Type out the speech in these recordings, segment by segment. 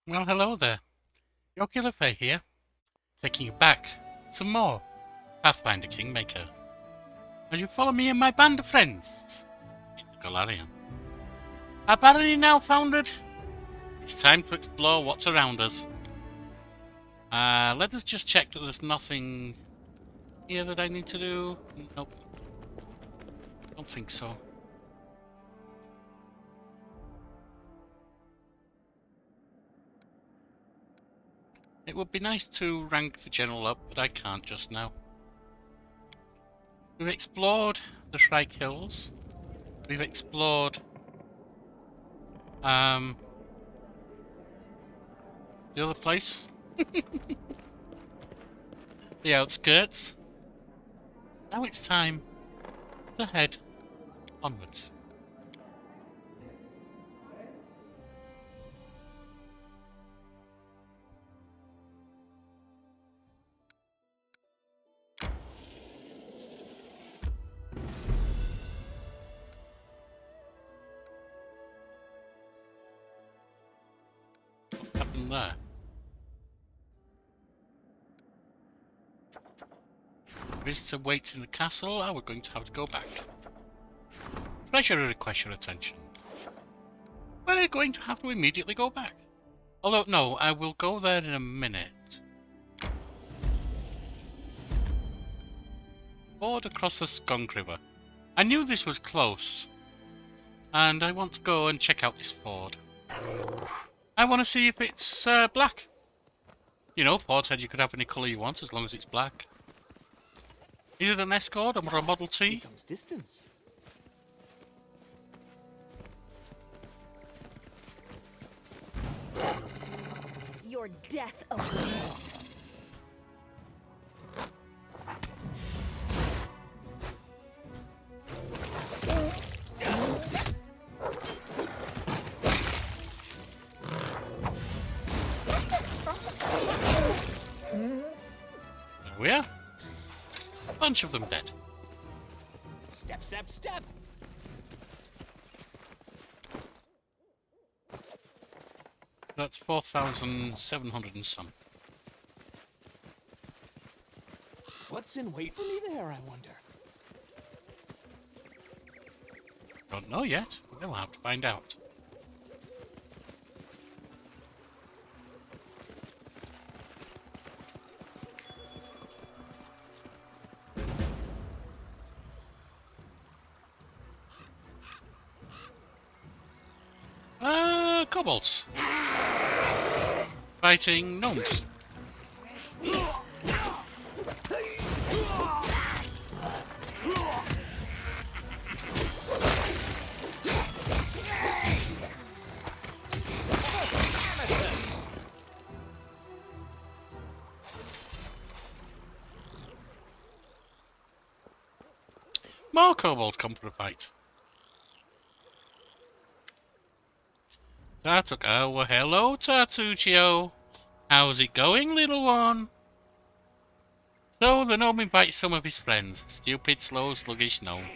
Well, hello there. Your Gillifay here, taking you back some more Pathfinder Kingmaker. As you follow me and my band of friends into Golarion. Our barony now founded, it's time to explore what's around us. Let us just check that there's nothing here that I need to do. Nope. Don't think so. It would be nice to rank the general up, but I can't just now. We've explored the Shrike Hills. We've explored the other place. The outskirts. Now it's time to head onwards. What happened there? Visitor waits in the castle. Oh, we're going to have to go back. Treasurer requests your attention. We're going to have to immediately go back. Although, no, I will go there in a minute. Ford across the Skunk River. I knew this was close. And I want to go and check out this ford. I want to see if it's black. You know, Ford said you could have any colour you want as long as it's black. Is it an Escort or a Model T? Distance. Your death awaits. There we are. A bunch of them dead. Step, step, step. That's 4,700 and some. What's in wait for me there, I wonder? Don't know yet. We'll have to find out. Kobolds. Fighting gnomes. More kobolds come for a fight. Tartuk, oh, well, hello, Tartuccio. How's it going, little one? So, the gnome invites some of his friends. Stupid, slow, sluggish gnome.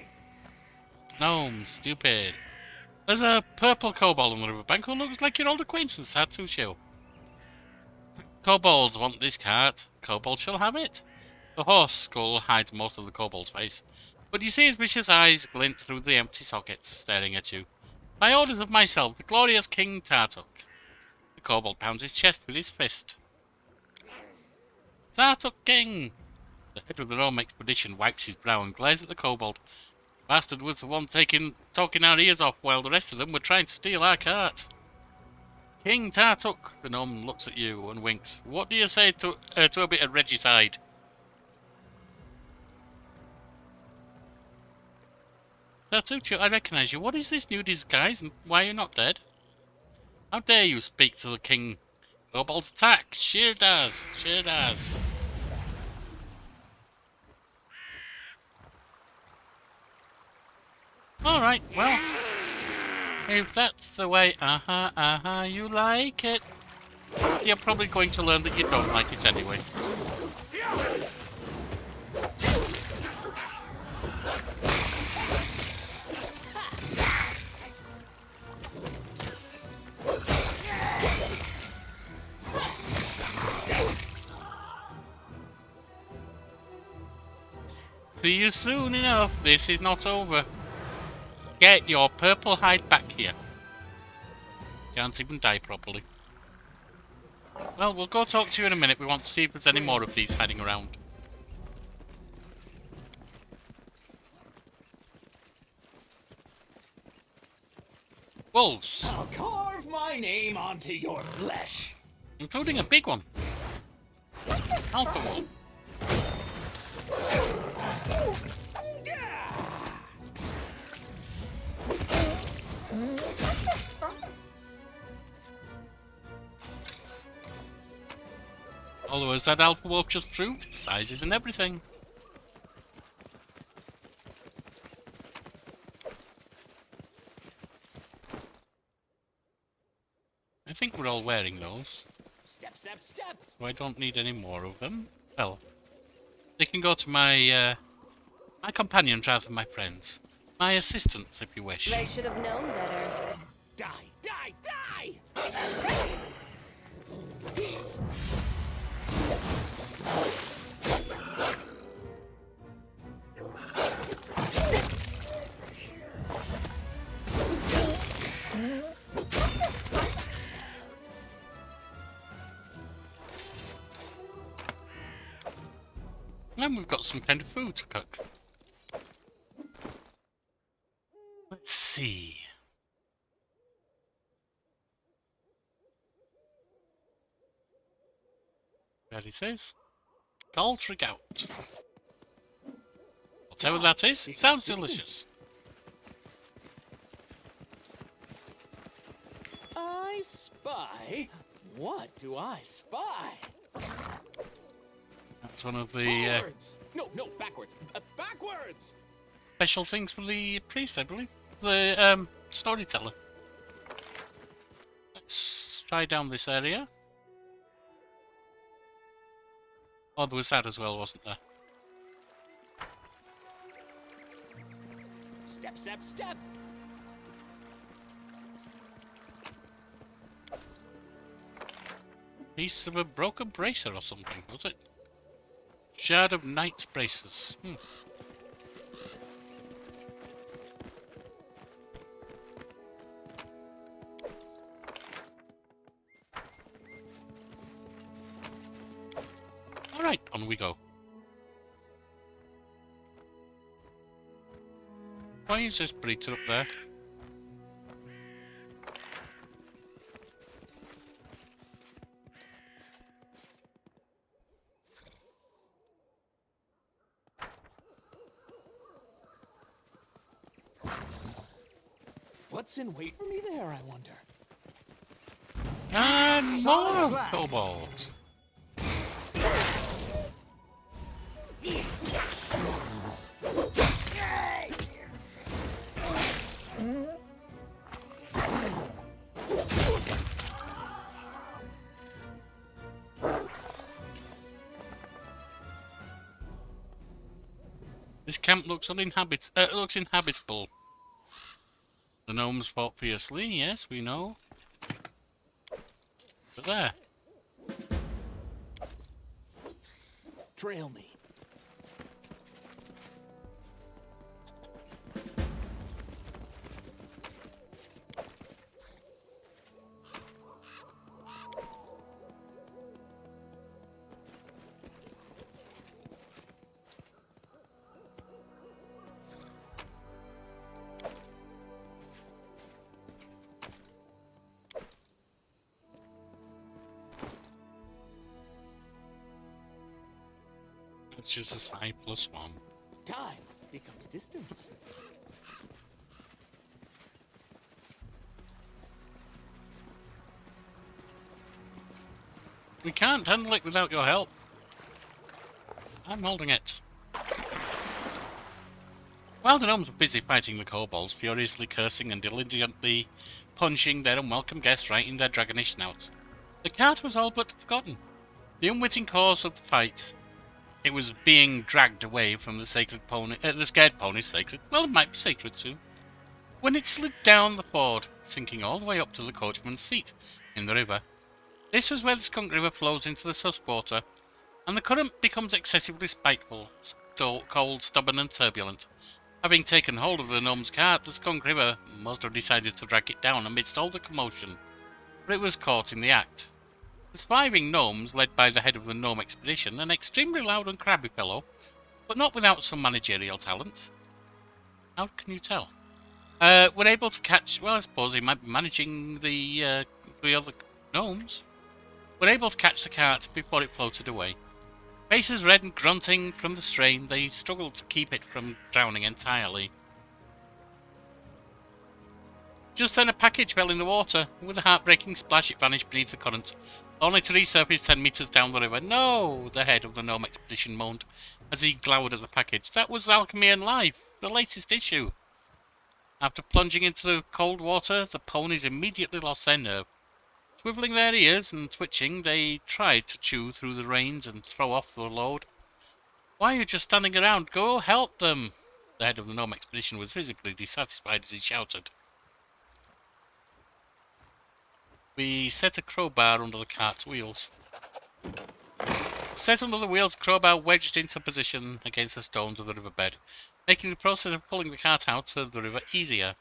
Gnome, stupid. There's a purple kobold on the riverbank who looks like your old acquaintance, Tartuccio. Kobolds want this cart. Kobold shall have it. The horse skull hides most of the kobold's face, but you see his vicious eyes glint through the empty sockets, staring at you. By orders of myself, the glorious King Tartuk. The kobold pounds his chest with his fist. Tartuk King! The head of the Rome expedition wipes his brow and glares at the kobold. Bastard was the one talking our ears off while the rest of them were trying to steal our cart. King Tartuk, the gnome looks at you and winks. What do you say to a bit of regicide? Tartuccio, I recognise you. What is this new disguise and why are you not dead? How dare you speak to the king? Kobold attack! Shield us! Shield us! Alright, well, if that's the way, you like it, you're probably going to learn that you don't like it anyway. see you soon enough. This is not over. Get your purple hide back here. Can't even die properly. Well, we'll go talk to you in a minute. We want to see if there's any more of these hiding around. Wolves. I'll carve my name onto your flesh. Including a big one. Alpha wolf. Although, as that alpha wolf just proved, sizes and everything. I think we're all wearing those. Step, step, step. So I don't need any more of them. Well, they can go to my my companions rather than my friends. My assistants, if you wish. They should have known better. Die, die, die! And we've got some kind of food to cook. Let's see. There he says. Galtric out. Whatever that is, sounds delicious. I spy. What do I spy? That's one of the Forwards. No, backwards. Backwards. special things for the priest, I believe. The storyteller. Let's try down this area. Oh, there was that as well, wasn't there? Step, step, step. Piece of a broken bracer or something, was it? Shard of Knight's braces. Alright, on we go. Why is this breeder up there? What's in wait for me there, I wonder? And more kobolds! This camp looks inhabitable. The gnomes fought fiercely, yes, we know. But there. Trail me. It's just a side +1. Time becomes distance. We can't handle it without your help. I'm holding it. While the gnomes were busy fighting the kobolds, furiously cursing and diligently punching their unwelcome guests right in their dragonish snouts, the cart was all but forgotten. The unwitting cause of the fight. It was being dragged away from the sacred pony, the scared pony's sacred. Well, it might be sacred soon. When it slid down the ford, sinking all the way up to the coachman's seat in the river. This was where the Skunk River flows into the Suskwater, and the current becomes excessively spiteful, cold, stubborn and turbulent. Having taken hold of the gnome's cart, the Skunk River must have decided to drag it down amidst all the commotion, but it was caught in the act. The surviving gnomes, led by the head of the gnome expedition, an extremely loud and crabby fellow, but not without some managerial talent. How can you tell? Were able to catch... Well, I suppose he might be managing the other gnomes. Were able to catch the cart before it floated away. Faces red and grunting from the strain, they struggled to keep it from drowning entirely. Just then a package fell in the water. With a heartbreaking splash it vanished beneath the current, only to resurface 10 metres down the river. No! The head of the gnome expedition moaned as he glowered at the package. That was Alchemy and Life, the latest issue. After plunging into the cold water, the ponies immediately lost their nerve. Swiveling their ears and twitching, they tried to chew through the reins and throw off the load. Why are you just standing around? Go help them! The head of the gnome expedition was visibly dissatisfied as he shouted. We set a crowbar under the cart's wheels. Set under the wheels, the crowbar wedged into position against the stones of the riverbed, making the process of pulling the cart out of the river easier.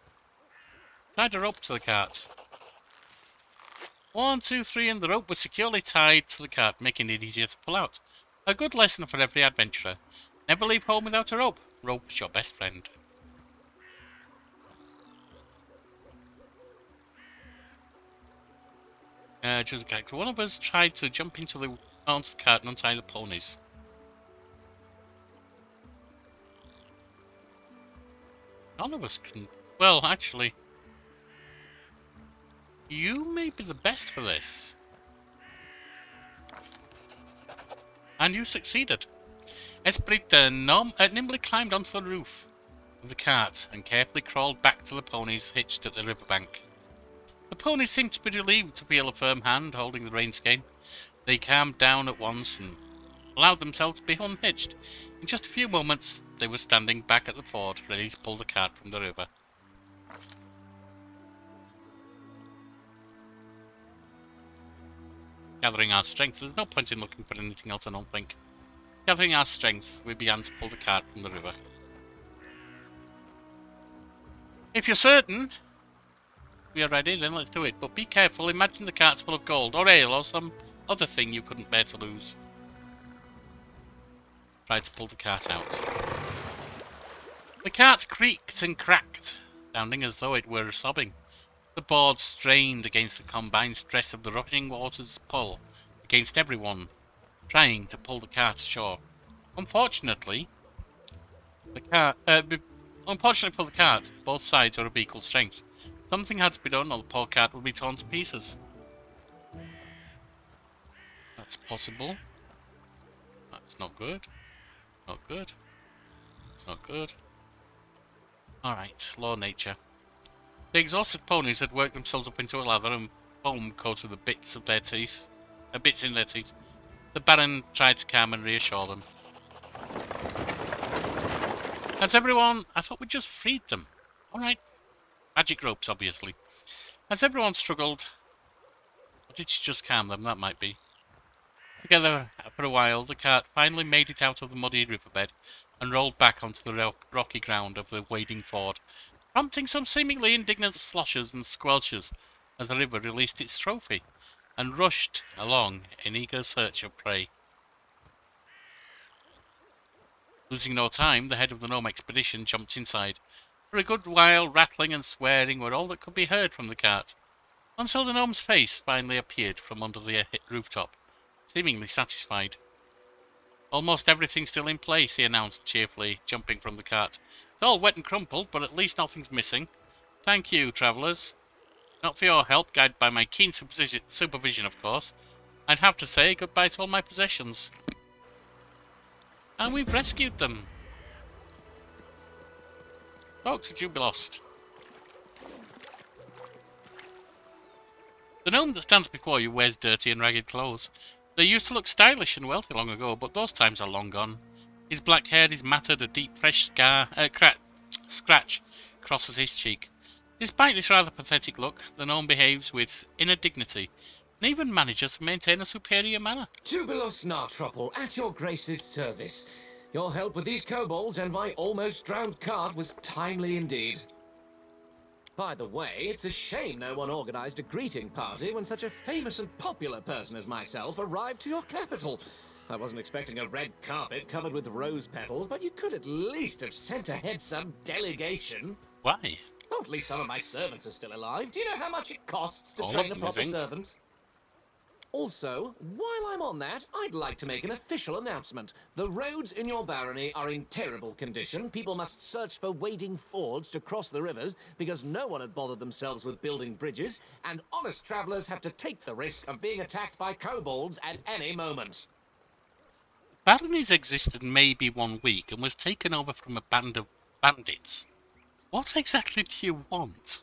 Tied a rope to the cart. 1, 2, 3, and the rope was securely tied to the cart, making it easier to pull out. A good lesson for every adventurer. Never leave home without a rope. Rope is your best friend. Choose a character. One of us tried to jump onto the cart and untie the ponies. None of us can... Well, actually... You may be the best for this. And you succeeded. Esprit nimbly climbed onto the roof of the cart and carefully crawled back to the ponies hitched at the riverbank. The ponies seemed to be relieved to feel a firm hand holding the reins again. They calmed down at once and allowed themselves to be unhitched. In just a few moments, they were standing back at the ford, ready to pull the cart from the river. Gathering our strength, there's no point in looking for anything else, I don't think. Gathering our strength, we began to pull the cart from the river. If you're certain we are ready, then let's do it. But be careful, imagine the cart's full of gold, or ale, or some other thing you couldn't bear to lose. Tried to pull the cart out. The cart creaked and cracked, sounding as though it were sobbing. The board strained against the combined stress of the rushing water's pull against everyone trying to pull the cart ashore. Unfortunately for the cart, both sides are of equal strength. Something had to be done or the poor cart would be torn to pieces. That's possible. That's not good. Not good. It's not good. Alright, law of nature. The exhausted ponies had worked themselves up into a lather and foam coated the bits in their teeth. The Baron tried to calm and reassure them. Has everyone... I thought we just freed them. Alright. Magic ropes, obviously. As everyone struggled... Or did she just calm them? That might be. Together for a while, the cart finally made it out of the muddy riverbed and rolled back onto the rocky ground of the wading ford, prompting some seemingly indignant sloshes and squelches as the river released its trophy and rushed along in eager search of prey. Losing no time, the head of the gnome expedition jumped inside. For a good while, rattling and swearing were all that could be heard from the cart, until the gnome's face finally appeared from under the rooftop, seemingly satisfied. Almost everything's still in place, he announced cheerfully, jumping from the cart. It's all wet and crumpled, but at least nothing's missing. Thank you, travellers. Not for your help, guided by my keen supervision, of course. I'd have to say goodbye to all my possessions. And we've rescued them. Folks, would you be lost? The gnome that stands before you wears dirty and ragged clothes. They used to look stylish and wealthy long ago, but those times are long gone. His black hair is matted, a deep, fresh scratch crosses his cheek. Despite this rather pathetic look, the gnome behaves with inner dignity, and even manages to maintain a superior manner. Tubulos Nartropple, at your grace's service. Your help with these kobolds and my almost drowned cart was timely indeed. By the way, it's a shame no one organized a greeting party when such a famous and popular person as myself arrived to your capital. I wasn't expecting a red carpet covered with rose petals, but you could at least have sent ahead some delegation. Why? Oh, at least some of my servants are still alive. Do you know how much it costs to All train of a them, I proper think. servant? Also, while I'm on that, I'd like to make an official announcement. The roads in your barony are in terrible condition. People must search for wading fords to cross the rivers because no one had bothered themselves with building bridges, and honest travelers have to take the risk of being attacked by kobolds at any moment. Barony's existed maybe 1 week and was taken over from a band of bandits. What exactly do you want?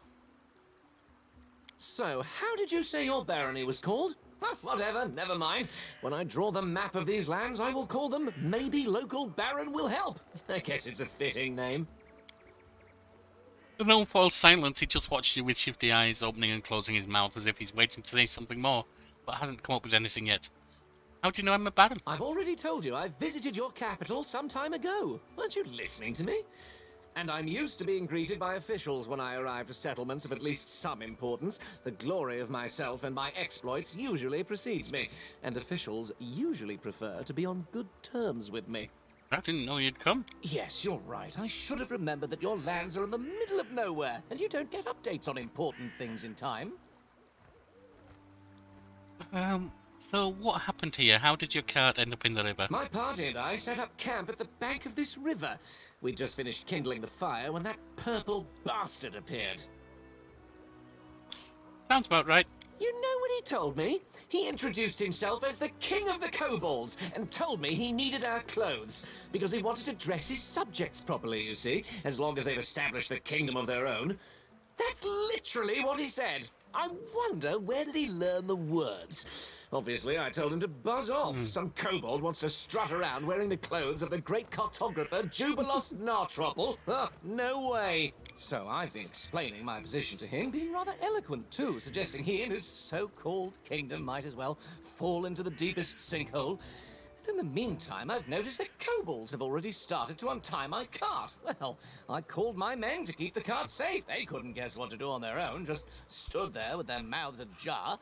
So, how did you say your barony was called? Oh, whatever, never mind. When I draw the map of these lands, I will call them Maybe Local Baron Will Help. I guess it's a fitting name. The gnome falls silent. He just watches you with shifty eyes, opening and closing his mouth as if he's waiting to say something more, but hasn't come up with anything yet. How do you know I'm a baron? I've already told you I visited your capital some time ago. Weren't you listening to me? And I'm used to being greeted by officials when I arrive to settlements of at least some importance. The glory of myself and my exploits usually precedes me, and officials usually prefer to be on good terms with me. I didn't know you'd come. Yes, you're right. I should have remembered that your lands are in the middle of nowhere, and you don't get updates on important things in time. So what happened here? How did your cart end up in the river? My party and I set up camp at the bank of this river. We'd just finished kindling the fire when that purple bastard appeared. Sounds about right. You know what he told me? He introduced himself as the king of the kobolds and told me he needed our clothes because he wanted to dress his subjects properly, you see, as long as they've established the kingdom of their own. That's literally what he said. I wonder, where did he learn the words? Obviously, I told him to buzz off. Some kobold wants to strut around wearing the clothes of the great cartographer Jubilos Nartropple. No way. So I've been explaining my position to him, being rather eloquent too, suggesting he and his so-called kingdom might as well fall into the deepest sinkhole. In the meantime, I've noticed that kobolds have already started to untie my cart. Well, I called my men to keep the cart safe. They couldn't guess what to do on their own, just stood there with their mouths ajar.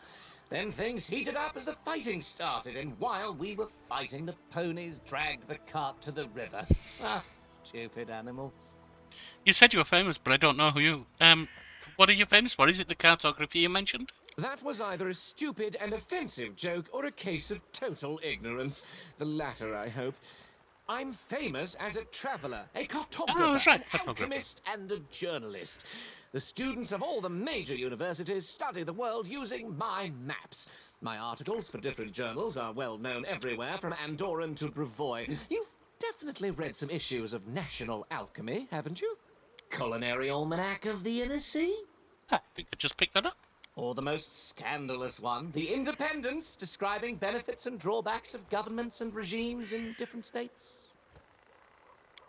Then things heated up as the fighting started, and while we were fighting, the ponies dragged the cart to the river. Ah, stupid animals. You said you were famous, but I don't know who you... what are you famous for? Is it the cartography you mentioned? That was either a stupid and offensive joke or a case of total ignorance. The latter, I hope. I'm famous as a traveller, a cartographer, Oh, that's right, an cartographer. alchemist, and a journalist. The students of all the major universities study the world using my maps. My articles for different journals are well known everywhere, from Andorran to Brevoy. You've definitely read some issues of National Alchemy, haven't you? Culinary Almanac of the Inner Sea? I think I just picked that up. Or the most scandalous one, The Independence, describing benefits and drawbacks of governments and regimes in different states.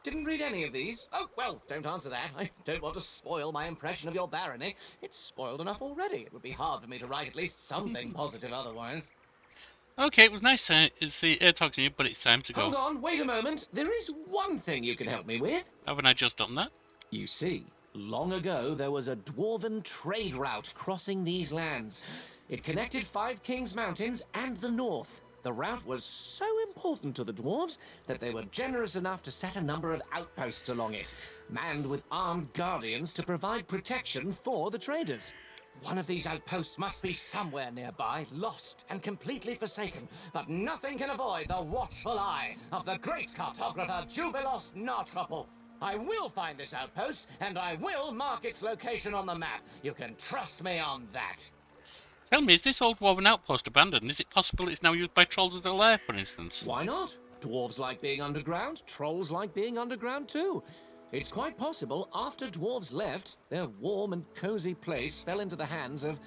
Didn't read any of these? Oh, well, don't answer that. I don't want to spoil my impression of your barony. It's spoiled enough already. It would be hard for me to write at least something positive otherwise. Okay, it was nice to talk to you, but it's time to go. Hold on, wait a moment. There is one thing you can help me with. Haven't I just done that? You see, long ago there was a dwarven trade route crossing these lands. It connected Five Kings Mountains and the north. The route was so important to the dwarves that they were generous enough to set a number of outposts along it, manned with armed guardians to provide protection for the traders. One of these outposts must be somewhere nearby, lost and completely forsaken, but nothing can avoid the watchful eye of the great cartographer Jubilos Nartropple. I will find this outpost, and I will mark its location on the map. You can trust me on that. Tell me, is this old dwarven outpost abandoned? Is it possible it's now used by trolls as a lair, for instance? Why not? Dwarves like being underground, trolls like being underground too. It's quite possible after dwarves left, their warm and cozy place fell into the hands of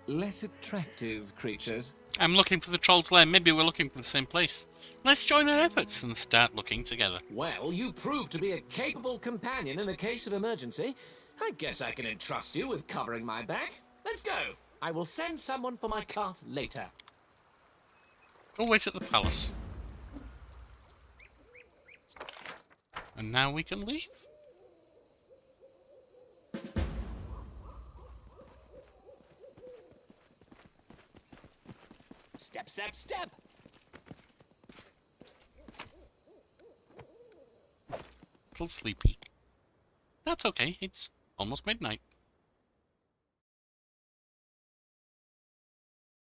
less attractive creatures. I'm looking for the troll's lair. Maybe we're looking for the same place. Let's join our efforts and start looking together. Well, you proved to be a capable companion in a case of emergency. I guess I can entrust you with covering my back. Let's go. I will send someone for my cart later. Go wait at the palace. And now we can leave. Step, step, step! Little sleepy. That's okay, it's almost midnight.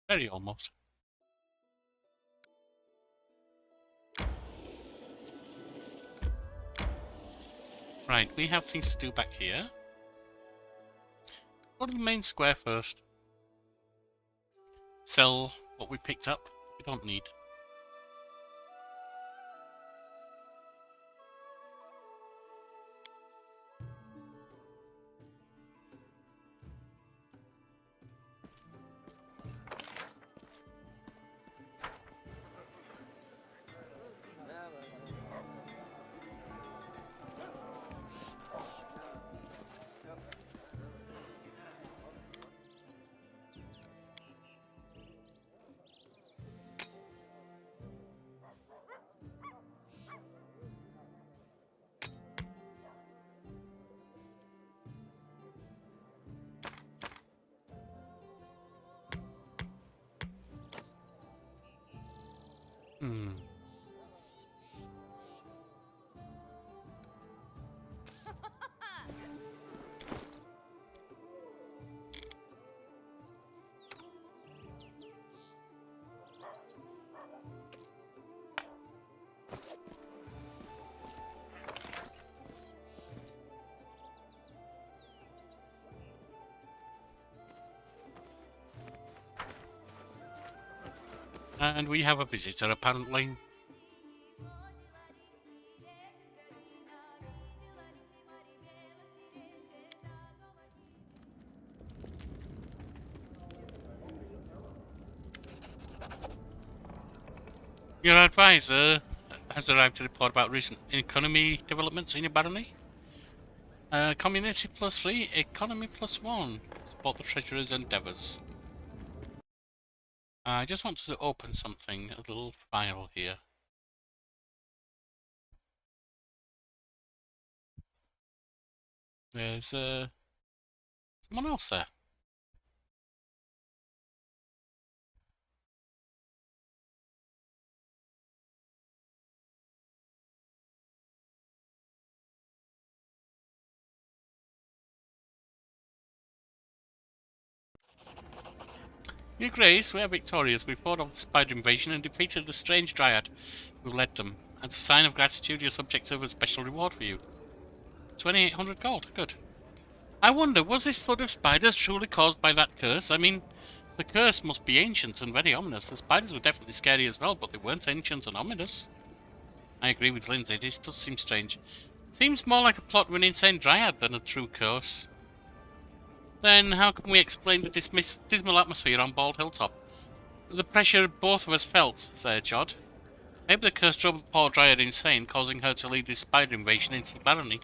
Very almost. Right, we have things to do back here. Go to the main square first. Sell what we picked up. We don't need. Hmm. And we have a visitor, apparently. Your advisor has arrived to report about recent economy developments in your barony. Community +3, economy +1. Support the treasurer's endeavours. I just want to open something, a little file here. There's someone else there. Your Grace, we are victorious. We fought off the spider invasion and defeated the strange dryad who led them. As a sign of gratitude, your subjects have a special reward for you. 2,800 gold. Good. I wonder, was this flood of spiders truly caused by that curse? I mean, the curse must be ancient and very ominous. The spiders were definitely scary as well, but they weren't ancient and ominous. I agree with Lindsay. This does seem strange. Seems more like a plot of an insane dryad than a true curse. Then how can we explain the dismal atmosphere on Bald Hilltop? The pressure both of us felt, said Jod. Maybe the curse drove the poor dryad insane, causing her to lead this spider invasion into the barony.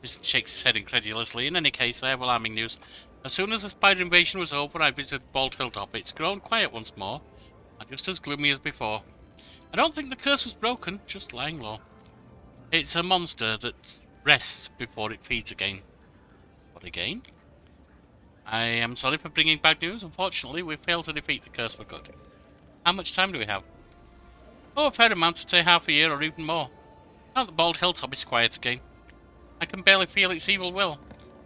He shakes his head incredulously. In any case, I have alarming news. As soon as the spider invasion was over, I visited Bald Hilltop. It's grown quiet once more, and just as gloomy as before. I don't think the curse was broken, just lying low. It's a monster that rests before it feeds again. What again? I am sorry for bringing bad news. Unfortunately, we failed to defeat the curse for good. How much time do we have? Oh, a fair amount, to say half a year or even more. Now that Bald Hilltop is quiet again. I can barely feel its evil will.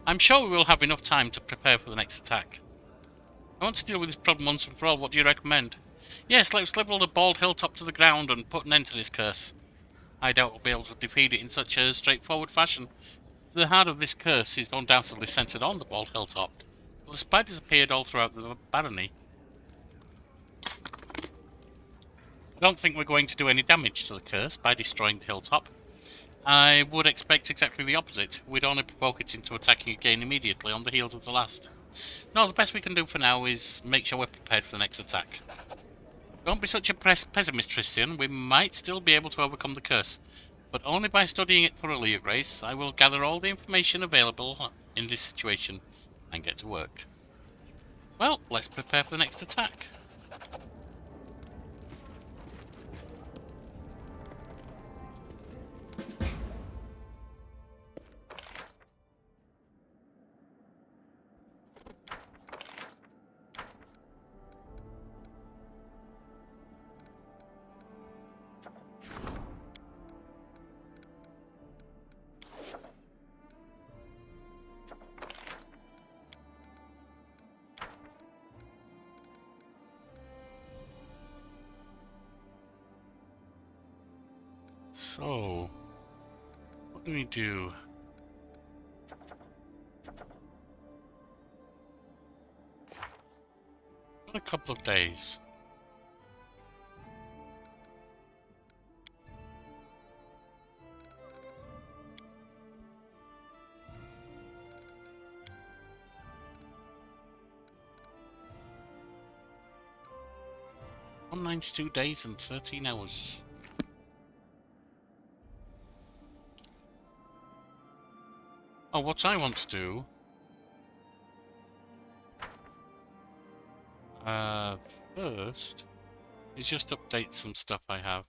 I'm sure we will have enough time to prepare for the next attack. I want to deal with this problem once and for all. What do you recommend? Yes, let's level the Bald Hilltop to the ground and put an end to this curse. I doubt we'll be able to defeat it in such a straightforward fashion. The heart of this curse is undoubtedly centered on the Bald Hilltop. But the spiders appeared all throughout the barony. I don't think we're going to do any damage to the curse by destroying the hilltop. I would expect exactly the opposite. We'd only provoke it into attacking again immediately on the heels of the last. No, the best we can do for now is make sure we're prepared for the next attack. Don't be such a pessimist, Tristian. We might still be able to overcome the curse, but only by studying it thoroughly, Your Grace. I will gather all the information available in this situation and get to work. Well, let's prepare for the next attack. So, what do we do? Got a couple of days. $192 days and 13 hours. Oh, what I want to do... first is just update some stuff I have.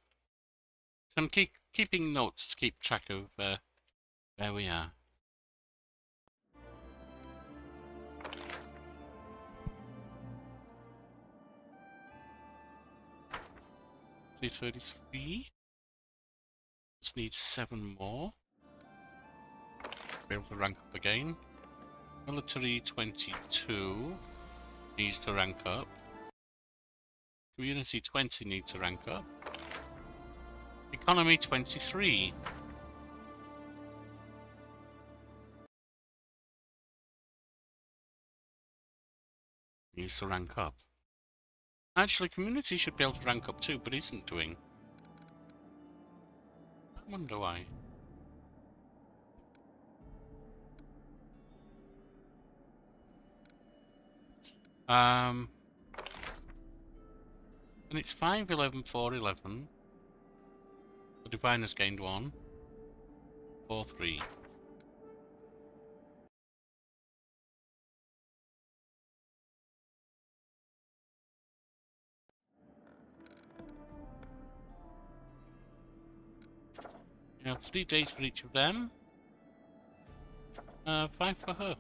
So I'm keeping notes to keep track of where we are. $333. Just need 7 more. Be able to rank up again. Military 22 needs to rank up. Community 20 needs to rank up. Economy 23. Needs to rank up. Actually, community should be able to rank up too, but isn't doing. I wonder why. And it's 5, 11, 4, 11. The Divine has gained 1. 4, 3. You have 3 days for each of them. 5 for her.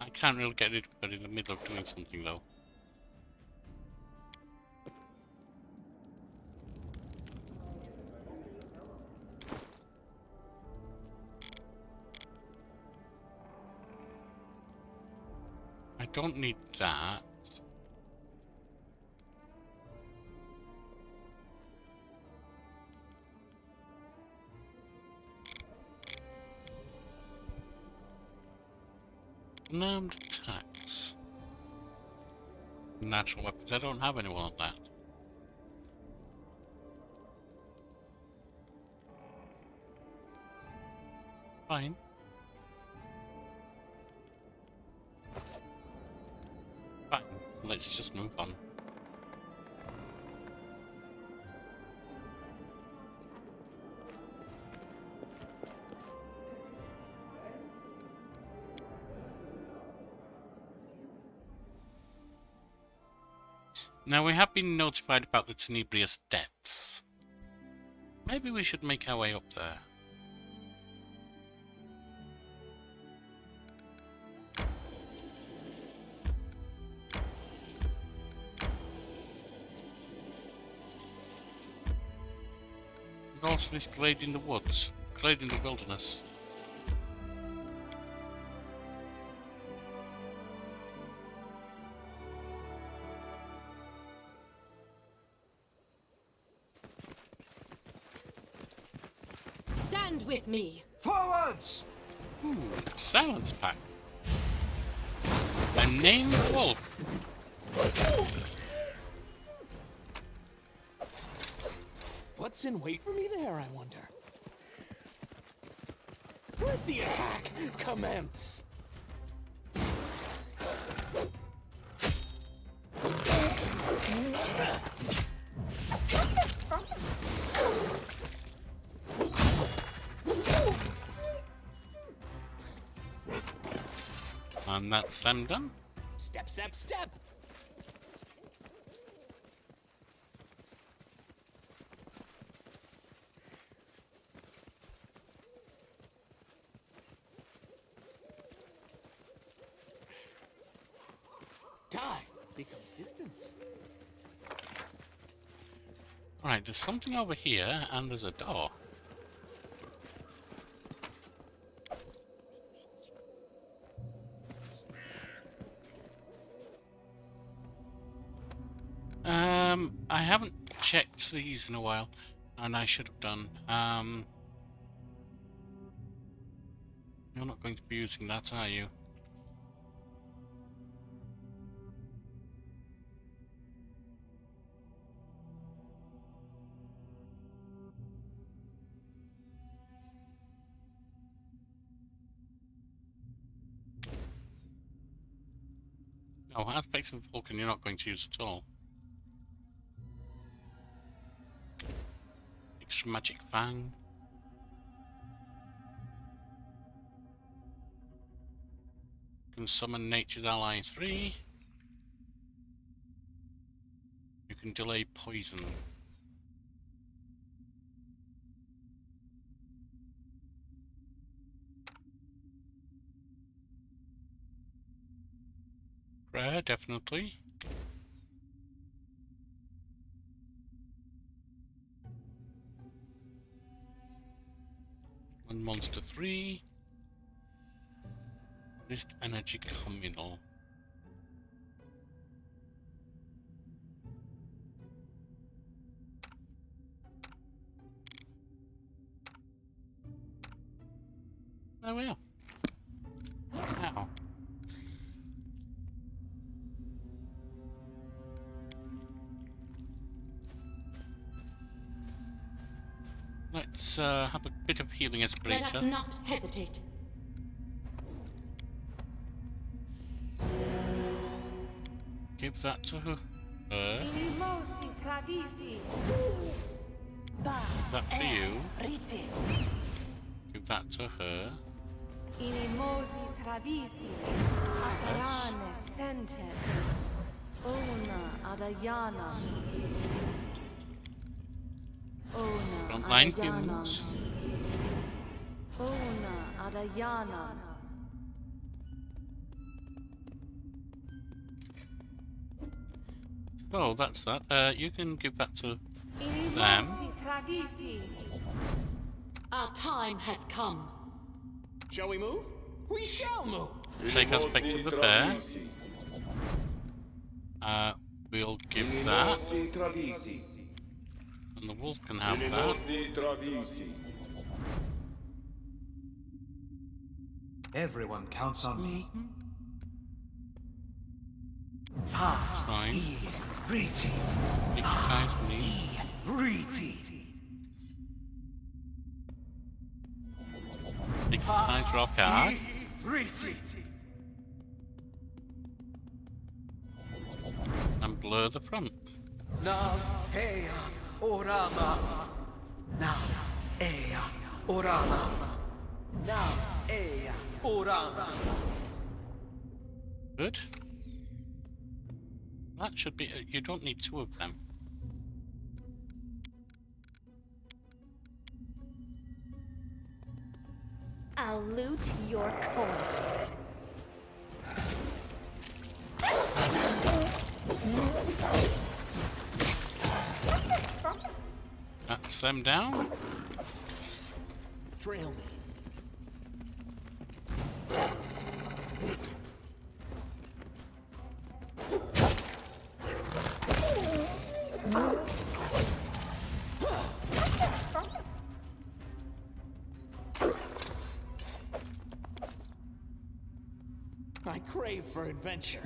I can't really get rid of her in the middle of doing something though. I don't need that. Unarmed attacks. Natural weapons. I don't have anyone on that. Fine. Fine. Let's just move on. Now we have been notified about the Tenebrious Depths. Maybe we should make our way up there. There's also this glade in the woods, glade in the wilderness. Stand with me. Forwards! Ooh, silence pack. A named wolf. What's in wait for me there, I wonder? Let the attack commence! And that's them done. Step, step, step! Time becomes distance. Alright, there's something over here, and there's a door. I haven't checked these in a while, and I should have done. You're not going to be using that, are you? No, aspects of Vulcan you're not going to use at all. Extra magic fang. You can summon Nature's Ally 3. You can delay poison. Prayer, definitely. One monster 3. Wrist energy communal. There we are. Now. Let's have a bit of healing as Let us Brita. not hesitate. Give that to her. Inimosi tradisi. That for you. Give that to her. Inimosi tradisi. Aparane sentes. Ona adayana. Ona Frontline adayana. humans. Ona adayana. So that's that. You can give that to them. Inimosi tradisi. Our time has come. Shall we move? We shall move. Take aspect of the bear. We'll give that. And the wolf can have that. Everyone counts on me. That's fine. Riti. Exercise me. Riti. Exercise rock hard. Riti. And blur the front. Now, Ea, Orama. Now, Ea, Orama. Now, Ea, Orama. Good. That should be. You don't need two of them. I'll loot your corpse. That's them down. Trail me. I crave for adventure.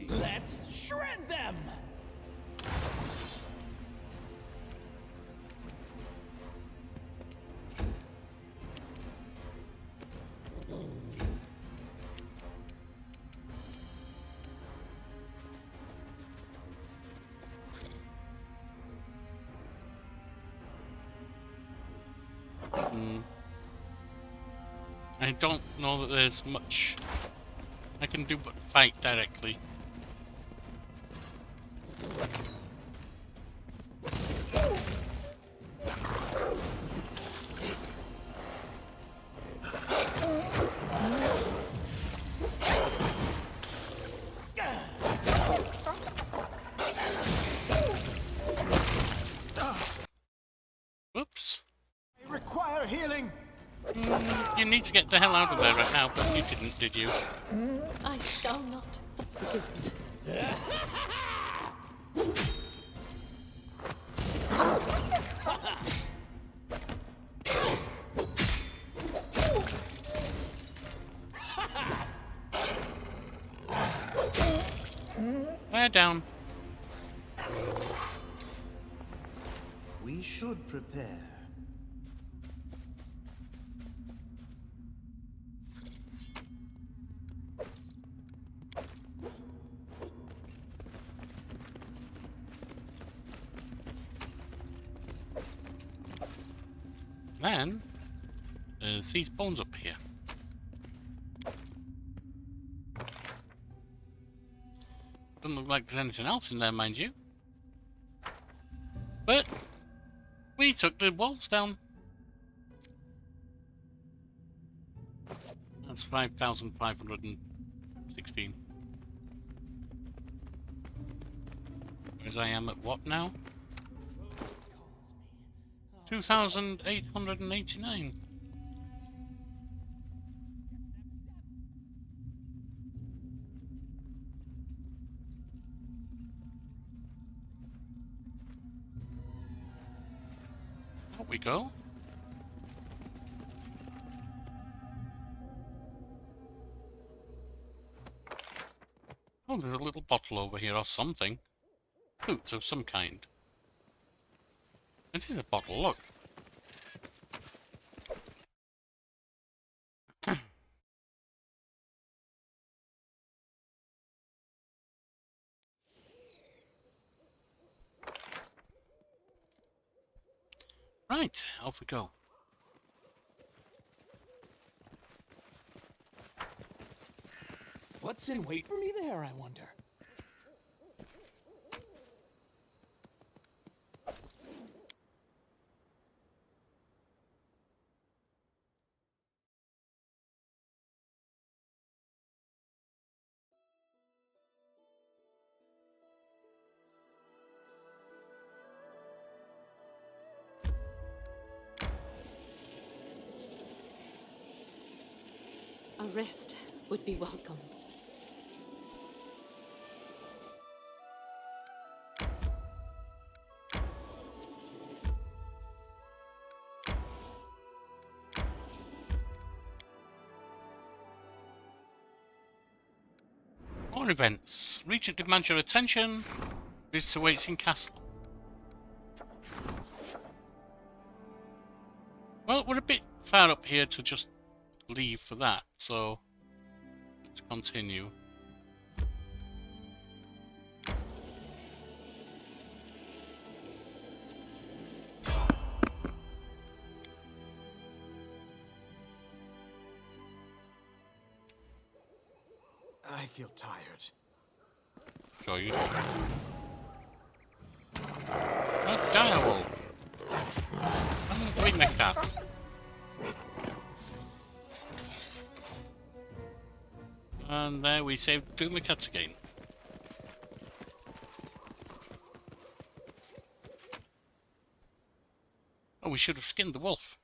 Let's shred them! I don't know that there's much I can do but fight directly. Whoops. I require healing. You need to get the hell out of there right now, but you didn't, did you? I shall not forgive. They're down. We should prepare. Then there's these bones up here. Doesn't look like there's anything else in there, mind you. But we took the walls down. That's 5,516. Whereas I am at what now? 2,889. There we go. Oh, there's a little bottle over here or something. Boots of some kind. It is a bottle, look. Right, off we go. What's in wait for me there, I wonder? A rest would be welcome. More events. Regent demands your attention. Visitor waits in castle. Well, we're a bit far up here to just leave for that, so let's continue. I feel tired. Sure you do. A direwolf. I'm doing the cat. And there we saved Kingmaker again. Oh, we should have skinned the wolf.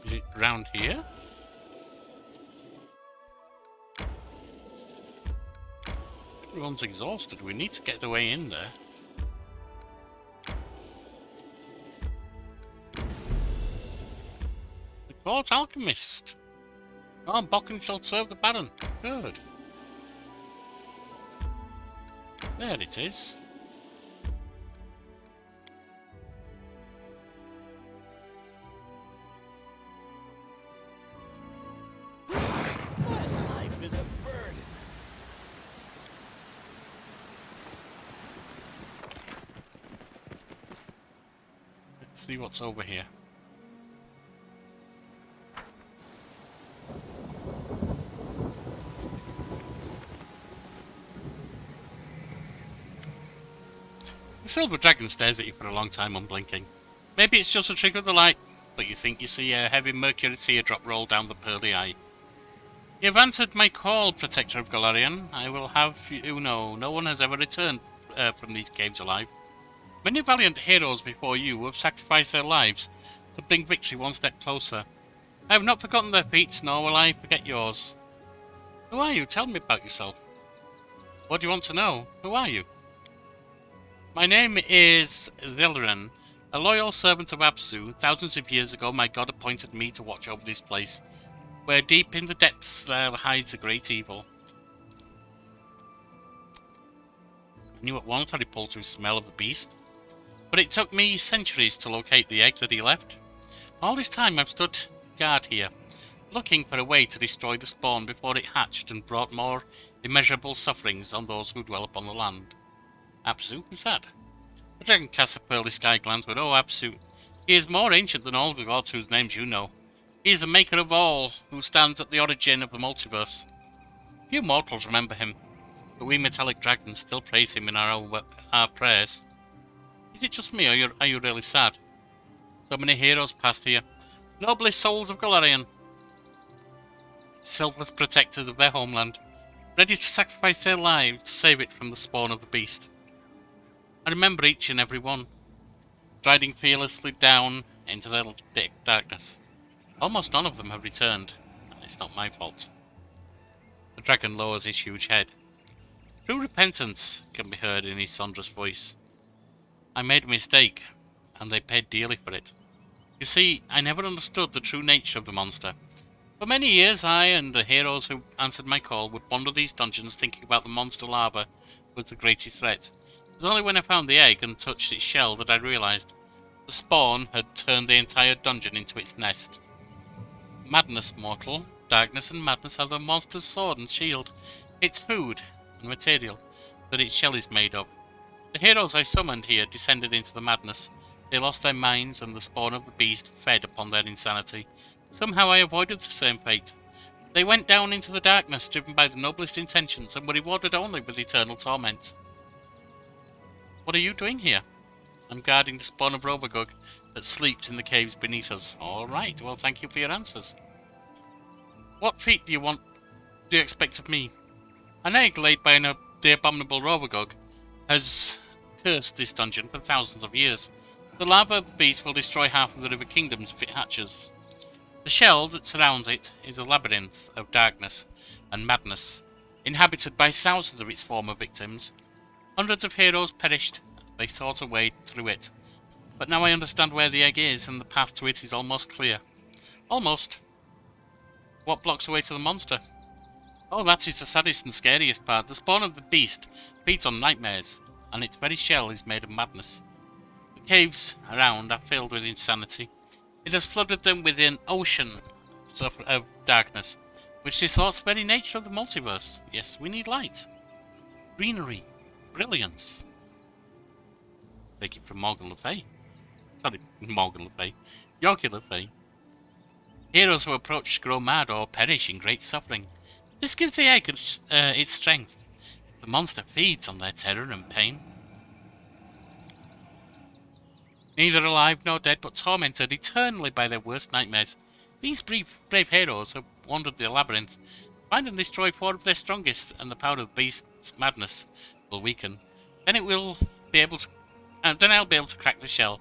Is it round here? Everyone's exhausted. We need to get the way in there. The court alchemist. Oh, Bokken shall serve the Baron. Good. There it is. Life is a burden. Let's see what's over here. The silver dragon stares at you for a long time unblinking. Maybe it's just a trick of the light. but you think you see a heavy mercury teardrop roll down the pearly eye. You have answered my call, Protector of Golarion. I will have you know, no one has ever returned from these caves alive. Many valiant heroes before you have sacrificed their lives to bring victory one step closer. I have not forgotten their feats, nor will I forget yours. Who are you? Tell me about yourself. What do you want to know? Who are you? My name is Golarion, a loyal servant of Apsu. Thousands of years ago, my god appointed me to watch over this place, where deep in the depths there hides a great evil. I knew at once I repulsed the smell of the beast, but it took me centuries to locate the egg that he left. All this time I've stood guard here, looking for a way to destroy the spawn before it hatched and brought more immeasurable sufferings on those who dwell upon the land. Apsu, who's that? The dragon casts a pearly sky glance, but oh, Apsu, he is more ancient than all the gods whose names you know. He is the maker of all, who stands at the origin of the multiverse. Few mortals remember him, but we metallic dragons still praise him in our prayers. Is it just me, or are you really sad? So many heroes passed here, noblest souls of Golarion, selfless protectors of their homeland, ready to sacrifice their lives to save it from the spawn of the beast. I remember each and every one, striding fearlessly down into their thick darkness. Almost none of them have returned, and it's not my fault. The dragon lowers his huge head. True repentance can be heard in his sonorous voice. I made a mistake, and they paid dearly for it. You see, I never understood the true nature of the monster. For many years, I and the heroes who answered my call would wander these dungeons thinking about the monster larva was the greatest threat. It was only when I found the egg and touched its shell that I realized the spawn had turned the entire dungeon into its nest. Madness, mortal. Darkness and madness are the monster's sword and shield, its food and material that its shell is made of. The heroes I summoned here descended into the madness. They lost their minds, and the spawn of the beast fed upon their insanity. Somehow I avoided the same fate. They went down into the darkness, driven by the noblest intentions, and were rewarded only with eternal torment. What are you doing here? I'm guarding the spawn of Rovagug that sleeps in the caves beneath us. All right, well, thank you for your answers. What feat do you expect of me? An egg laid by the abominable Rovagug has cursed this dungeon for thousands of years. The larva of the beast will destroy half of the river kingdoms if it hatches. The shell that surrounds it is a labyrinth of darkness and madness, inhabited by thousands of its former victims. Hundreds of heroes perished as they sought a way through it. But now I understand where the egg is, and the path to it is almost clear. Almost. What blocks the way to the monster? Oh, that is the saddest and scariest part. The spawn of the beast feeds on nightmares, and its very shell is made of madness. The caves around are filled with insanity. It has flooded them with an ocean of darkness, which distorts the very nature of the multiverse. Yes, we need light, greenery, brilliance. Take it from Morgan Le Fay. Sorry, Morgan Le Fay. Yorkie Le Fay. Heroes who approach grow mad or perish in great suffering. This gives the egg its strength. The monster feeds on their terror and pain. Neither alive nor dead, but tormented eternally by their worst nightmares, these brave heroes have wandered the labyrinth, find and destroy 4 of their strongest, and the power of the beast's madness will weaken. Then I'll be able to crack the shell.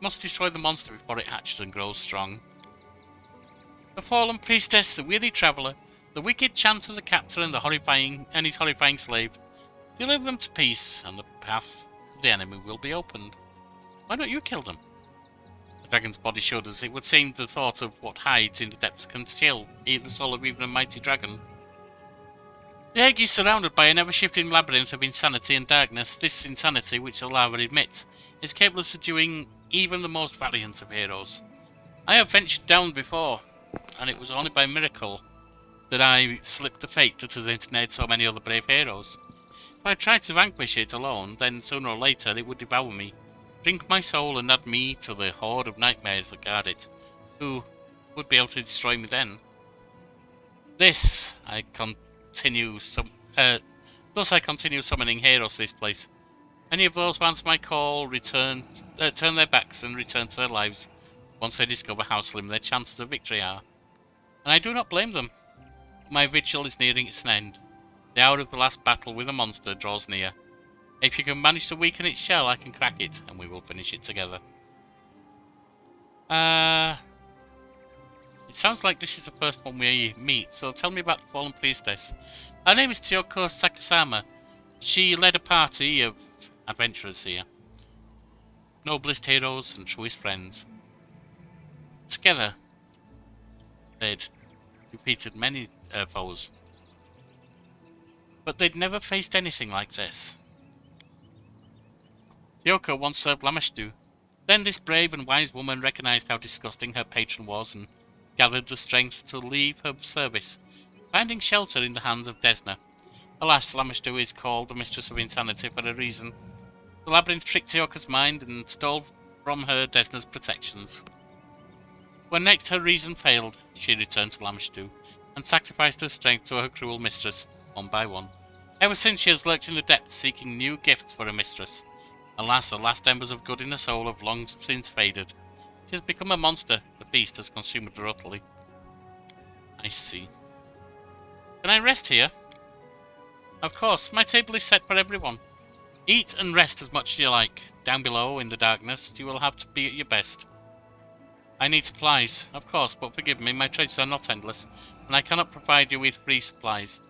Must destroy the monster before it hatches and grows strong. The fallen priestess, the weary traveller, the wicked chant of the captor and his horrifying slave. Deliver them to peace, and the path to the enemy will be opened. Why don't you kill them? The dragon's body shudders. It would seem the thought of what hides in the depths can chill the soul of even a mighty dragon. The egg is surrounded by an ever-shifting labyrinth of insanity and darkness. This insanity, which the larva emits, is capable of subduing even the most valiant of heroes. I have ventured down before, and it was only by miracle that I slipped the fate that has ensnared so many other brave heroes. If I tried to vanquish it alone, then sooner or later it would devour me, drink my soul and add me to the horde of nightmares that guard it. Who would be able to destroy me then? Thus I continue summoning heroes to this place. Any of those who answer my call turn their backs and return to their lives. once they discover how slim their chances of victory are. And I do not blame them. My vigil is nearing its end. The hour of the last battle with the monster draws near. If you can manage to weaken its shell, I can crack it, and we will finish it together. It sounds like this is the first one we meet, so tell me about the fallen priestess. Her name is Tiyoko Sakasama. She led a party of adventurers here. Noblest heroes and truest friends. Together, they'd defeated many foes. But they'd never faced anything like this. Tiyoko once served Lamashtu. Then this brave and wise woman recognized how disgusting her patron was and gathered the strength to leave her service, finding shelter in the hands of Desna. Alas, Lamashtu is called the Mistress of Insanity for a reason. The labyrinth tricked Tioka's mind and stole from her Desna's protections. When next her reason failed, she returned to Lamashtu and sacrificed her strength to her cruel mistress, one by one. Ever since she has lurked in the depths seeking new gifts for her mistress. Alas, the last embers of good in her soul have long since faded. She has become a monster. The beast has consumed her utterly. I see. Can I rest here? Of course, my table is set for everyone. Eat and rest as much as you like. Down below, in the darkness, you will have to be at your best. I need supplies, of course, but forgive me, my treasures are not endless, and I cannot provide you with free supplies.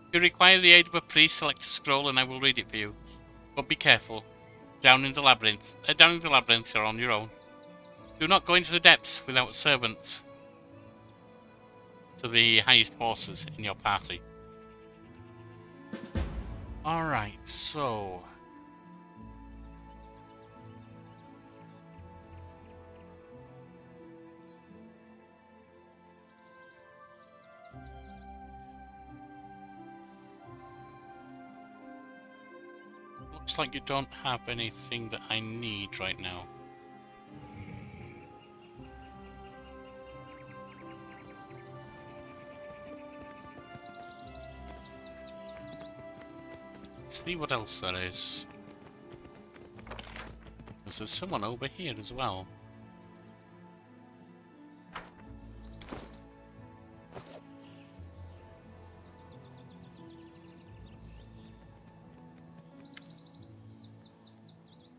If you require the aid of a priest, select a scroll and I will read it for you. But be careful. Down in the labyrinth, you're on your own. Do not go into the depths without servants to the highest horses in your party. Alright, so... looks like you don't have anything that I need right now. Let's see what else there is. There's someone over here as well.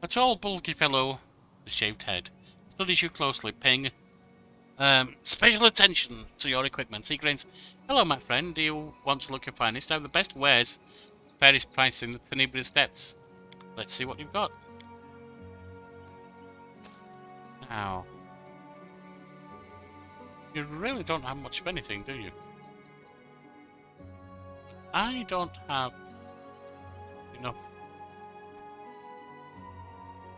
A tall, bulky fellow with shaved head studies you closely, paying special attention to your equipment. He grins. Hello, my friend. Do you want to look your finest? I have the best wares, fairest price in the tenebrous depths. Let's see what you've got. Now, you really don't have much of anything, do you? I don't have enough.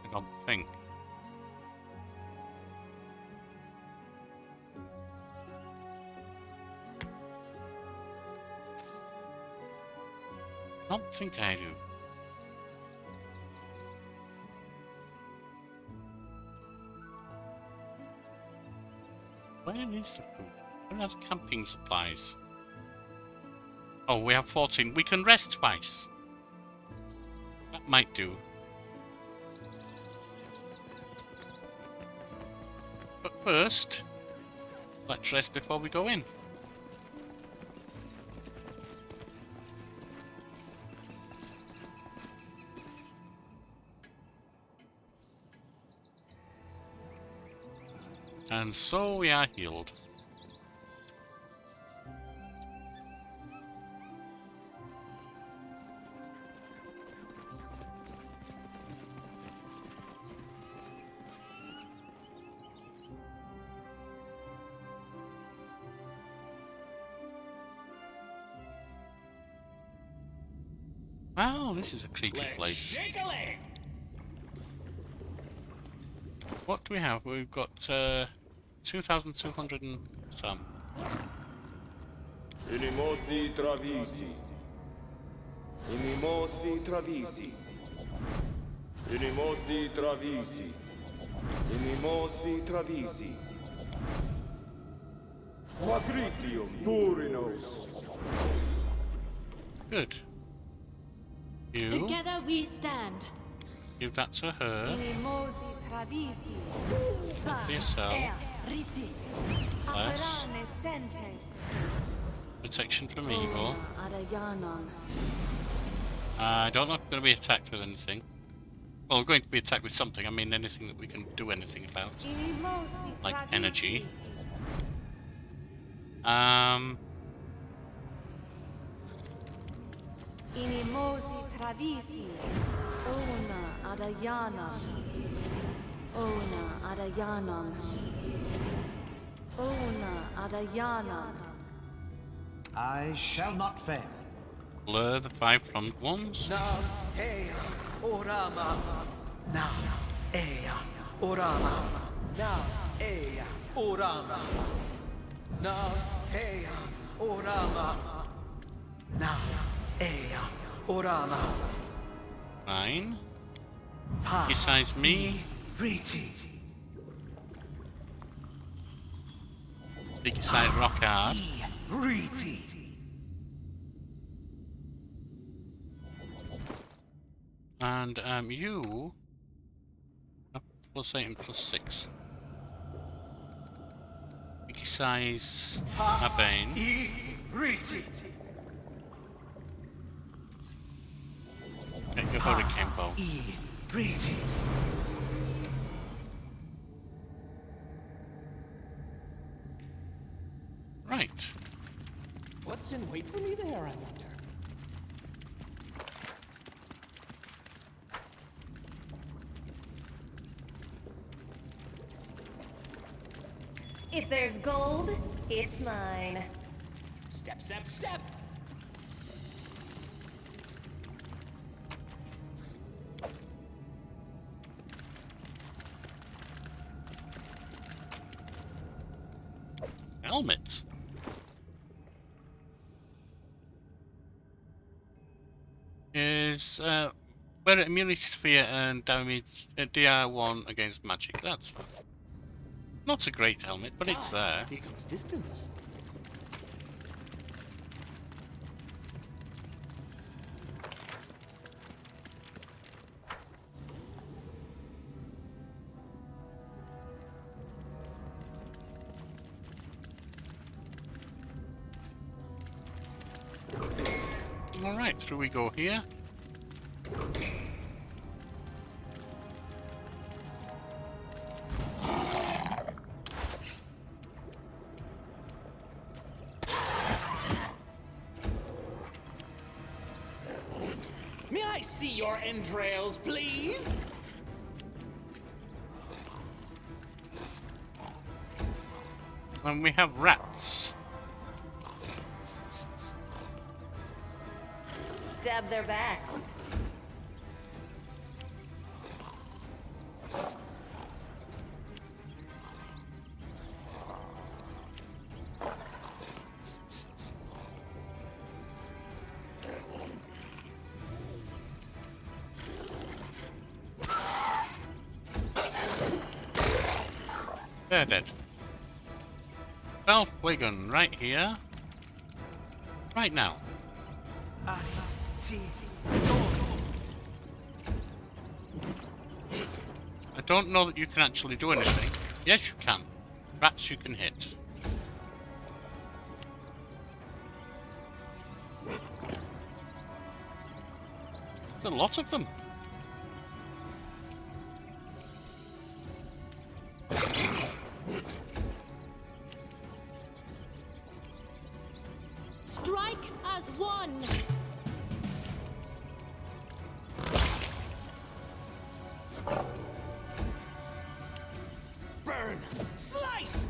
I don't think. I don't think I do. Where is the food? Where has camping supplies? Oh, we have 14. We can rest twice. That might do. But first, let's rest before we go in. And so we are healed. Well, this is a creepy place. What do we have? We've got 2,200 and some. Unimosi travisi. Unimosi travisi. Unimosi travisi. Unimosi travisi. Quadritium durinos. Good. You Together we stand. give that to her. travisi. For yourself. Riti. Less. Aperane sentes. Protection from evil. Adayanon. I don't know if we're going to be attacked with anything. Well, we're going to be attacked with something. I mean, anything that we can do anything about. Inimosi Like travisi. energy. Inimosi travisi. Ona adayanon. Ona adayanon. Ona adayanon. I shall not fail. Blur the 5 front ones. Now, hey, orama. Now, ea, orama. Now, ea, orama. Now, ea, orama. Now, ea, orama. 9. Pa. Besides me. Riti. Big side rock hard. Riti. And you +8 and +6. Big size Abane. Riti. Get your hurricane bow. Riti. Right. What's in wait for me there, I wonder? If there's gold, it's mine. Step, step, step! Helmet. Is wear immunity sphere and damage DR1 against magic. That's fine. Not a great helmet, but it's there. Here comes distance. Alright, through we go here. May I see your entrails, please? And we have rats. Stab their backs. They're dead. Well, Wigan, right here. Right now. I don't know that you can actually do anything. Yes, you can. Rats you can hit. There's a lot of them. Strike as one! Burn! Slice!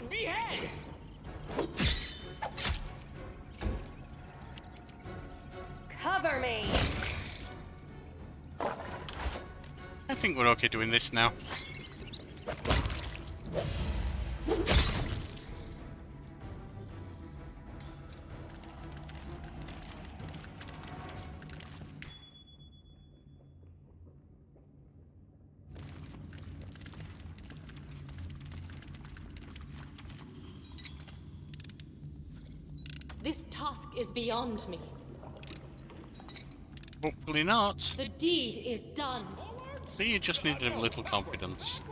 Behead! Cover me. I think we're okay doing this now. This task is beyond me. Hopefully not. The deed is done. So you just needed a little confidence.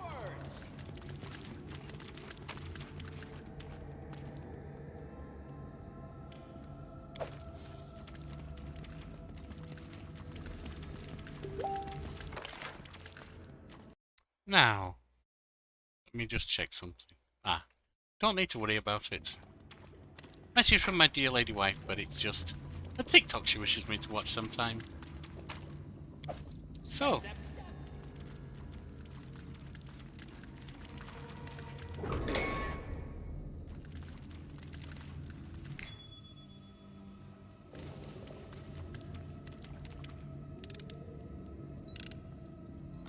Now, let me just check something. Ah, don't need to worry about it. Message from my dear lady wife, but it's just a TikTok she wishes me to watch sometime. So,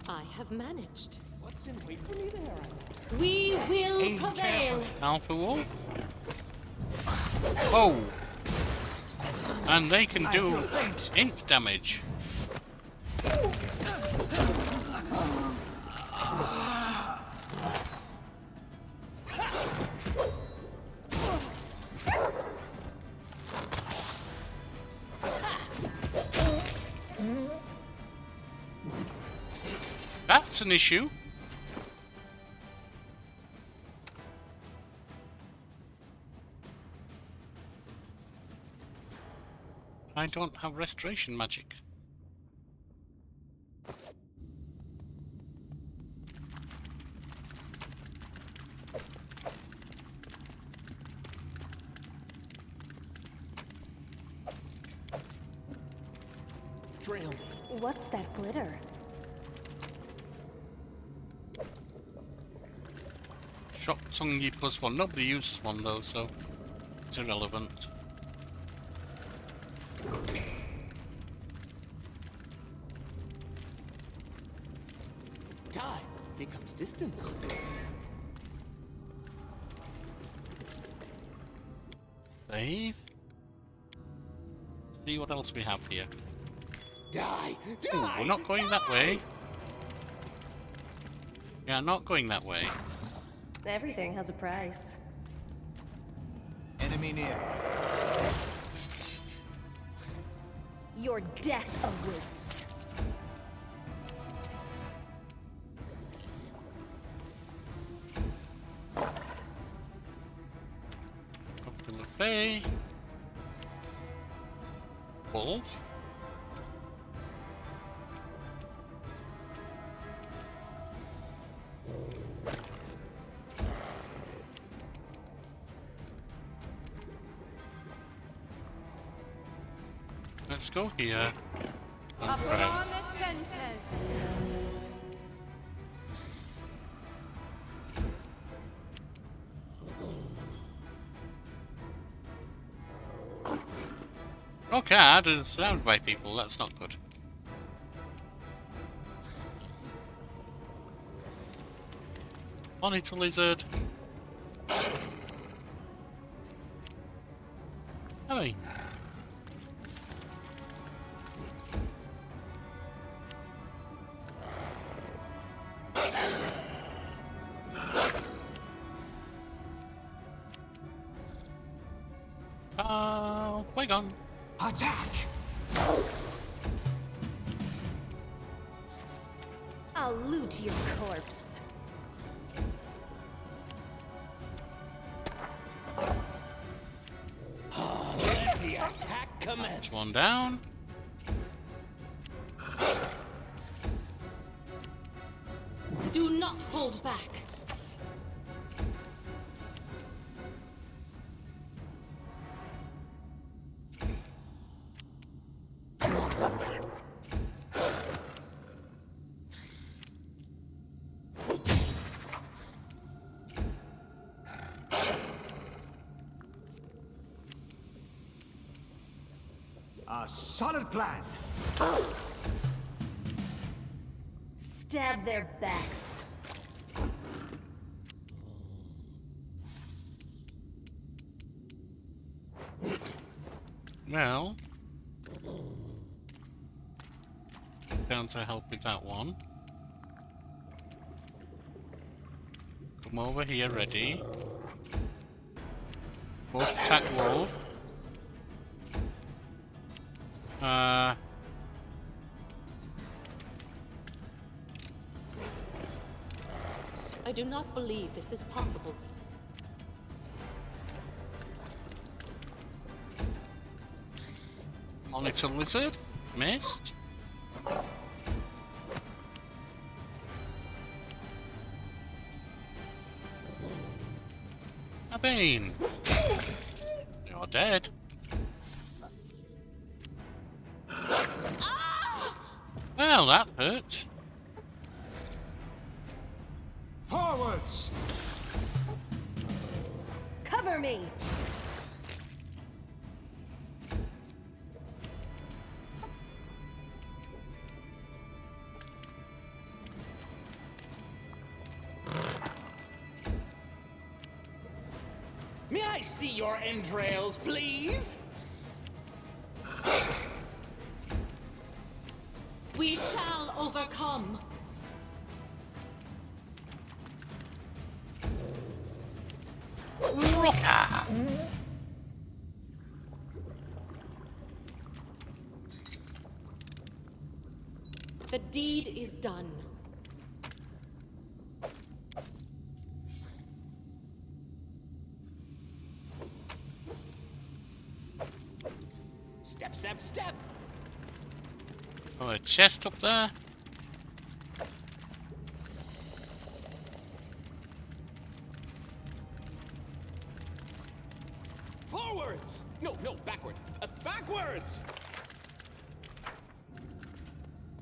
I have managed. What's in wait for me there, I wonder? We will Aim prevail. Alpha Wolf. Oh! And they can do int damage. That's an issue. I don't have restoration magic. Trail me. What's that glitter? Shock Tongue +1. Nobody uses one though, so it's irrelevant. Time becomes distance. Save. See what else we have here. Die! Ooh, Die! we're not going that way. Yeah, not going that way. Everything has a price. Enemy near. Your death awaits. Up to Lefay. Wolf. Let's go here. And pray. Okay, I didn't surrounded by people. That's not good. Monitor lizard. Hey. Wagon. Attack! I'll loot your corpse. Let the attack commence. That's one down. Do not hold back. A solid plan. Stab their backs. Well, down to help with that one. Come over here, ready. Both attack wolf. I do not believe this is possible. Monitor lizard. Missed. Bane. You're dead. Well, that hurt. Forwards! Cover me! May I see your entrails, please? We shall overcome. The deed is done. Step, step, step! Oh, a chest up there. Forwards! No, no, backwards! Backwards!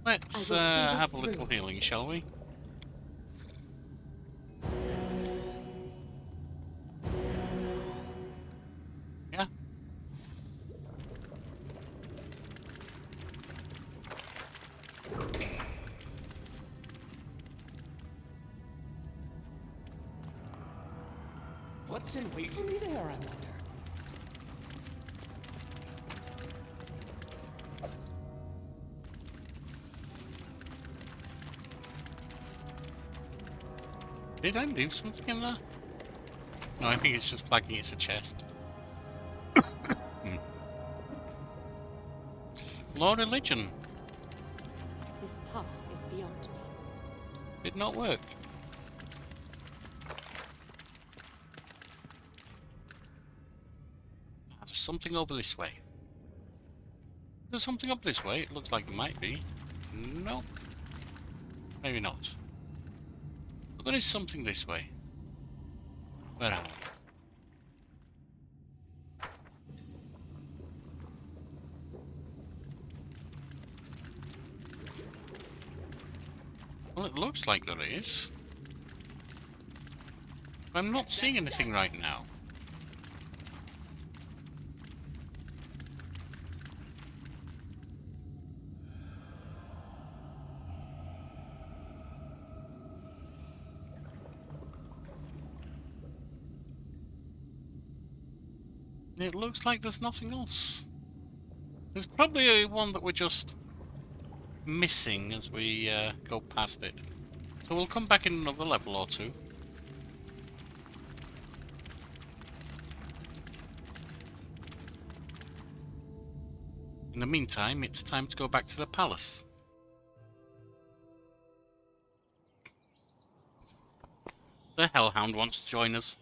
Let's I will see have a this little through. healing, shall we? Yeah. What's in wait for me there, I wonder? Did I leave something in there? No, I think it's just flagging it's a chest. Law religion. This task is beyond me. Did not work. There's something over this way. There's something up this way. It looks like it might be. Nope. Maybe not. But there is something this way. Where am I? Well, it looks like there is. But I'm not seeing anything right now. It looks like there's nothing else. There's probably one that we're just missing as we go past it. So we'll come back in another level or two. In the meantime, it's time to go back to the palace. The Hellhound wants to join us.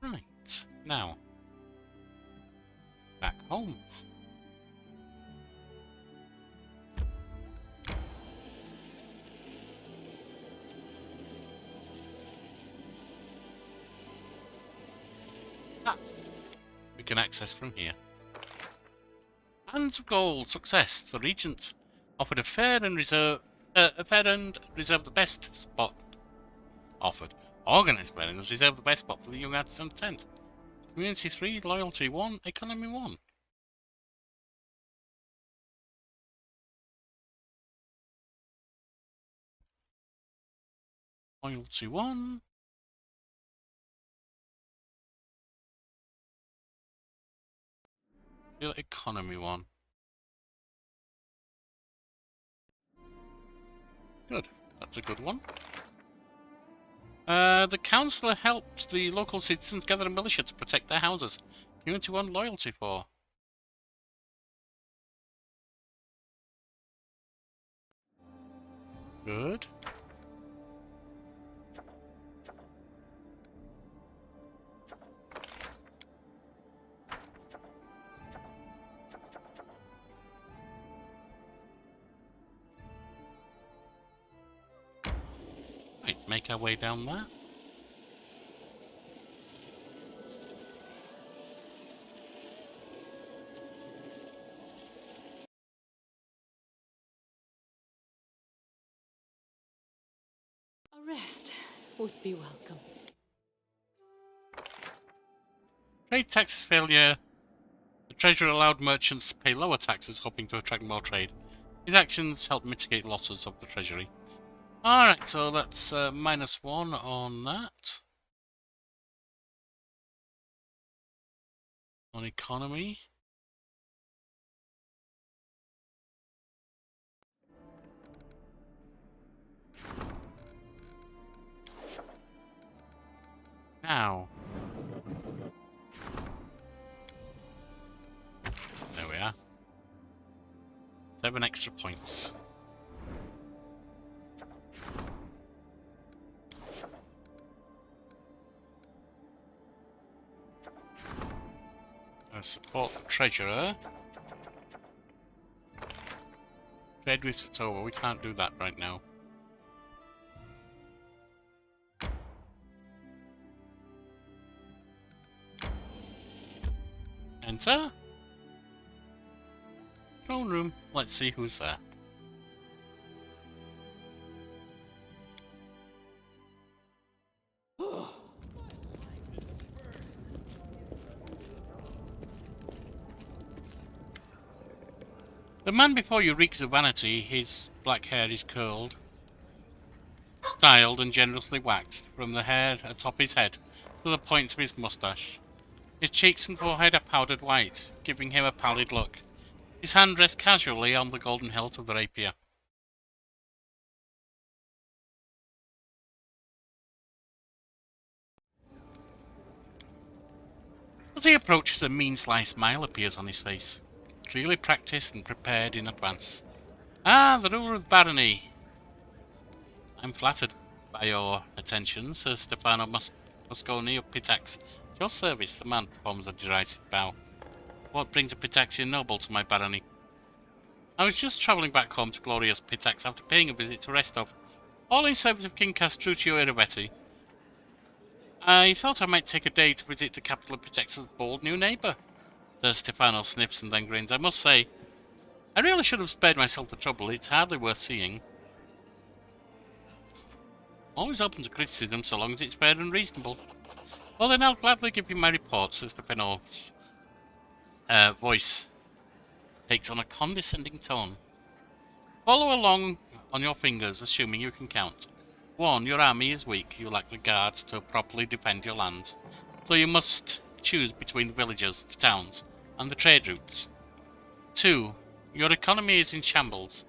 Right, now, back home. Ah, we can access from here. Hands of gold, success. The Regent offered a fair and reserved the best spot. Offered. Organised weddings reserve the best spot for the young artisan tent. Community 3, loyalty 1, economy 1. Loyalty 1. Economy 1. Good. That's a good one. The councillor helped the local citizens gather a militia to protect their houses. Unity 1 loyalty 4. Good. Right, make our way down there. A rest would be welcome. Trade taxes failure. The treasurer allowed merchants to pay lower taxes, hoping to attract more trade. His actions helped mitigate losses of the treasury. Alright, so that's -1 on that. On economy. Now. There we are. 7 extra points. Support the treasurer. Trade with Satowa. We can't do that right now. Enter. Throne room. Let's see who's there. The man before you reeks of vanity. His black hair is curled, styled and generously waxed from the hair atop his head to the points of his moustache. His cheeks and forehead are powdered white, giving him a pallid look. His hand rests casually on the golden hilt of the rapier. As he approaches, a mean-sly smile appears on his face, clearly practiced and prepared in advance. Ah, the ruler of the barony. I'm flattered by your attention, Sir Stefano Mosconi of Pitax. At your service, the man performs a derisive bow. What brings a Pitaxian noble to my barony? I was just travelling back home to glorious Pitax after paying a visit to Restov, all in service of King Castruccio Irivetti. I thought I might take a day to visit the capital of Pitax's bold new neighbour. Sir Stefano sniffs and then grins. I must say, I really should have spared myself the trouble. It's hardly worth seeing. Always open to criticism so long as it's fair and reasonable. Well then, I'll gladly give you my report, Sir Stefano's voice takes on a condescending tone. Follow along on your fingers, assuming you can count. 1. Your army is weak. You lack the guards to properly defend your lands. So you must choose between the villages, the towns, and the trade routes. 2. Your economy is in shambles.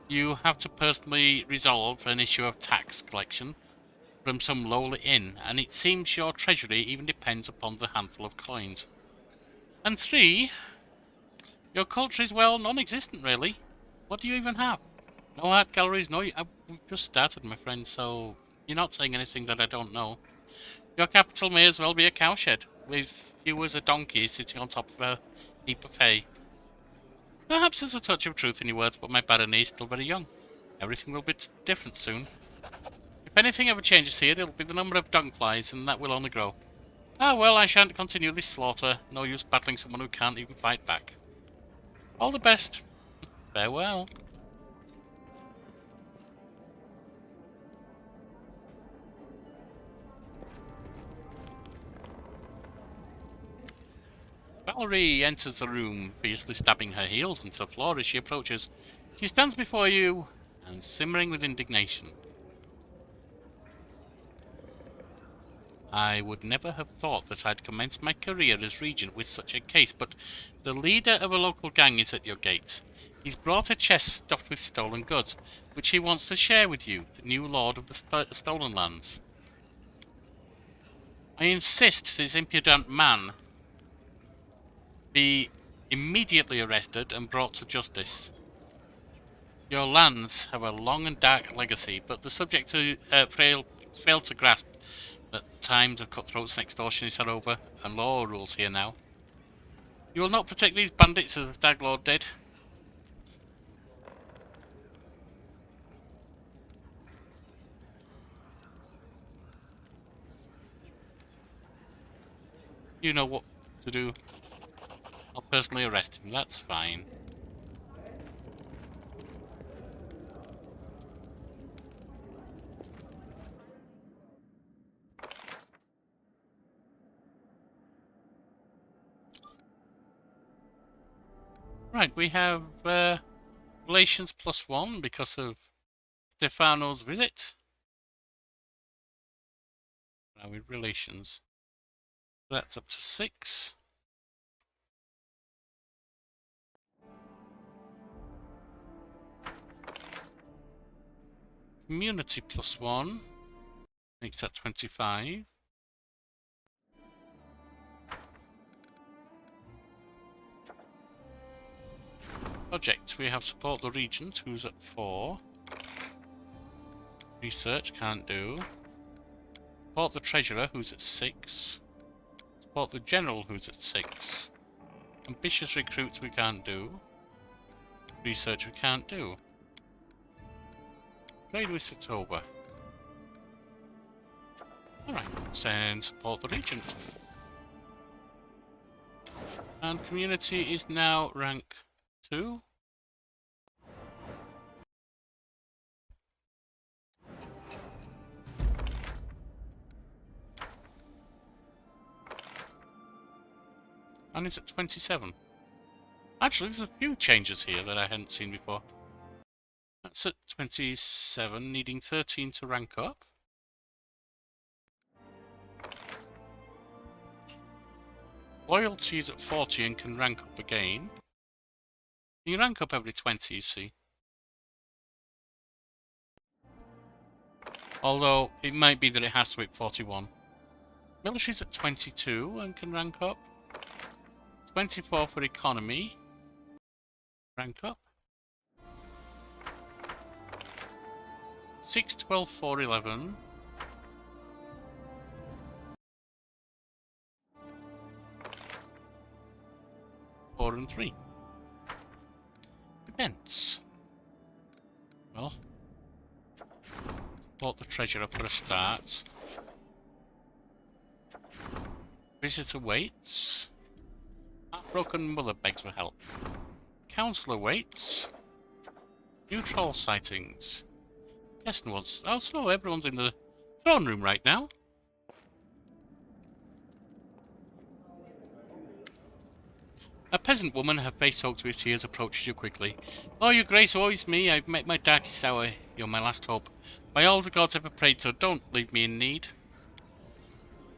You have to personally resolve an issue of tax collection from some lowly inn, and it seems your treasury even depends upon the handful of coins. And 3. Your culture is, well, non-existent, really. What do you even have? No art galleries, no... we've just started, my friend, so you're not saying anything that I don't know. Your capital may as well be a cowshed, with you as a donkey sitting on top of a heap of hay. Perhaps there's a touch of truth in your words, but my barony is still very young. Everything will be different soon. If anything ever changes here, it'll be the number of dung flies, and that will only grow. Ah well, I shan't continue this slaughter. No use battling someone who can't even fight back. All the best. Farewell. Valerie enters the room, fiercely stabbing her heels into the floor as she approaches. She stands before you and simmering with indignation. I would never have thought that I'd commence my career as regent with such a case, but the leader of a local gang is at your gate. He's brought a chest stuffed with stolen goods, which he wants to share with you, the new lord of the stolen lands. I insist this impudent man be immediately arrested and brought to justice. Your lands have a long and dark legacy, but the subject to failed to grasp that times of cutthroats and extortionists are over, and law rules here now. You will not protect these bandits as the Stag Lord did. You know what to do. I'll personally arrest him, that's fine. Right, we have relations +1 because of Stefano's visit. Now with relations. That's up to 6. Community +1 makes that 25. Project, we have support the regent, who's at 4. Research, can't do. Support the treasurer, who's at 6. Support the general, who's at 6. Ambitious recruits, we can't do. Research, we can't do. Trade with Satoba. Alright, send support the regent. And community is now rank 2. And it's at 27. Actually, there's a few changes here that I hadn't seen before. That's at 27, needing 13 to rank up. Loyalty is at 40 and can rank up again. You rank up every 20, you see. Although, it might be that it has to be at 41. Military's at 22 and can rank up. 24 for economy. Rank up. 6, 12, 4, 11. Four and 3. Events. Well, support the treasurer for a start. Visitor waits. Heartbroken mother begs for help. Councillor waits. New troll sightings. Yes, and once. Oh, so everyone's in the throne room right now. A peasant woman, her face soaked with tears, approaches you quickly. Oh, your grace, woe is me. I've met my darkest hour. You're my last hope. By all the gods ever prayed to, don't leave me in need.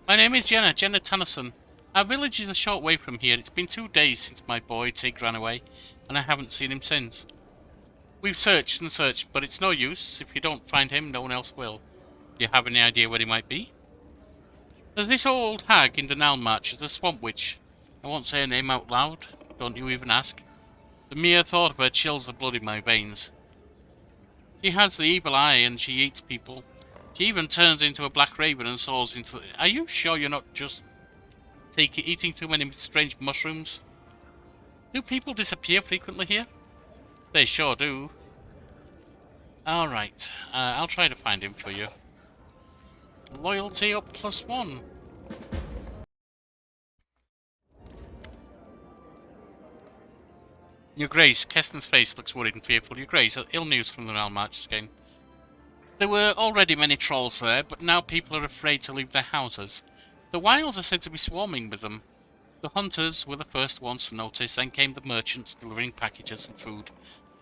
My name is Jenna Tennyson. Our village is a short way from here. It's been 2 days since my boy Tig ran away, and I haven't seen him since. We've searched and searched, but it's no use. If you don't find him, no one else will. Do you have any idea where he might be? There's this old hag in the Nalmarch, the Swamp Witch. I won't say her name out loud. Don't you even ask. The mere thought of her chills the blood in my veins. She has the evil eye and she eats people. She even turns into a black raven and soars into... Are you sure you're not just eating too many strange mushrooms? Do people disappear frequently here? They sure do. Alright, I'll try to find him for you. Loyalty up +1. Your Grace, Keston's face looks worried and fearful. Your Grace, ill news from the Nalmarch again. There were already many trolls there, but now people are afraid to leave their houses. The wilds are said to be swarming with them. The hunters were the first ones to notice, then came the merchants delivering packages and food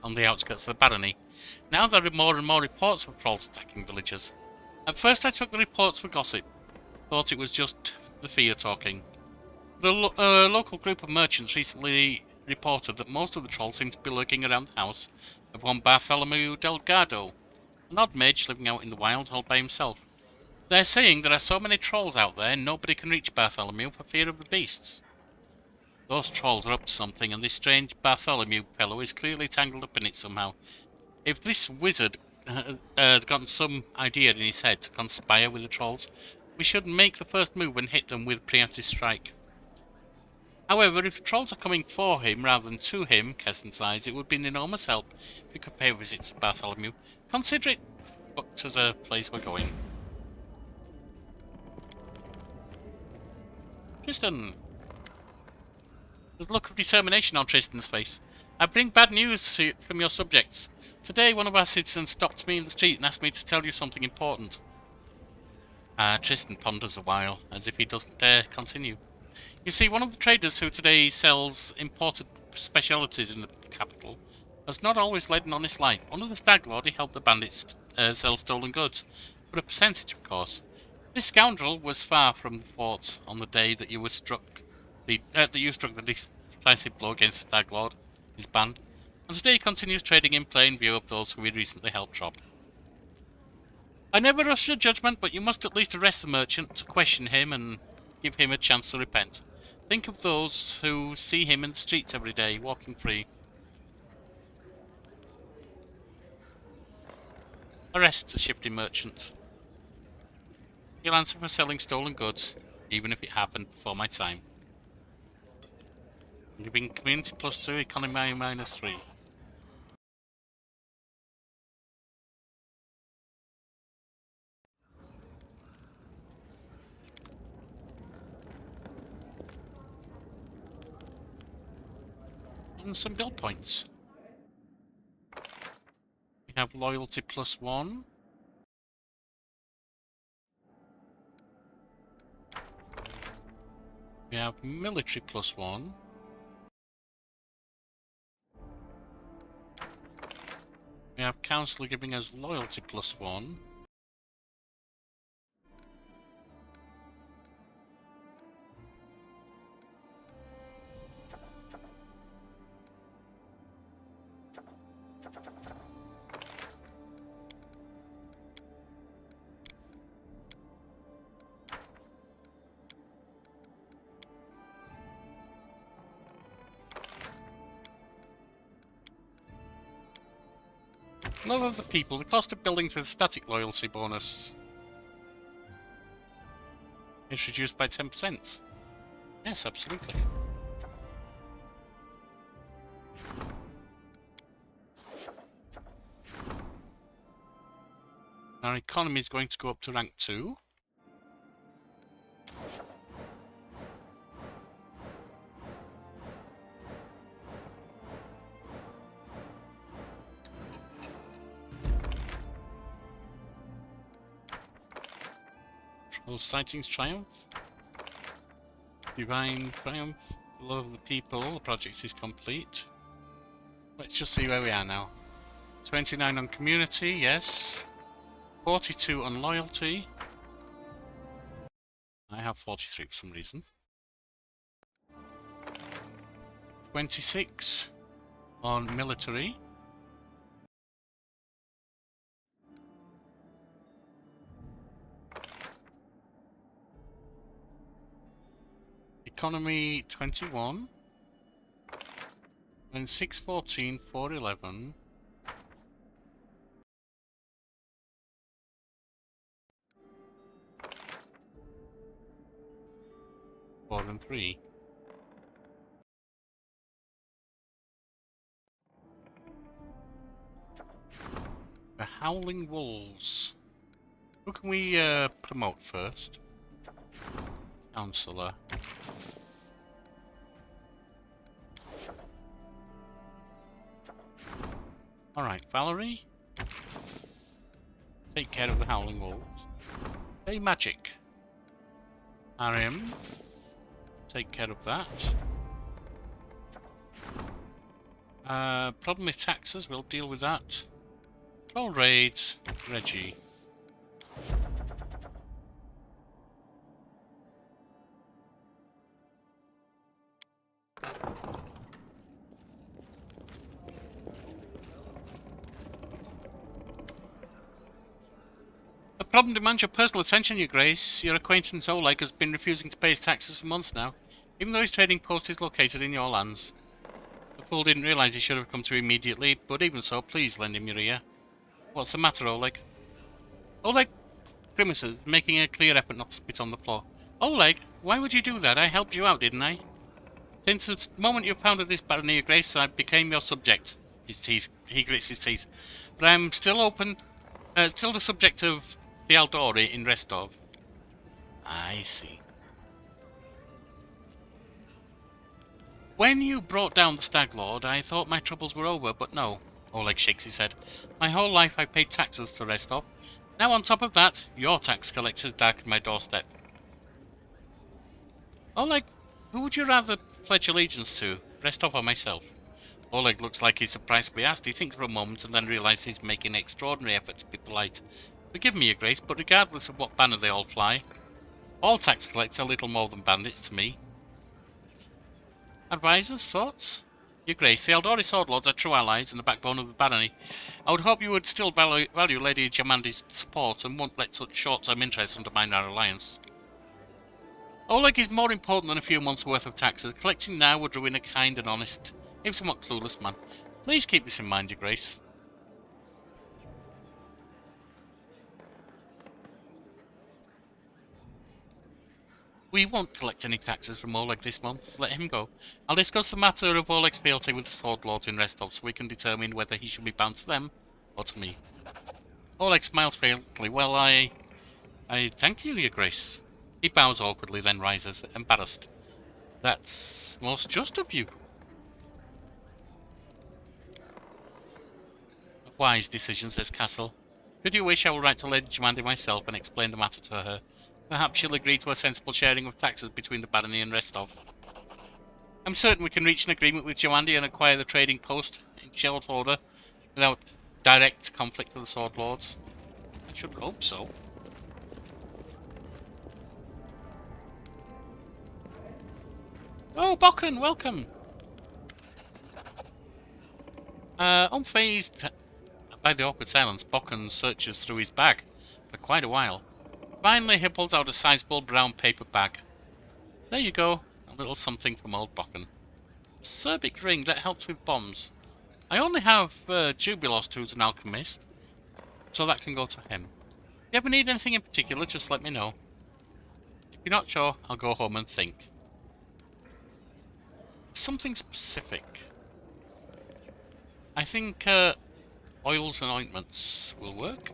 on the outskirts of the barony. Now there are more and more reports of trolls attacking villages. At first I took the reports for gossip, thought it was just the fear talking. The local group of merchants recently reported that most of the trolls seem to be lurking around the house of one Bartholomew Delgado, an odd mage living out in the wild all by himself. They're saying there are so many trolls out there, nobody can reach Bartholomew for fear of the beasts. Those trolls are up to something, and this strange Bartholomew fellow is clearly tangled up in it somehow. If this wizard had gotten some idea in his head to conspire with the trolls, we should make the first move and hit them with preemptive strike. However, if the trolls are coming for him rather than to him, Keston sighs, it would be an enormous help if we could pay a visit to Bartholomew. Consider it booked as a place we're going. Tristan! There's a look of determination on Tristan's face. I bring bad news from your subjects. Today, one of our citizens stopped me in the street and asked me to tell you something important. Tristan ponders a while, as if he doesn't dare continue. You see, one of the traders who today sells imported specialities in the capital has not always led an honest life. Under the Stag Lord, he helped the bandits sell stolen goods, for a percentage, of course. This scoundrel was far from the fort on the day that you struck the decisive blow against the Stag Lord, his band, and today he continues trading in plain view of those who he recently helped rob. I never rush your judgment, but you must at least arrest the merchant to question him and give him a chance to repent. Think of those who see him in the streets every day, walking free. Arrest the shifty merchant. He'll answer for selling stolen goods, even if it happened before my time. Giving community +2, economy -3. And some build points. We have loyalty +1. We have military +1. We have council giving us loyalty +1. Love of the people. The cost of buildings with static loyalty bonus is reduced by 10%. Yes, absolutely. Our economy is going to go up to rank 2. Those sightings triumph. Divine triumph. The love of the people. The project is complete. Let's just see where we are now. 29 on community, yes. 42 on loyalty. I have 43 for some reason. 26 on military. Economy 21, and 614, 411. Four and 3. The Howling Wolves. Who can we promote first? Councillor. Alright, Valerie. Take care of the Howling Wolves. Hey, Magic. Arim. Take care of that. Problem with taxes, we'll deal with that. Troll raids, Reggie. problem demands your personal attention, Your Grace. Your acquaintance Oleg has been refusing to pay his taxes for months now, even though his trading post is located in your lands. The fool didn't realize he should have come to you immediately, but even so, please lend him your ear. What's the matter, Oleg? Oleg grimaces, making a clear effort not to spit on the floor. Oleg, why would you do that? I helped you out, didn't I? Since the moment you founded this barony, Your Grace, I became your subject. He grits his teeth. But I'm still still the subject of the Aldori in Restov. I see. When you brought down the Stag Lord, I thought my troubles were over, but no. Oleg shakes his head. My whole life I paid taxes to Restov. Now on top of that, your tax collectors darkened my doorstep. Oleg, who would you rather pledge allegiance to, Restov or myself? Oleg looks like he's surprised to be asked. He thinks for a moment and then realizes he's making an extraordinary effort to be polite. Forgive me, Your Grace, but regardless of what banner they all fly, all tax collectors are little more than bandits to me. Advisors, thoughts? Your Grace, the Aldori Sword Lords are true allies and the backbone of the barony. I would hope you would still value Lady Jamandi's support and won't let such short-term interests undermine our alliance. Oleg is more important than a few months' worth of taxes. Collecting now would ruin a kind and honest, if somewhat clueless man. Please keep this in mind, Your Grace. We won't collect any taxes from Oleg this month. Let him go. I'll discuss the matter of Oleg's fealty with the Sword Lords in Restov so we can determine whether he should be bound to them or to me. Oleg smiles faintly. Well, I thank you, Your Grace. He bows awkwardly, then rises, embarrassed. That's most just of you. A wise decision, says Castle. Could you wish, I will write to Lady Jamandi myself and explain the matter to her. Perhaps she'll agree to a sensible sharing of taxes between the barony and Restov. I'm certain we can reach an agreement with Jamandi and acquire the trading post in short order without direct conflict with the Sword Lords. I should hope so. Oh, Bokken, welcome! Unfazed by the awkward silence, Bokken searches through his bag for quite a while. Finally, he pulls out a sizable brown paper bag. There you go, a little something from old Bokken. A Serbic ring that helps with bombs. I only have Jubilost, who's an alchemist, so that can go to him. If you ever need anything in particular, just let me know. If you're not sure, I'll go home and think. Something specific. I think oils and ointments will work.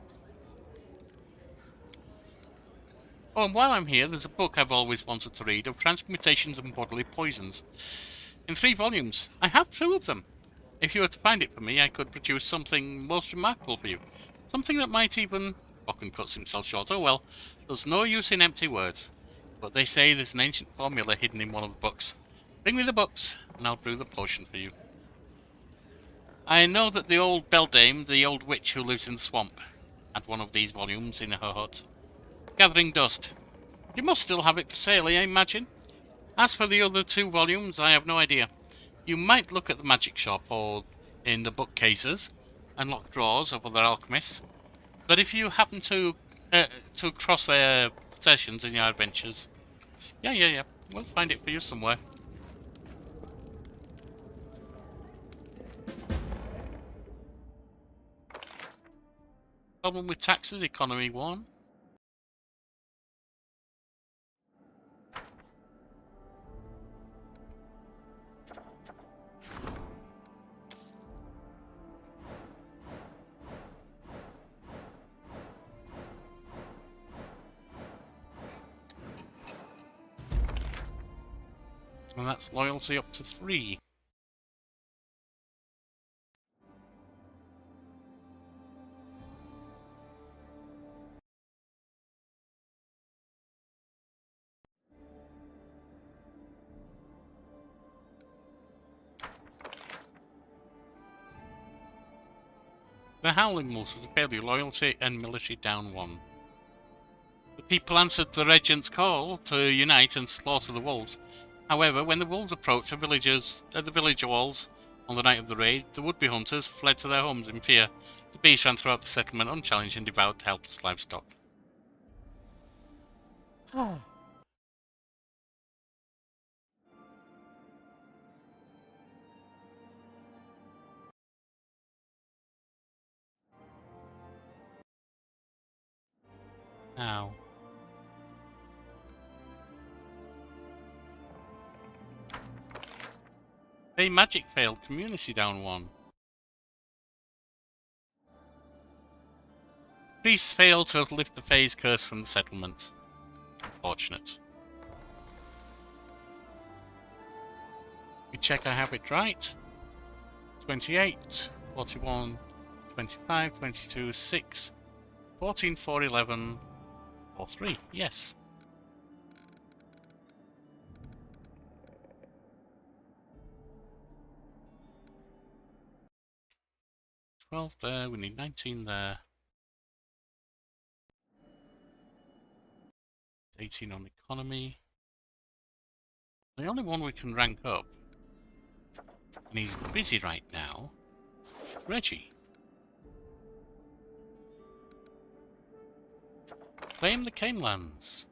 Oh, and while I'm here, there's a book I've always wanted to read of transmutations and bodily poisons. In 3 volumes. I have 2 of them. If you were to find it for me, I could produce something most remarkable for you. Something that might even... Bokken cuts himself short. Oh well, there's no use in empty words. But they say there's an ancient formula hidden in one of the books. Bring me the books, and I'll brew the potion for you. I know that the old beldame, the old witch who lives in the swamp, had one of these volumes in her hut. Gathering Dust. You must still have it for sale, I imagine. As for the other 2 volumes, I have no idea. You might look at the magic shop or in the bookcases and locked drawers of other alchemists. But if you happen to cross their possessions in your adventures, yeah, we'll find it for you somewhere. Problem with taxes, economy 1. And that's loyalty up to 3. The Howling Wolves is a failure, loyalty and military down 1. The people answered the regent's call to unite and slaughter the wolves. However, when the wolves approached the village walls on the night of the raid, the would-be hunters fled to their homes in fear. The beasts ran throughout the settlement unchallenged and devoured helpless livestock. Now. They magic failed. Community down 1. Priests failed to lift the phase curse from the settlement. Unfortunate. We check I have it right. 28, 41, 25, 22, 6, 14, 4, 11, or 3. Yes. $12 there, we need 19 there. 18 on economy. The only one we can rank up, and he's busy right now, Reggie. Claim the Canelands.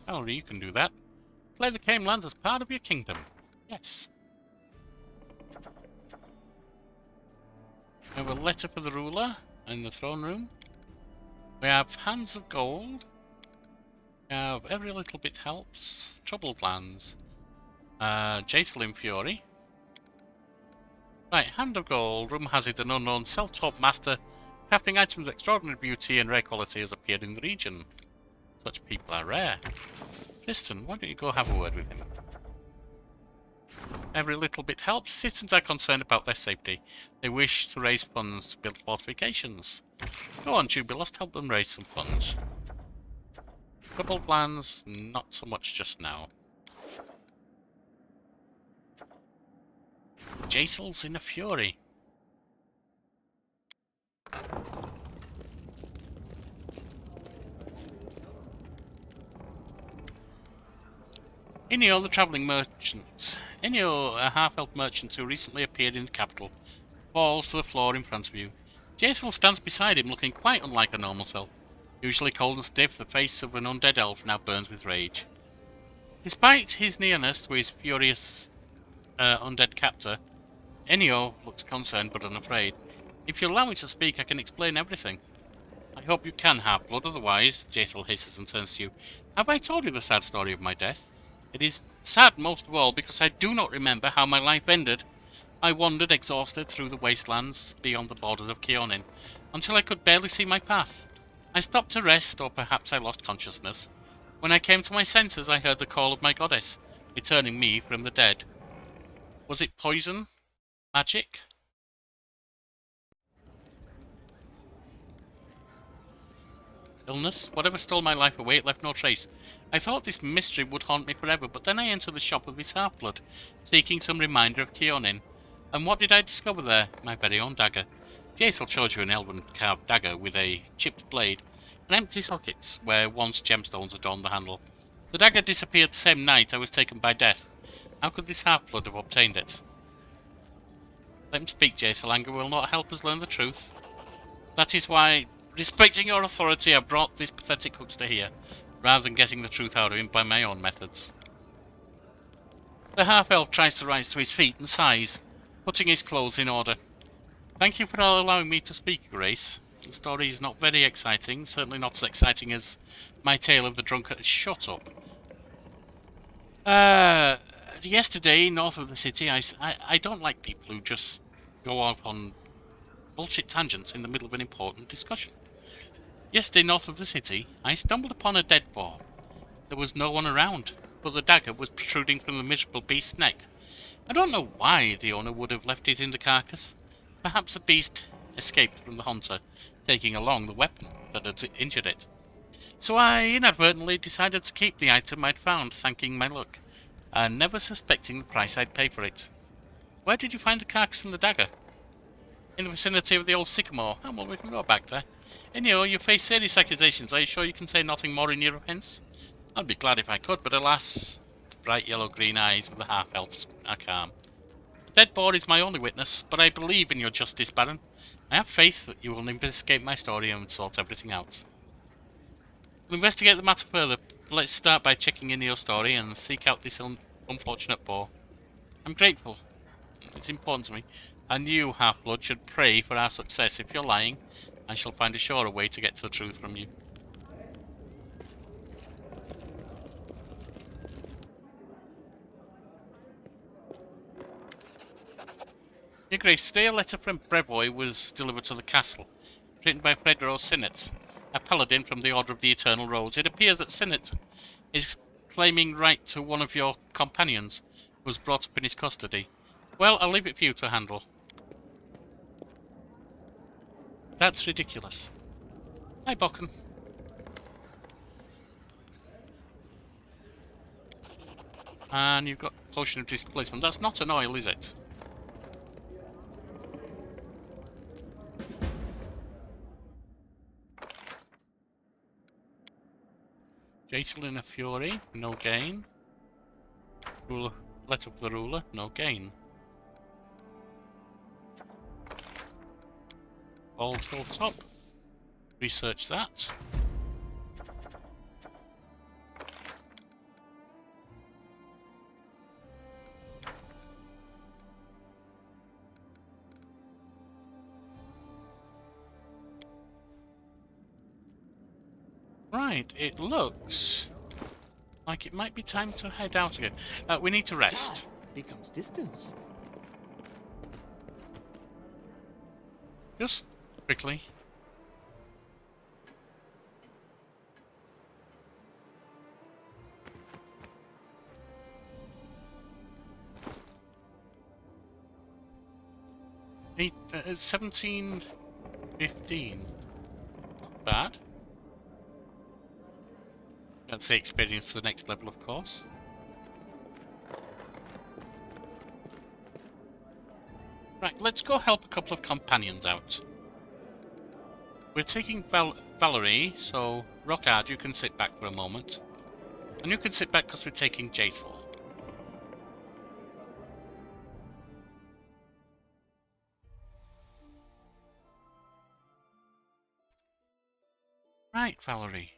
Valerie, you can do that. Claim the Canelands as part of your kingdom. Yes. We have a letter for the ruler in the throne room. We have hands of gold. We have every little bit helps. Troubled lands. Jaethal in fury. Right, hand of gold. Room has it an unknown self-taught master. Crafting items of extraordinary beauty and rare quality has appeared in the region. Such people are rare. Tristan, why don't you go have a word with him? Every little bit helps. Citizens are concerned about their safety. They wish to raise funds to build fortifications. Go on, Jubilost, help them raise some funds. Troubled lands, not so much just now. Jaethal's in a fury. Inio, the travelling merchant. Inio, a half-elf merchant who recently appeared in the capital, falls to the floor in front of you. Jaethal stands beside him, looking quite unlike a normal self. Usually cold and stiff, the face of an undead elf now burns with rage. Despite his nearness to his furious undead captor, Inio looks concerned but unafraid. If you allow me to speak, I can explain everything. I hope you can, half-blood, otherwise, Jaethal hisses and turns to you. Have I told you the sad story of my death? It is sad most of all because I do not remember how my life ended. I wandered exhausted through the wastelands beyond the borders of Keonin until I could barely see my path. I stopped to rest, or perhaps I lost consciousness. When I came to my senses, I heard the call of my goddess, returning me from the dead. Was it poison? Magic? Illness? Whatever stole my life away, it left no trace. I thought this mystery would haunt me forever, but then I entered the shop of this half-blood, seeking some reminder of Keonin. And what did I discover there? My very own dagger. Jaethal showed you an elven-carved dagger with a chipped blade, and empty sockets where once gemstones adorned the handle. The dagger disappeared the same night I was taken by death. How could this half-blood have obtained it? Let him speak, Jaethal. Anger will not help us learn the truth. That is why, respecting your authority, I brought this pathetic huckster here, rather than getting the truth out of him by my own methods. The half-elf tries to rise to his feet and sighs, putting his clothes in order. Thank you for allowing me to speak, Grace. The story is not very exciting, certainly not as exciting as my tale of the drunkard. Shut up. Yesterday, north of the city, I don't like people who just go off on bullshit tangents in the middle of an important discussion. Yesterday, north of the city, I stumbled upon a dead boar. There was no one around, but the dagger was protruding from the miserable beast's neck. I don't know why the owner would have left it in the carcass. Perhaps the beast escaped from the hunter, taking along the weapon that had injured it. So I inadvertently decided to keep the item I'd found, thanking my luck, and never suspecting the price I'd pay for it. Where did you find the carcass and the dagger? In the vicinity of the old sycamore. Oh, well, we can go back there. Anyhow, you face serious accusations. Are you sure you can say nothing more in your offence? I'd be glad if I could, but alas, the bright yellow-green eyes of the half-elves are calm. The dead boar is my only witness, but I believe in your justice, Baron. I have faith that you will investigate my story and sort everything out. We'll investigate the matter further. Let's start by checking into your story and seek out this unfortunate boar. I'm grateful. It's important to me. And you, Half-Blood, should pray for our success. If you're lying, I shall find a surer way to get to the truth from you. Your Grace, today a letter from Brevoy was delivered to the castle, written by Fredro Sinnet, a paladin from the Order of the Eternal Rose. It appears that Sinnet is claiming right to one of your companions, who was brought up in his custody. Well, I'll leave it for you to handle. That's ridiculous. Hi, Bokken. And you've got Potion of Displacement. That's not an oil, is it? Jatel in a Fury, no gain. Ruler, let up the ruler, no gain. Old hilltop. Research that. Right, it looks like it might be time to head out again. We need to rest. Time becomes distance. Just quickly. Eight, 17, 15. Not bad. That's the experience to the next level, of course. Right, let's go help a couple of companions out. We're taking Valerie, so Rockard, you can sit back for a moment. And you can sit back because we're taking Jatel. Right, Valerie.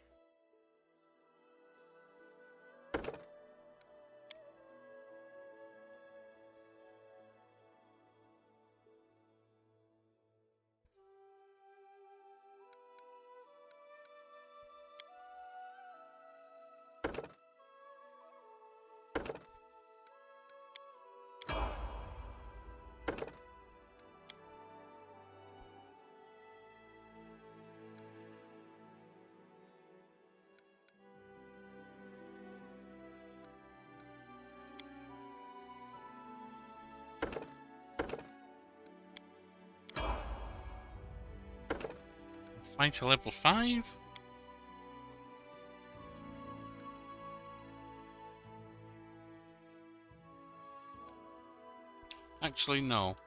Fight to level 5. Actually, no.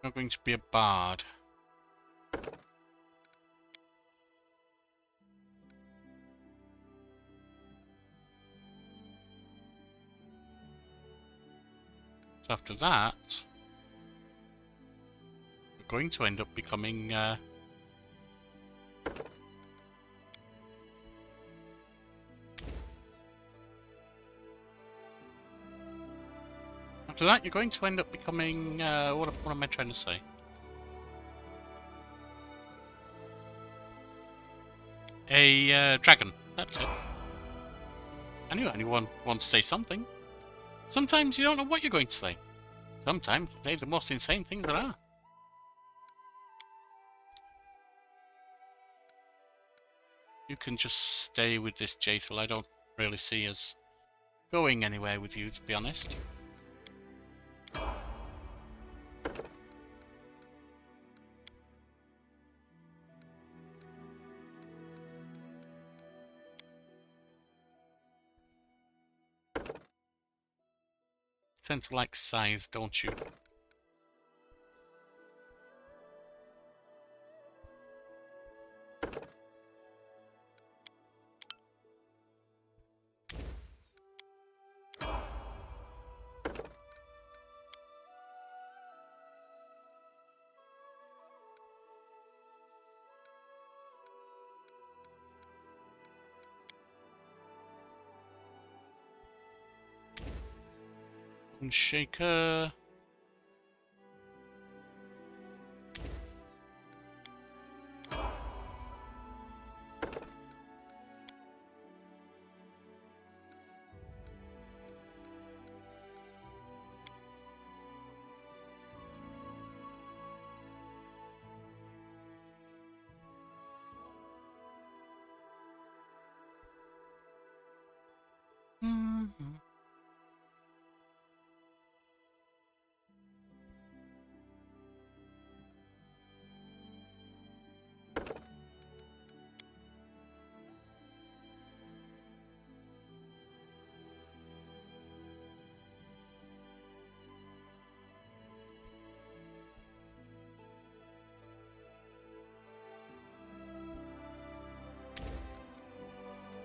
I'm going to be a bard. So after that, we're going to end up becoming after that, you're going to end up becoming what am I trying to say? A dragon. That's it. I knew anyone wants to say something. Sometimes you don't know what you're going to say. Sometimes they're the most insane things there are. You can just stay with this, Jatel. I don't really see us going anywhere with you, to be honest. Tend to like size, don't you? Shaker.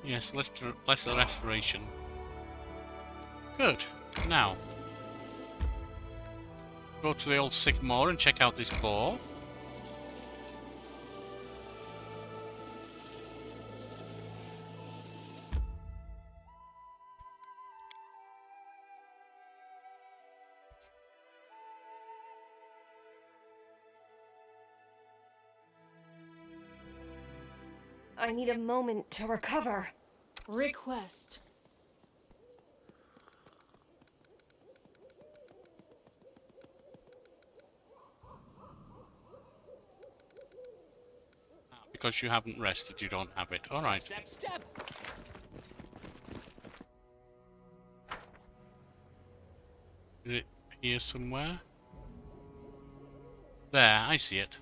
Yes, less restoration. Good. Now, go to the old Sycamore and check out this ball. I need a moment to recover. Request. Because you haven't rested, you don't have it. Alright. Step, step. Is it here somewhere? There, I see it.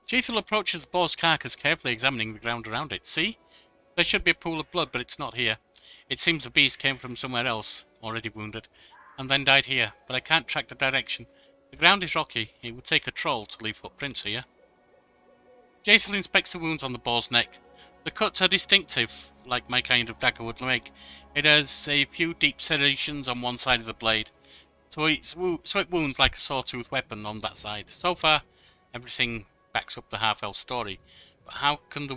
Jethal approaches the boar's carcass, carefully examining the ground around it. See? There should be a pool of blood, but it's not here. It seems the beast came from somewhere else, already wounded, and then died here, but I can't track the direction. The ground is rocky. It would take a troll to leave footprints here. Jethal inspects the wounds on the boar's neck. The cuts are distinctive, like my kind of dagger would make. It has a few deep serrations on one side of the blade, so it wounds like a sawtooth weapon on that side. So far, everything backs up the half-elf story. But how can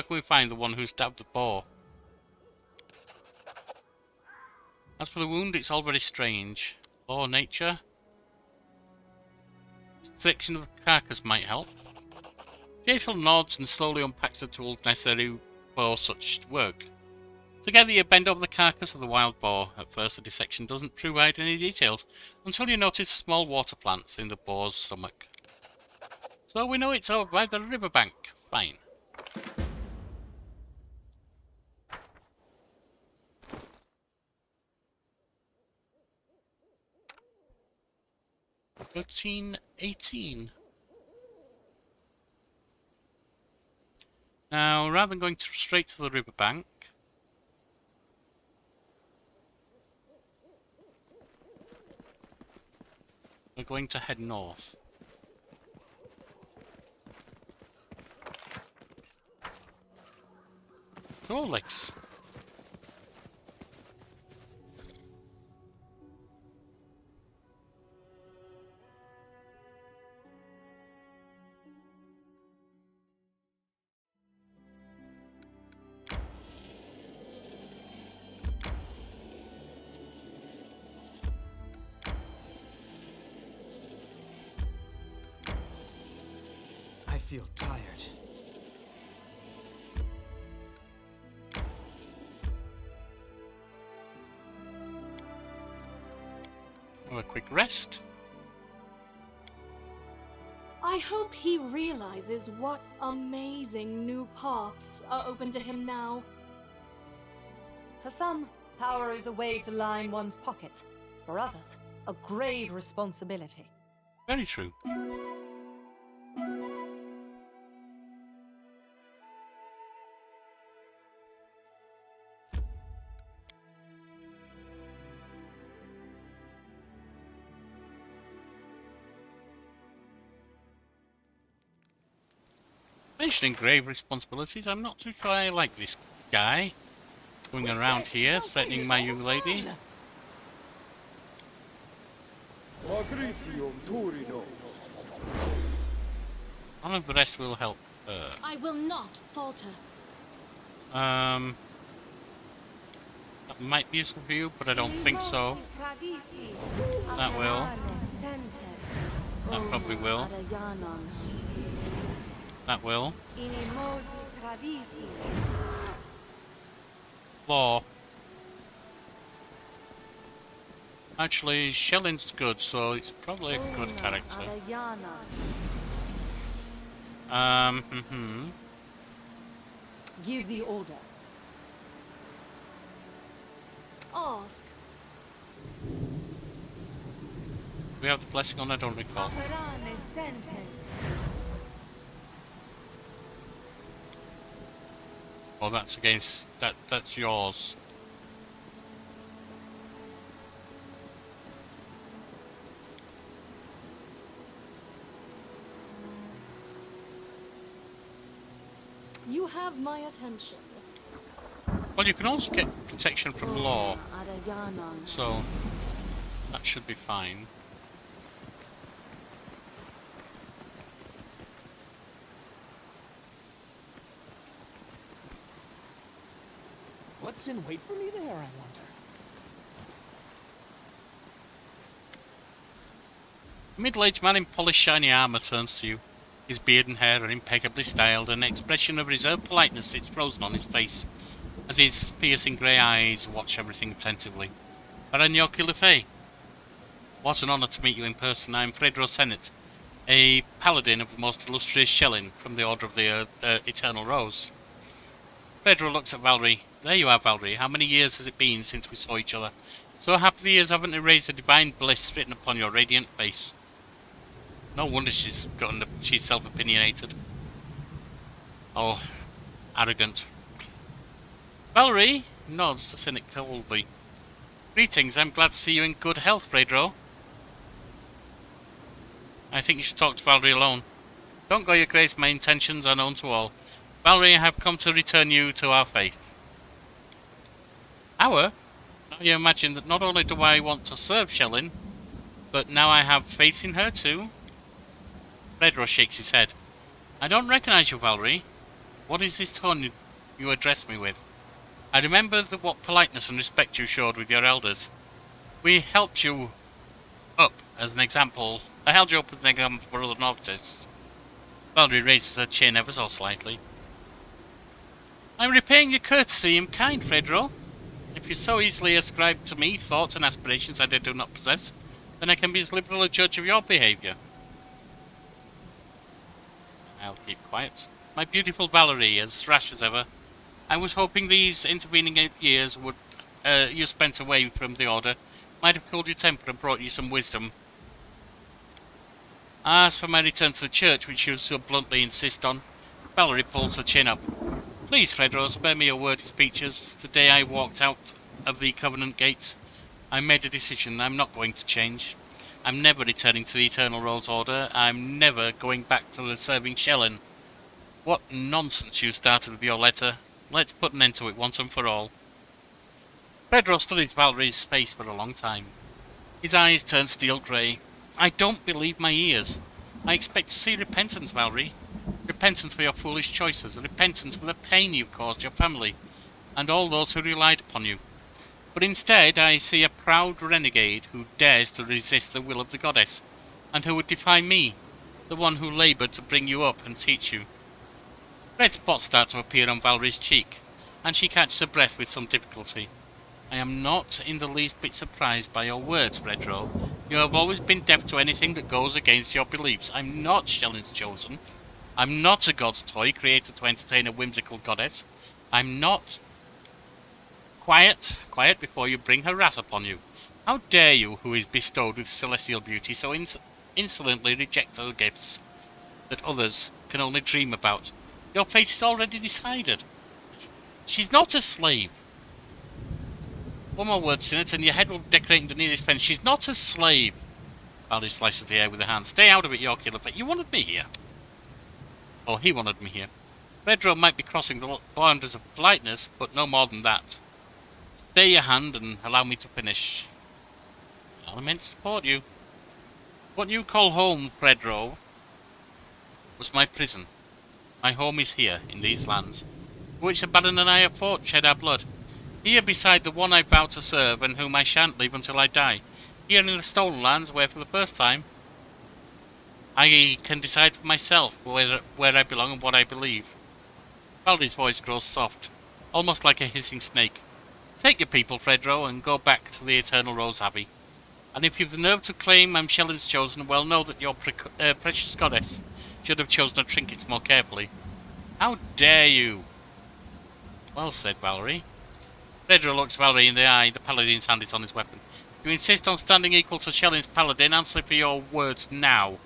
we find the one who stabbed the boar? As for the wound, it's all very strange. Law of nature. Section of the carcass might help. Jethal nods and slowly unpacks the tools necessary for such work. Together you bend over the carcass of the wild boar. At first the dissection doesn't provide any details, until you notice small water plants in the boar's stomach. So we know it's over by the riverbank. Fine. $13.18. Now, rather than going straight to the riverbank, we're going to head north. Rolex. I feel tired. Have a quick rest. I hope he realizes what amazing new paths are open to him now. For some, power is a way to line one's pockets. For others, a grave responsibility. Very true. Mentioning grave responsibilities, I'm not too sure I like this guy. Going around here, threatening my young lady. Patritium Turinos. None of the rest will help her. I will not falter. That might be useful for you, but I don't think so. That will. That probably will. That will. Law. Actually, Shelling's good, so it's probably a good character. Give the order. Ask. We have the blessing on, I don't recall. Oh, that's against that's yours. You have my attention. Well, you can also get protection from law, so that should be fine. What's in wait for me there, I wonder? A middle-aged man in polished shiny armour turns to you. His beard and hair are impeccably styled, and an expression of reserved politeness sits frozen on his face, as his piercing grey eyes watch everything attentively. Baron Yorki, what an honour to meet you in person. I am Fredro Sennet, a paladin of the most illustrious Shellin from the Order of the Eternal Rose. Fredro looks at Valerie. There you are, Valerie. How many years has it been since we saw each other? So happy the years haven't erased the divine bliss written upon your radiant face. No wonder she's self-opinionated. Oh, arrogant. Valerie nods the cynic coldly. Greetings, I'm glad to see you in good health, Fredro. I think you should talk to Valerie alone. Don't go, your grace, my intentions are known to all. Valerie, I have come to return you to our faith. Our? Now you imagine that not only do I want to serve Shellin, but now I have faith in her too? Fredro shakes his head. I don't recognize you, Valerie. What is this tone you address me with? I remember what politeness and respect you showed with your elders. We helped you up as an example. I held you up as an example for other novices. Valerie raises her chin ever so slightly. I'm repaying your courtesy in kind, Fredro. If you so easily ascribe to me thoughts and aspirations that I do not possess, then I can be as liberal a judge of your behaviour. I'll keep quiet. My beautiful Valerie, as rash as ever. I was hoping these intervening 8 years would you spent away from the Order might have cooled your temper and brought you some wisdom. As for my return to the church, which you so bluntly insist on, Valerie pulls her chin up. Please, Fredro, spare me your wordy speeches. The day I walked out of the Covenant gates, I made a decision. I'm not going to change. I'm never returning to the Eternal Rose Order. I'm never going back to the serving Shellin. What nonsense you started with your letter. Let's put an end to it once and for all. Fredro studies Valerie's face for a long time. His eyes turn steel grey. I don't believe my ears. I expect to see repentance, Valerie. Repentance for your foolish choices. Repentance for the pain you've caused your family, and all those who relied upon you. But instead I see a proud renegade who dares to resist the will of the goddess, and who would defy me, the one who laboured to bring you up and teach you. Red spots start to appear on Valerie's cheek, and she catches her breath with some difficulty. I am not in the least bit surprised by your words, Fredro. You have always been deaf to anything that goes against your beliefs. I'm not Shellin's chosen. I'm not a god's toy created to entertain a whimsical goddess. I'm not... Quiet, quiet before you bring her wrath upon you. How dare you, who is bestowed with celestial beauty, so insolently reject her gifts that others can only dream about? Your fate is already decided. She's not a slave. One more word, Sinnott, and your head will decorate the nearest fence. She's not a slave. Valerie slices the air with her hand. Stay out of it, your killer. You wanted me here. Or he wanted me here. Fredro might be crossing the boundaries of politeness, but no more than that. stay your hand and allow me to finish. I'm meant to support you. What you call home, Pedro, was my prison. My home is here, in these lands, for which the Baron and I have fought, shed our blood. Here beside the one I vow to serve, and whom I shan't leave until I die. Here in the Stolen Lands, where for the first time, I can decide for myself where I belong and what I believe. Valry's voice grows soft, almost like a hissing snake. Take your people, Fredro, and go back to the Eternal Rose Abbey. And if you've the nerve to claim I'm Shellin's chosen, well know that your precious goddess should have chosen her trinkets more carefully. How dare you? Well said, Valerie. Fredro looks Valerie in the eye. The paladin's hand is on his weapon. You insist on standing equal to Shellin's paladin. Answer for your words now.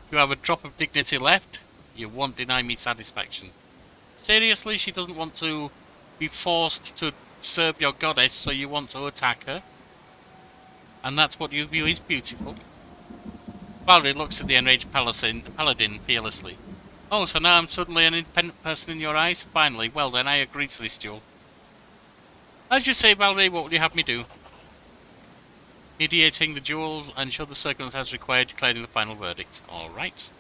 If you have a drop of dignity left, you won't deny me satisfaction. Seriously, she doesn't want to be forced to serve your goddess, so you want to attack her? And that's what you view as beautiful? Valerie looks at the enraged paladin fearlessly. Oh, so now I'm suddenly an independent person in your eyes? Finally, well then, I agree to this duel. As you say, Valerie, what will you have me do? Mediating the duel and show the circumstances required, declaring the final verdict. Alright.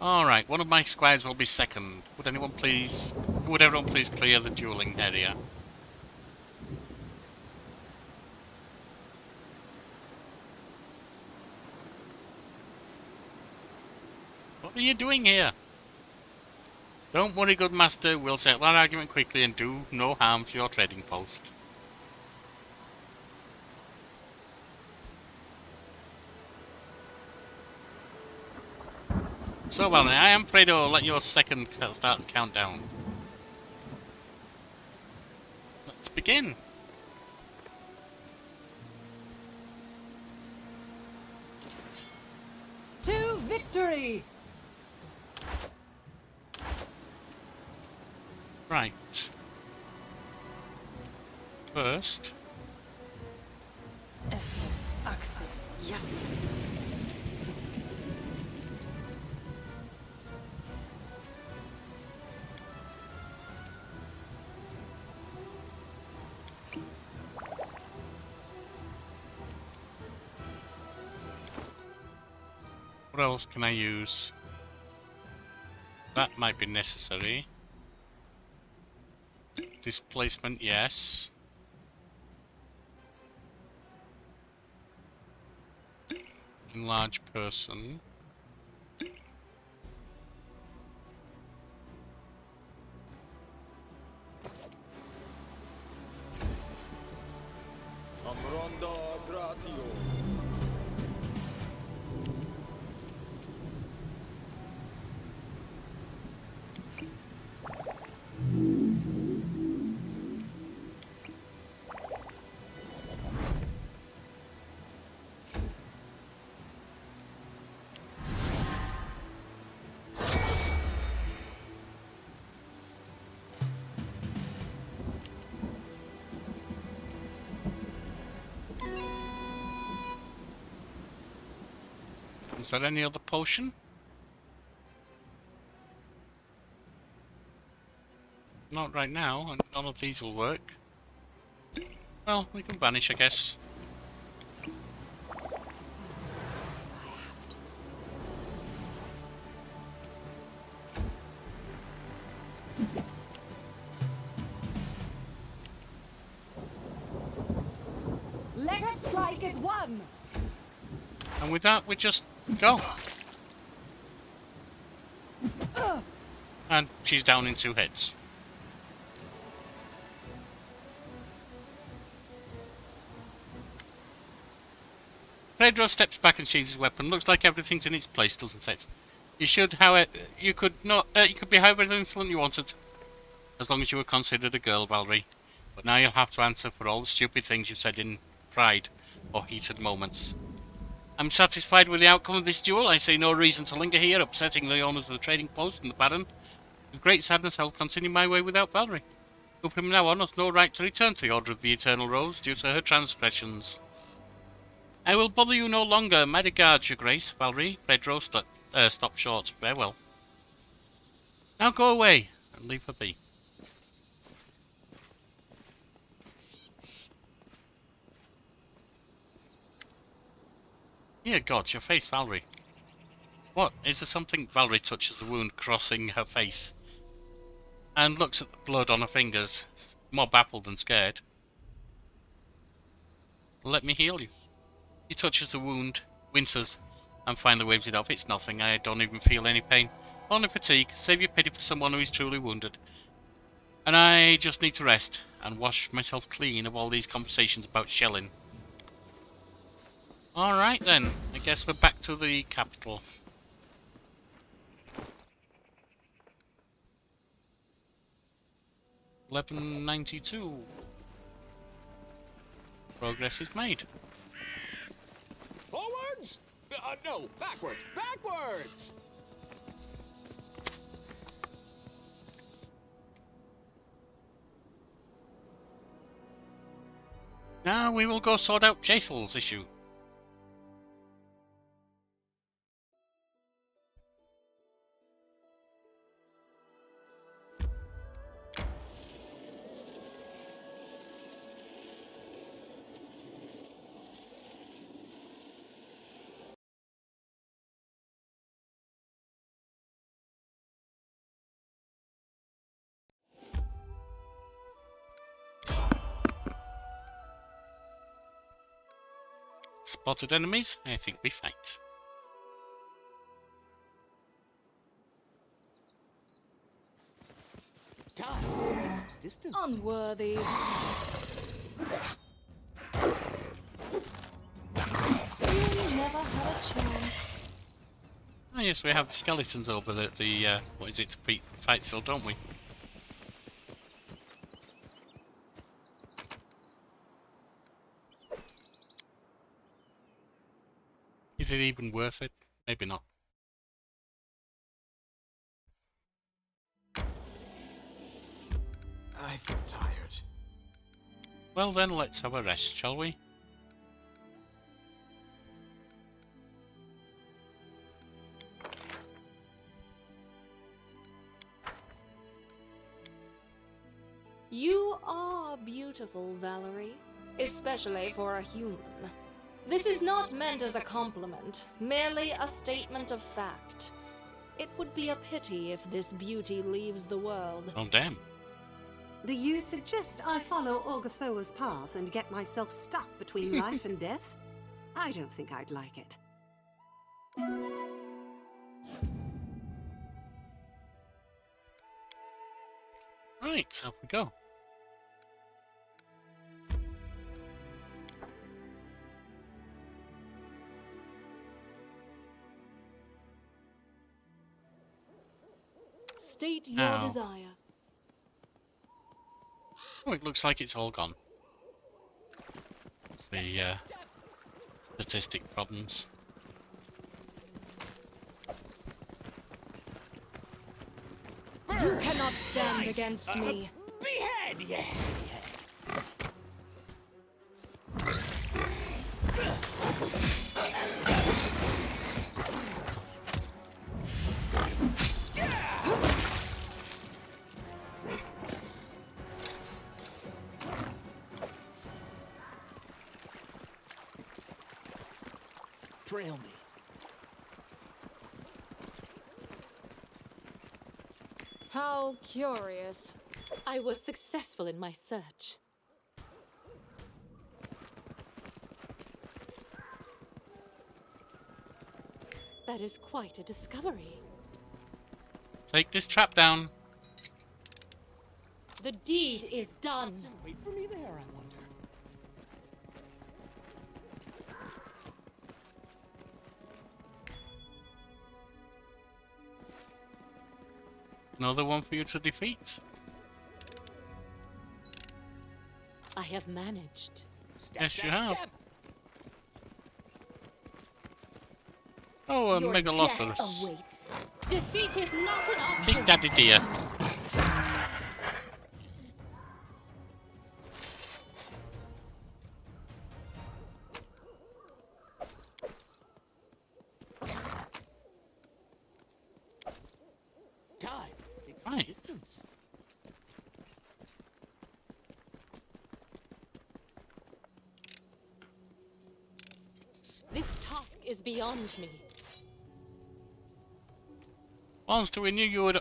Alright, one of my squires will be second. Would everyone please clear the dueling area? What are you doing here? Don't worry, good master, we'll settle that argument quickly and do no harm to your trading post. So, well, I am Fredo, let your second start and count down. Let's begin. To victory! Right. First. Yes. What else can I use? That might be necessary. Displacement, yes. Enlarge person. Amronda Gratio. Is there any other potion? Not right now, and none of these will work. Well, we can vanish, I guess. Let us strike as one! And with that, we just go. And she's down in 2 hits. Pedro steps back and sheathes his weapon. Looks like everything's in its place, doesn't it? You should, however, you could be however insolent you wanted, as long as you were considered a girl, Valerie. But now you'll have to answer for all the stupid things you said in pride or heated moments. I'm satisfied with the outcome of this duel. I see no reason to linger here, upsetting the owners of the trading post and the Baron. With great sadness, I'll continue my way without Valerie, who from now on has no right to return to the Order of the Eternal Rose due to her transgressions. I will bother you no longer. My regards, Your Grace. Valerie, Pedro, stop short. Farewell. Now go away. and leave her be. Dear God, your face, Valerie. What? Is there something? Valerie touches the wound crossing her face and looks at the blood on her fingers, more baffled than scared. Let me heal you. He touches the wound, winces, and finally waves it off. It's nothing. I don't even feel any pain. Only fatigue. Save your pity for someone who is truly wounded. And I just need to rest and wash myself clean of all these conversations about shelling. Alright then. I guess we're back to the capital. $11.92. Progress is made. Forwards? No, backwards. Backwards! Now we will go sort out Jacel's issue. Spotted enemies? I think we fight. Distance. Unworthy. You never had a chance. Oh yes, we have the skeletons over the what is it, to fight still, don't we? Is it even worth it? Maybe not. I feel tired. Well then, let's have a rest, shall we? You are beautiful, Valerie. Especially for a human. This is not meant as a compliment, merely a statement of fact. It would be a pity if this beauty leaves the world. Oh damn. Do you suggest I follow Orgothoa's path and get myself stuck between life and death? I don't think I'd like it. Right, up we go. State your Ow. desire. Oh, it looks like it's all gone. The statistic problems. You cannot stand against me. Behead, yes. Trail me. How curious. I was successful in my search. That is quite a discovery. Take this trap down. The deed is done. Wait for me there, I wonder. Another one for you to defeat. I have managed. Step, Yes, step, you have. step. Oh, a Your Megalosaurus. death awaits. Defeat is not an option. Big Daddy Deer. Time. Right. distance. This task is beyond me. Monster, we knew you would.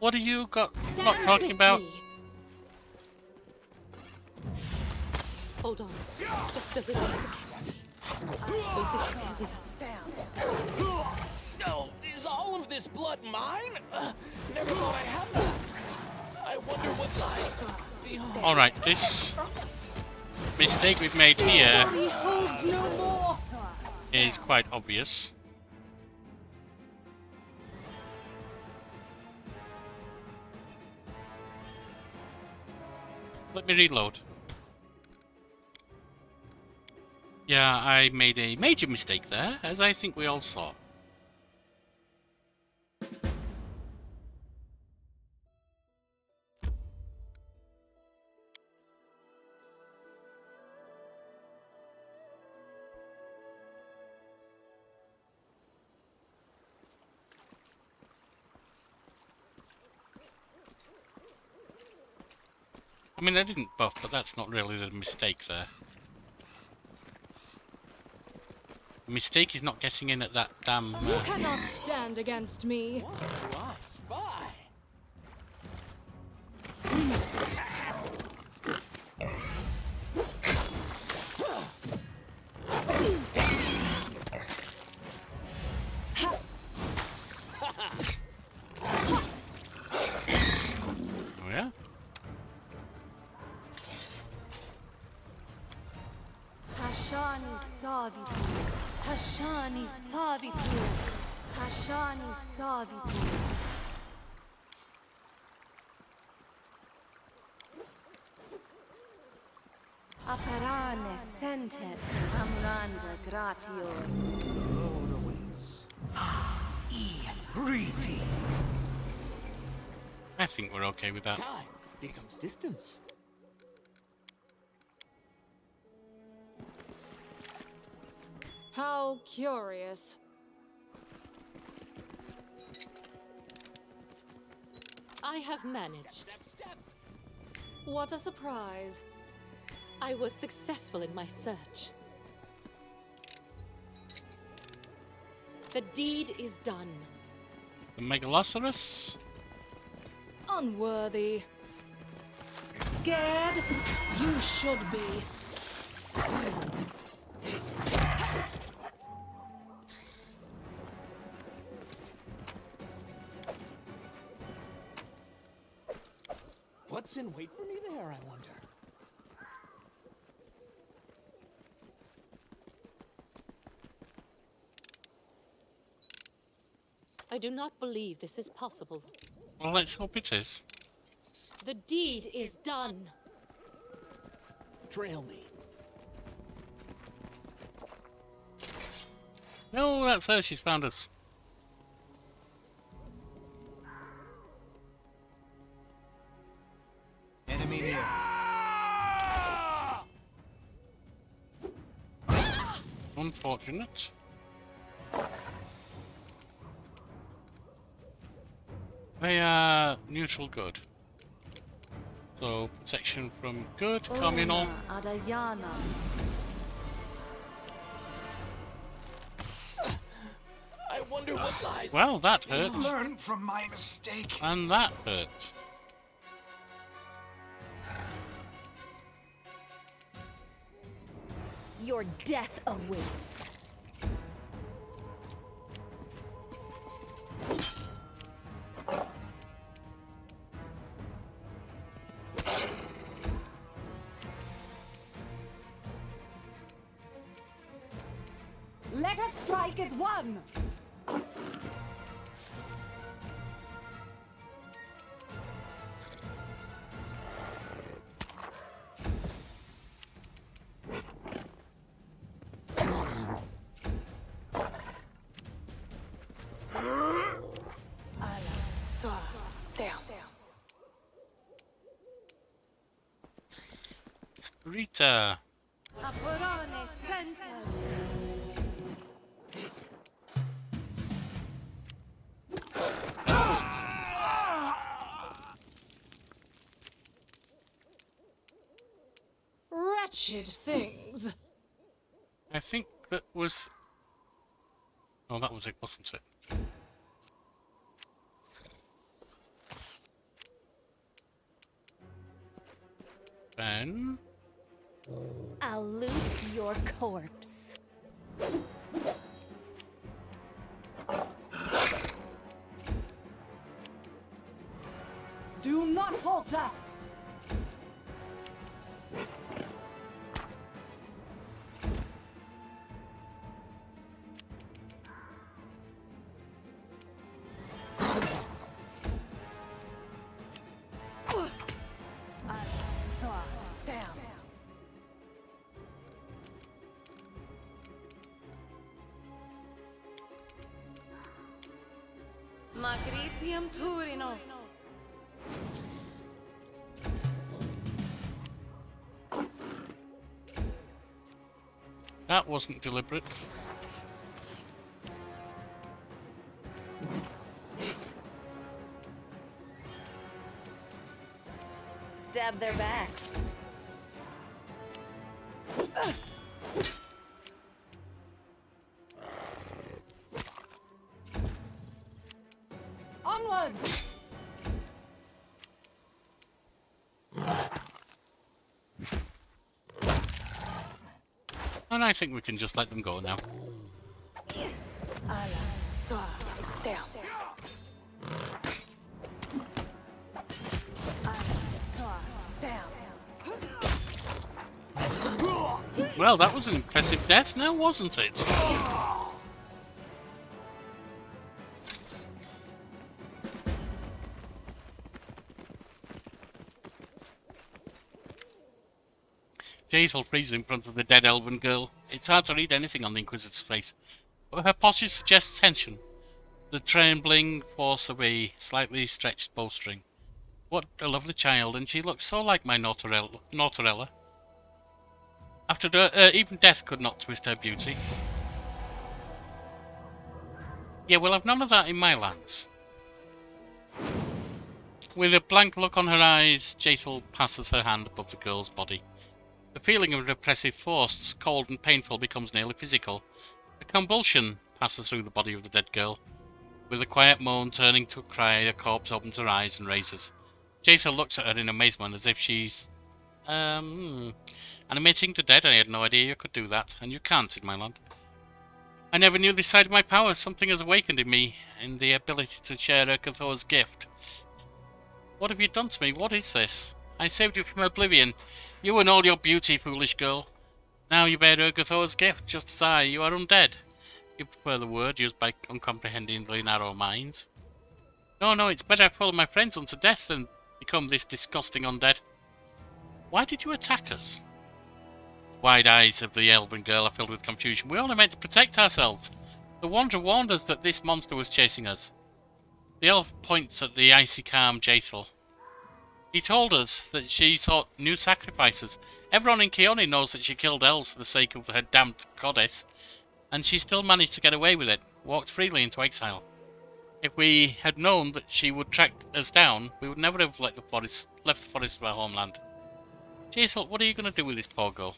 What are you not talking about? Me. Hold on. Just a little. No, is all of this blood mine? Never thought I had that. I wonder what lies beyond. Alright, this mistake we've made here He holds no more. is quite obvious. Let me reload. Yeah, I made a major mistake there, as I think we all saw. I mean, I didn't buff, but that's not really the mistake there. The mistake is not getting in at that damn... You cannot stand against me. Why, spy? Oh yeah? Tashani Savitu. Tashani Savitu. Tashani Savitu. Aparane sentes amranda gratior. I think we're okay with that. Time becomes distance. How curious. I have managed. What a surprise. I was successful in my search. The deed is done. The Megalosaurus? Unworthy. Scared? You should be. What's in wait for me there, I wonder? I do not believe this is possible. Well, let's hope it is. The deed is done. Trail me. No, that's her. She's found us. Enemy near. Unfortunate. They are neutral good. So, protection from good, communal. Adayana. I wonder what lies. Well, that hurt. Learn from my mistake. And that hurt. Your death awaits. Let us strike as one! Rita. Aparane sentes. wretched things. I think that was... Oh, that was it, wasn't it? Then... I'll loot your corpse. Do not falter! Magritium Turinos. That wasn't deliberate. Stab their backs. Onwards! And I think we can just let them go now. Well, that was an impressive death now, wasn't it? Jazel freezes in front of the dead elven girl. It's hard to read anything on the Inquisitor's face, but her posture suggests tension. The trembling force of a slightly stretched bowstring. What a lovely child, and she looks so like my Nautorella. After even death could not twist her beauty. Yeah, we'll have none of that in my lands. With a blank look on her eyes, Jaethal passes her hand above the girl's body. The feeling of repressive force, cold and painful, becomes nearly physical. A convulsion passes through the body of the dead girl. With a quiet moan turning to a cry, the corpse opens her eyes and raises. Jaethal looks at her in amazement as if she's... Animating to dead? I had no idea you could do that, and you can't in my land. I never knew this side of my power. Something has awakened in me, in the ability to share Urkatho's gift. What have you done to me? What is this? I saved you from oblivion. You and all your beauty, foolish girl. Now you bear Urkatho's gift, just as I. You are undead. You prefer the word used by uncomprehendingly narrow minds. No, it's better I follow my friends unto death than become this disgusting undead. Why did you attack us? The wide eyes of the elven girl are filled with confusion. We only meant to protect ourselves. The Wanderer warned us that this monster was chasing us. The elf points at the icy calm Jaethal. He told us that she sought new sacrifices. Everyone in Keone knows that she killed elves for the sake of her damned goddess, and she still managed to get away with it, walked freely into exile. If we had known that she would track us down, we would never have left the forest of our homeland. Jaethal, what are you going to do with this poor girl?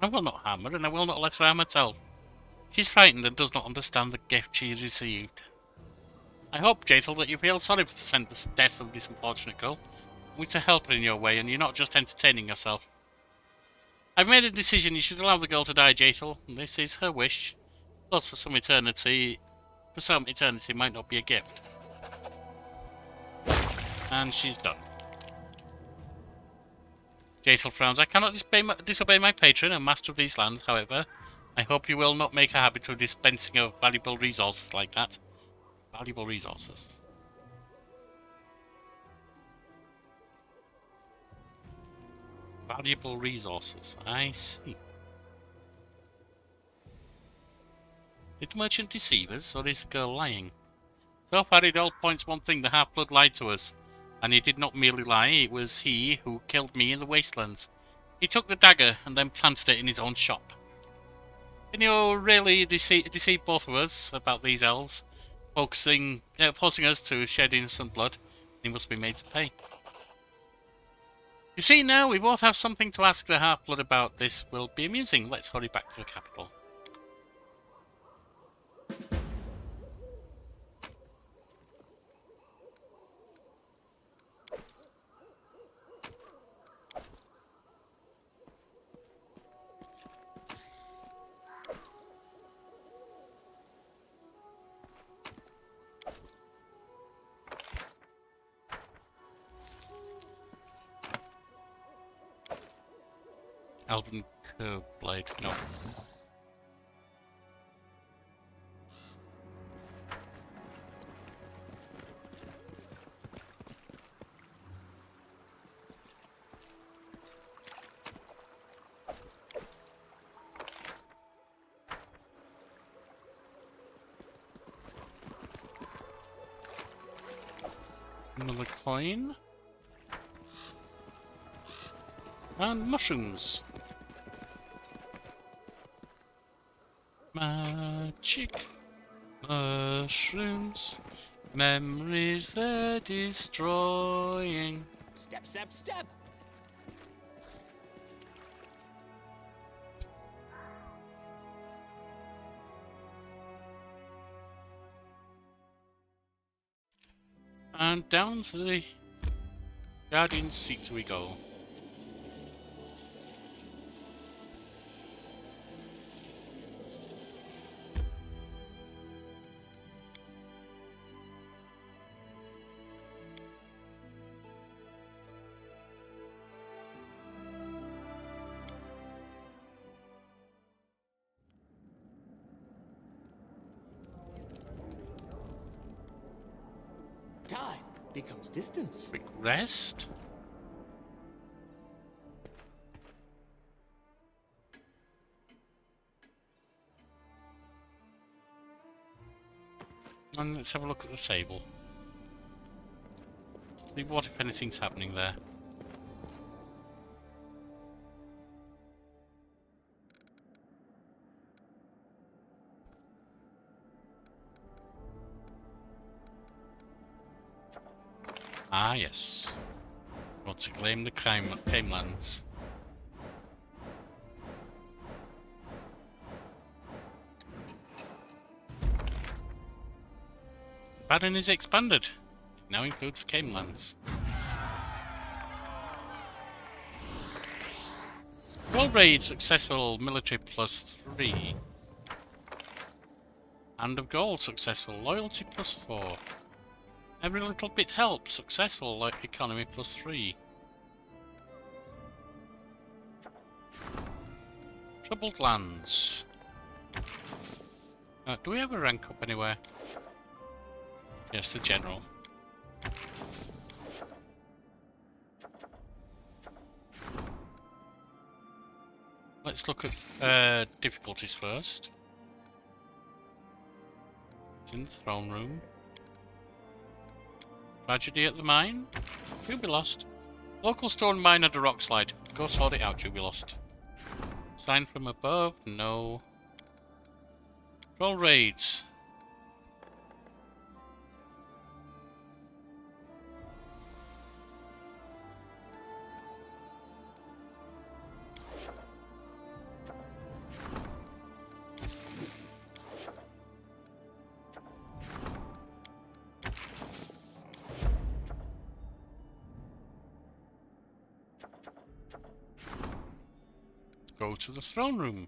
I will not harm her, and I will not let her harm herself. She's frightened and does not understand the gift she has received. I hope, Jaethal, that you feel sorry for the senseless death of this unfortunate girl. We're to help her in your way, and you're not just entertaining yourself. I've made a decision. You should allow the girl to die, Jaethal. This is her wish. Plus, for some eternity might not be a gift. And she's done. Jaethal frowns. I cannot disobey my patron and master of these lands, however. I hope you will not make a habit of dispensing of valuable resources like that. Valuable resources. Valuable resources. I see. Did the merchant deceive us, or is the girl lying? So far it all points one thing, the half-blood lied to us. And he did not merely lie, it was he who killed me in the wastelands. He took the dagger and then planted it in his own shop. Can you really deceive both of us about these elves? Forcing us to shed innocent blood? He must be made to pay. You see now, we both have something to ask the Half-Blood about. This will be amusing. Let's hurry back to the capital. Elven Curve Blade, no. Another coin. And mushrooms. Magic mushrooms, memories they're destroying. Step, step, step. And down to the Guardian's seat we go. Time becomes distance. Quick rest. And let's have a look at the Sable. See what, if anything's happening there. Ah, yes. Want to claim the Camelands. Barony is expanded. It now includes Camelands. Roll raid successful, military +3. Hand of gold successful, loyalty +4. Every little bit helps, successful, like economy +3. Troubled lands. Do we have a rank up anywhere? Yes, the general. Let's look at difficulties first. It's in the throne room. Tragedy at the mine. You'll be lost. Local stone mine and a rock slide. Go sort it out, you'll be lost. Sign from above? No. Troll raids. Go to the throne room.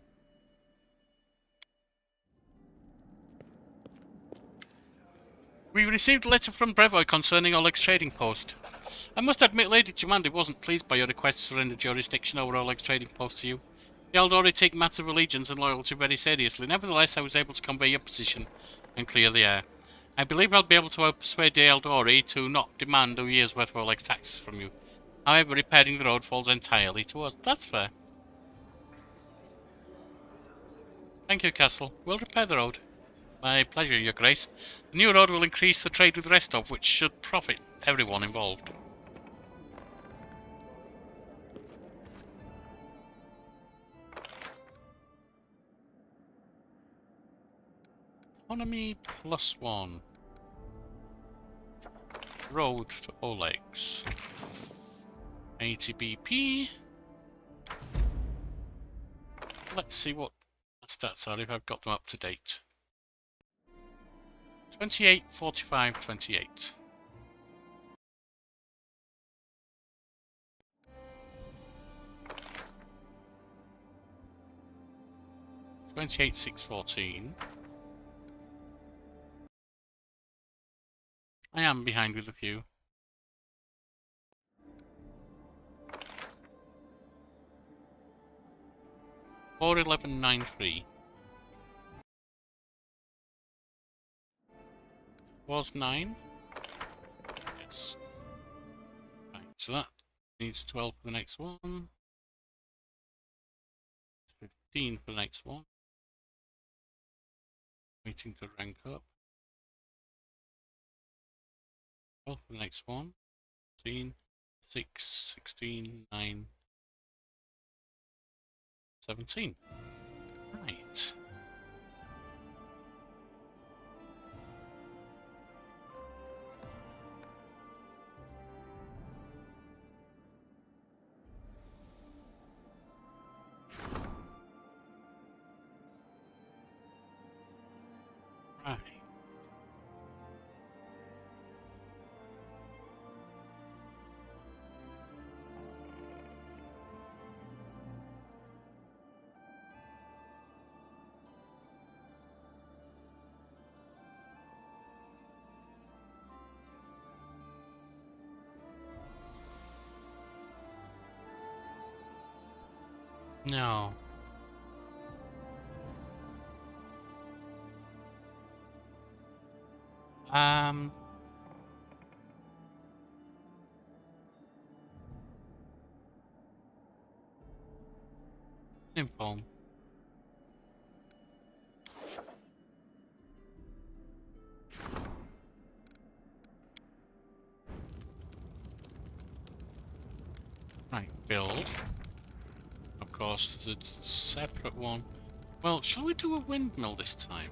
We received a letter from Brevoy concerning Oleg's trading post. I must admit Lady Jemandi wasn't pleased by your request to surrender jurisdiction over Oleg's trading post to you. The Eldori take matters of allegiance and loyalty very seriously. Nevertheless, I was able to convey your position and clear the air. I believe I'll be able to persuade the Eldori to not demand a year's worth of Oleg's taxes from you. However, repairing the road falls entirely to us. That's fair. Thank you, Castle. We'll repair the road. My pleasure, Your Grace. The new road will increase the trade with Restov, which should profit everyone involved. Economy +1. Road to Oleg's. 80 BP. Let's see what my stats are if I've got them up to date. 28, 45, 28. $28, 614. I am behind with a few. $411.93. Was 9? Yes. Right, so that needs 12 for the next one. 15 for the next one. Waiting to rank up. 12 for the next one. 15, 6, 16, 9, 17. Right. Right. No. Simple. Right, build. Of course, the separate one. Well, shall we do a windmill this time?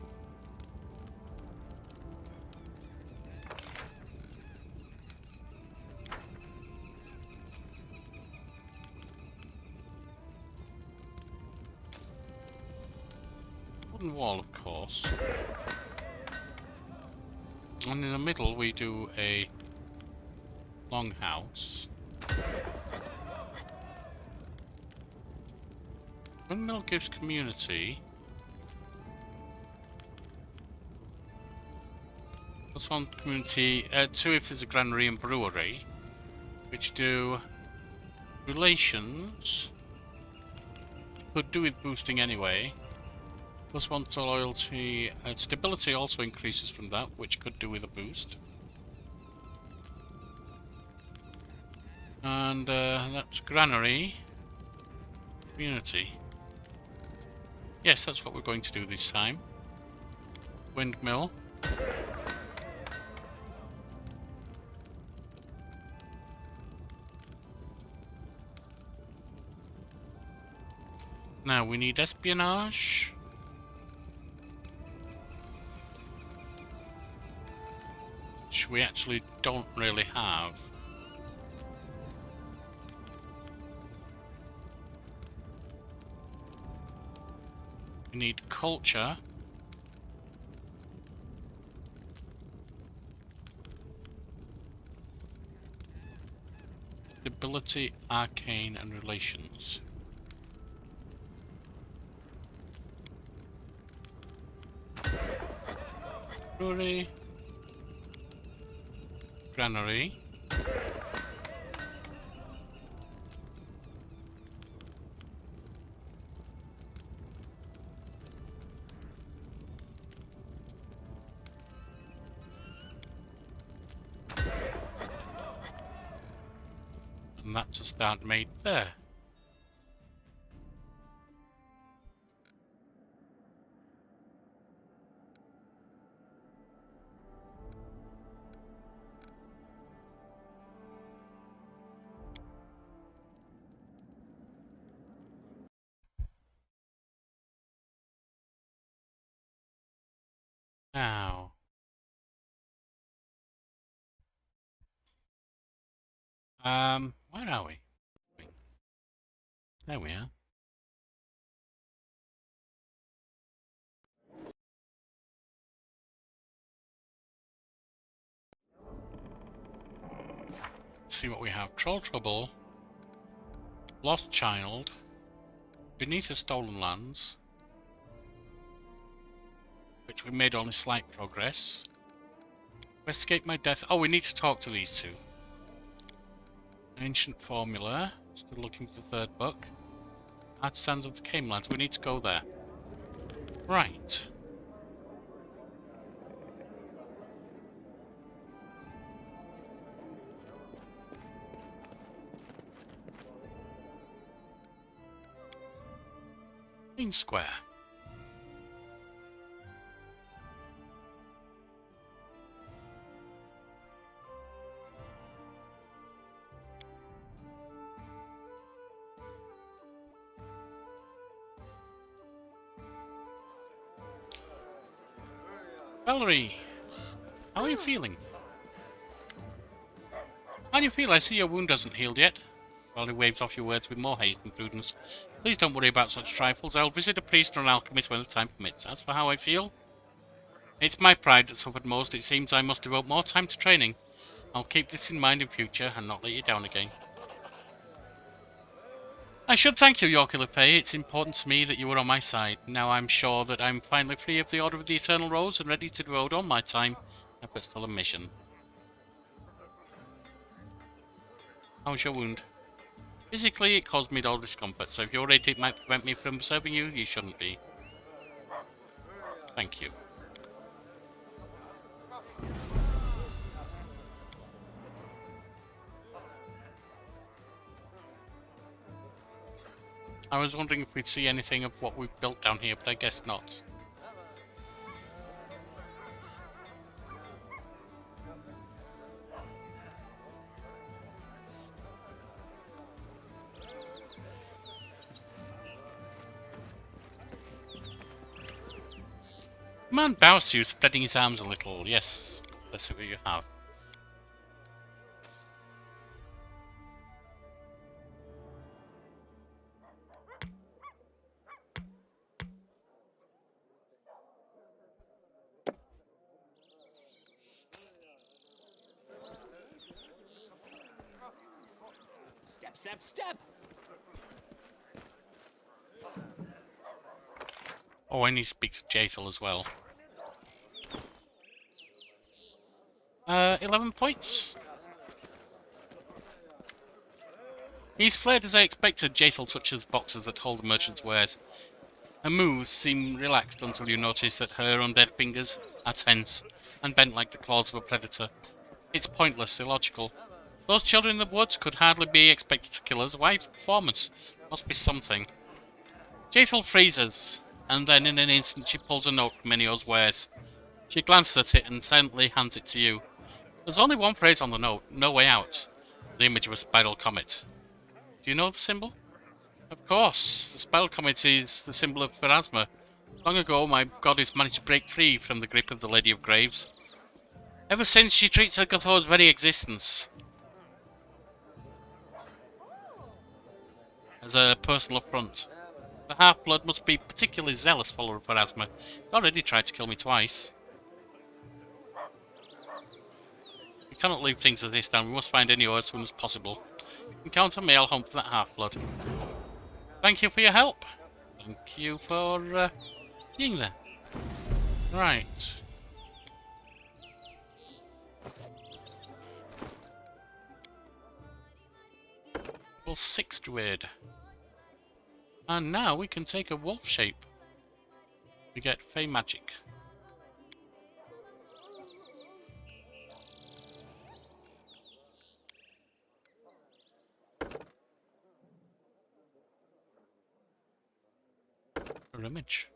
Wooden wall, of course. And in the middle we do a longhouse. Windmill gives community. Plus one community, 2 if there's a granary and brewery, which do relations. Could do with boosting anyway. Plus 1 to loyalty, and stability also increases from that, which could do with a boost. And that's granary. Community. Yes, that's what we're going to do this time. Windmill. Now we need espionage. Which we actually don't really have. We need culture. Stability, arcane, and relations. Brewery. Granary. And that's a start made there. Now, where are we? There we are. Let's see what we have. Troll Trouble. Lost Child. Beneath the Stolen Lands. Which we made only slight progress. Investigate my death. Oh, we need to talk to these two. Ancient Formula. Still looking for the third book. Artisans of the Camelands. We need to go there. Right. Green Square. Valerie, how are you feeling? How do you feel? I see your wound doesn't healed yet. Valerie waves off your words with more haste and prudence. Please don't worry about such trifles. I'll visit a priest or an alchemist when the time permits. As for how I feel, it's my pride that suffered most. It seems I must devote more time to training. I'll keep this in mind in future and not let you down again. I should thank you, Yorkie Le Fay. It's important to me that you were on my side. Now I'm sure that I'm finally free of the Order of the Eternal Rose and ready to devote all my time and efforts to the mission. How's your wound? Physically, it caused me dull discomfort, so if you're worried it might prevent me from serving you, you shouldn't be. Thank you. I was wondering if we'd see anything of what we've built down here, but I guess not. Man bows to you, spreading his arms a little. Yes, let's see what you have. Step, step, step! Oh, I need to speak to Jaethal as well. 11 points. He's flared as I expected. Jaethal touches boxes that hold the merchant's wares. Her moves seem relaxed until you notice that her undead fingers are tense and bent like the claws of a predator. It's pointless, illogical. Those children in the woods could hardly be expected to kill us. Why performance? Must be something. Jaethal freezes, and then in an instant she pulls a note from Minio's wares. She glances at it and silently hands it to you. There's only one phrase on the note, no way out. The image of a spiral comet. Do you know the symbol? Of course, the spiral comet is the symbol of Pharasma. Long ago, my goddess managed to break free from the grip of the Lady of Graves. Ever since, she treats Urgatho's very existence as a personal affront. The half-blood must be particularly zealous follower of Pharasma. He already tried to kill me twice. We cannot leave things as they stand. We must find Enio as soon as possible. You can count on me. I'll hunt for that half-blood. Thank you for your help. Thank you for being there. Right. Level 6 druid. And now we can take a wolf shape. We get Fey magic. An image.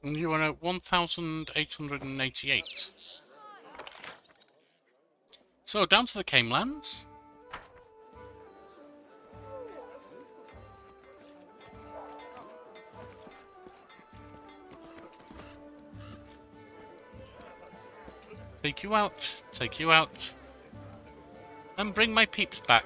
And you are at 1,888. So down to the Camelands. Take you out. Take you out. And bring my peeps back.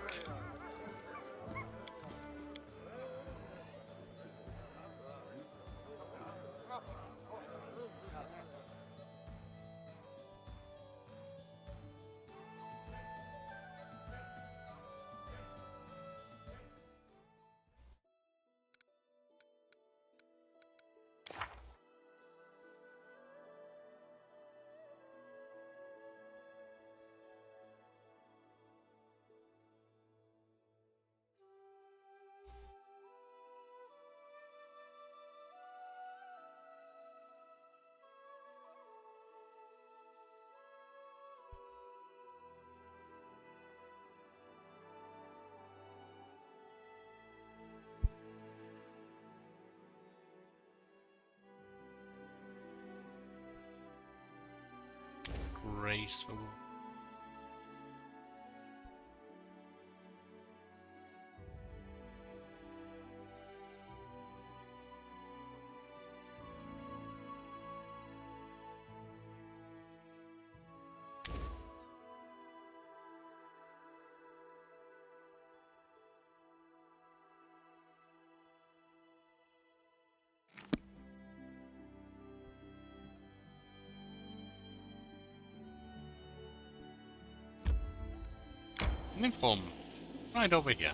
Graceful. Nymphlum, right over here.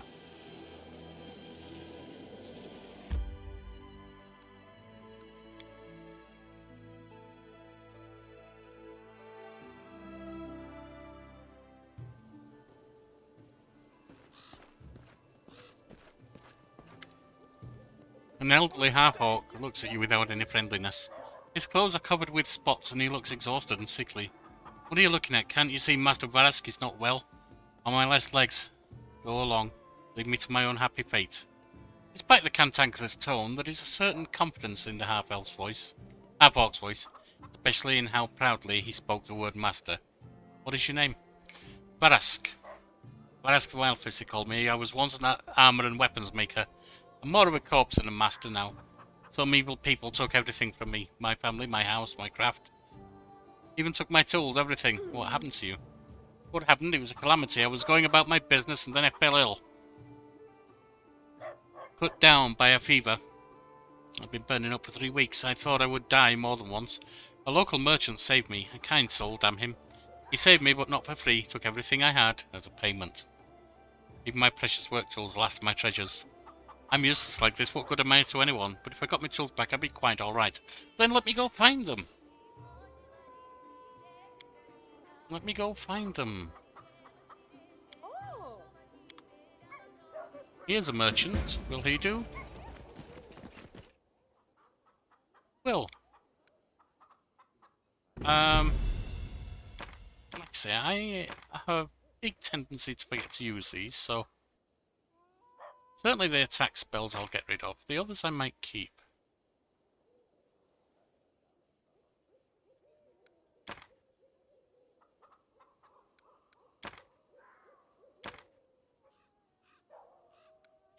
An elderly half-orc looks at you without any friendliness. His clothes are covered with spots and he looks exhausted and sickly. What are you looking at? Can't you see Master Varask is not well? On my last legs. Go along. Leave me to my own happy fate. Despite the cantankerous tone, there is a certain confidence in the half-orc's voice, especially in how proudly he spoke the word master. What is your name? Varask. Varask the Wildfist, he called me. I was once an armour and weapons maker. I'm more of a corpse than a master now. Some evil people took everything from me. My family, my house, my craft. Even took my tools, everything. What happened to you? What happened? It was a calamity. I was going about my business and then I fell ill. Cut down by a fever. I've been burning up for 3 weeks. I thought I would die more than once. A local merchant saved me. A kind soul, damn him. He saved me, but not for free. He took everything I had as a payment. Even my precious work tools, last of my treasures. I'm useless like this. What good am I to anyone? But if I got my tools back, I'd be quite alright. Then let me go find them. Let me go find them. Here's a merchant. Will he do? Will. Like I say, I have a big tendency to forget to use these, so certainly the attack spells I'll get rid of. The others I might keep.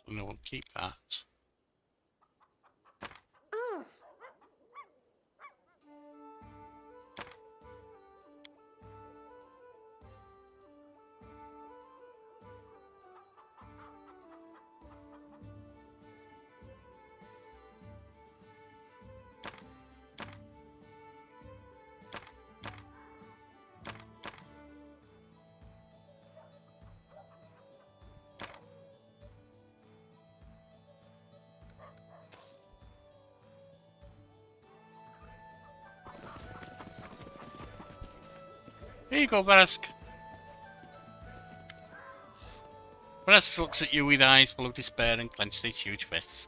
So no, we'll keep that. Here you go, Varask. Varask looks at you with eyes full of despair and clenches his huge fists.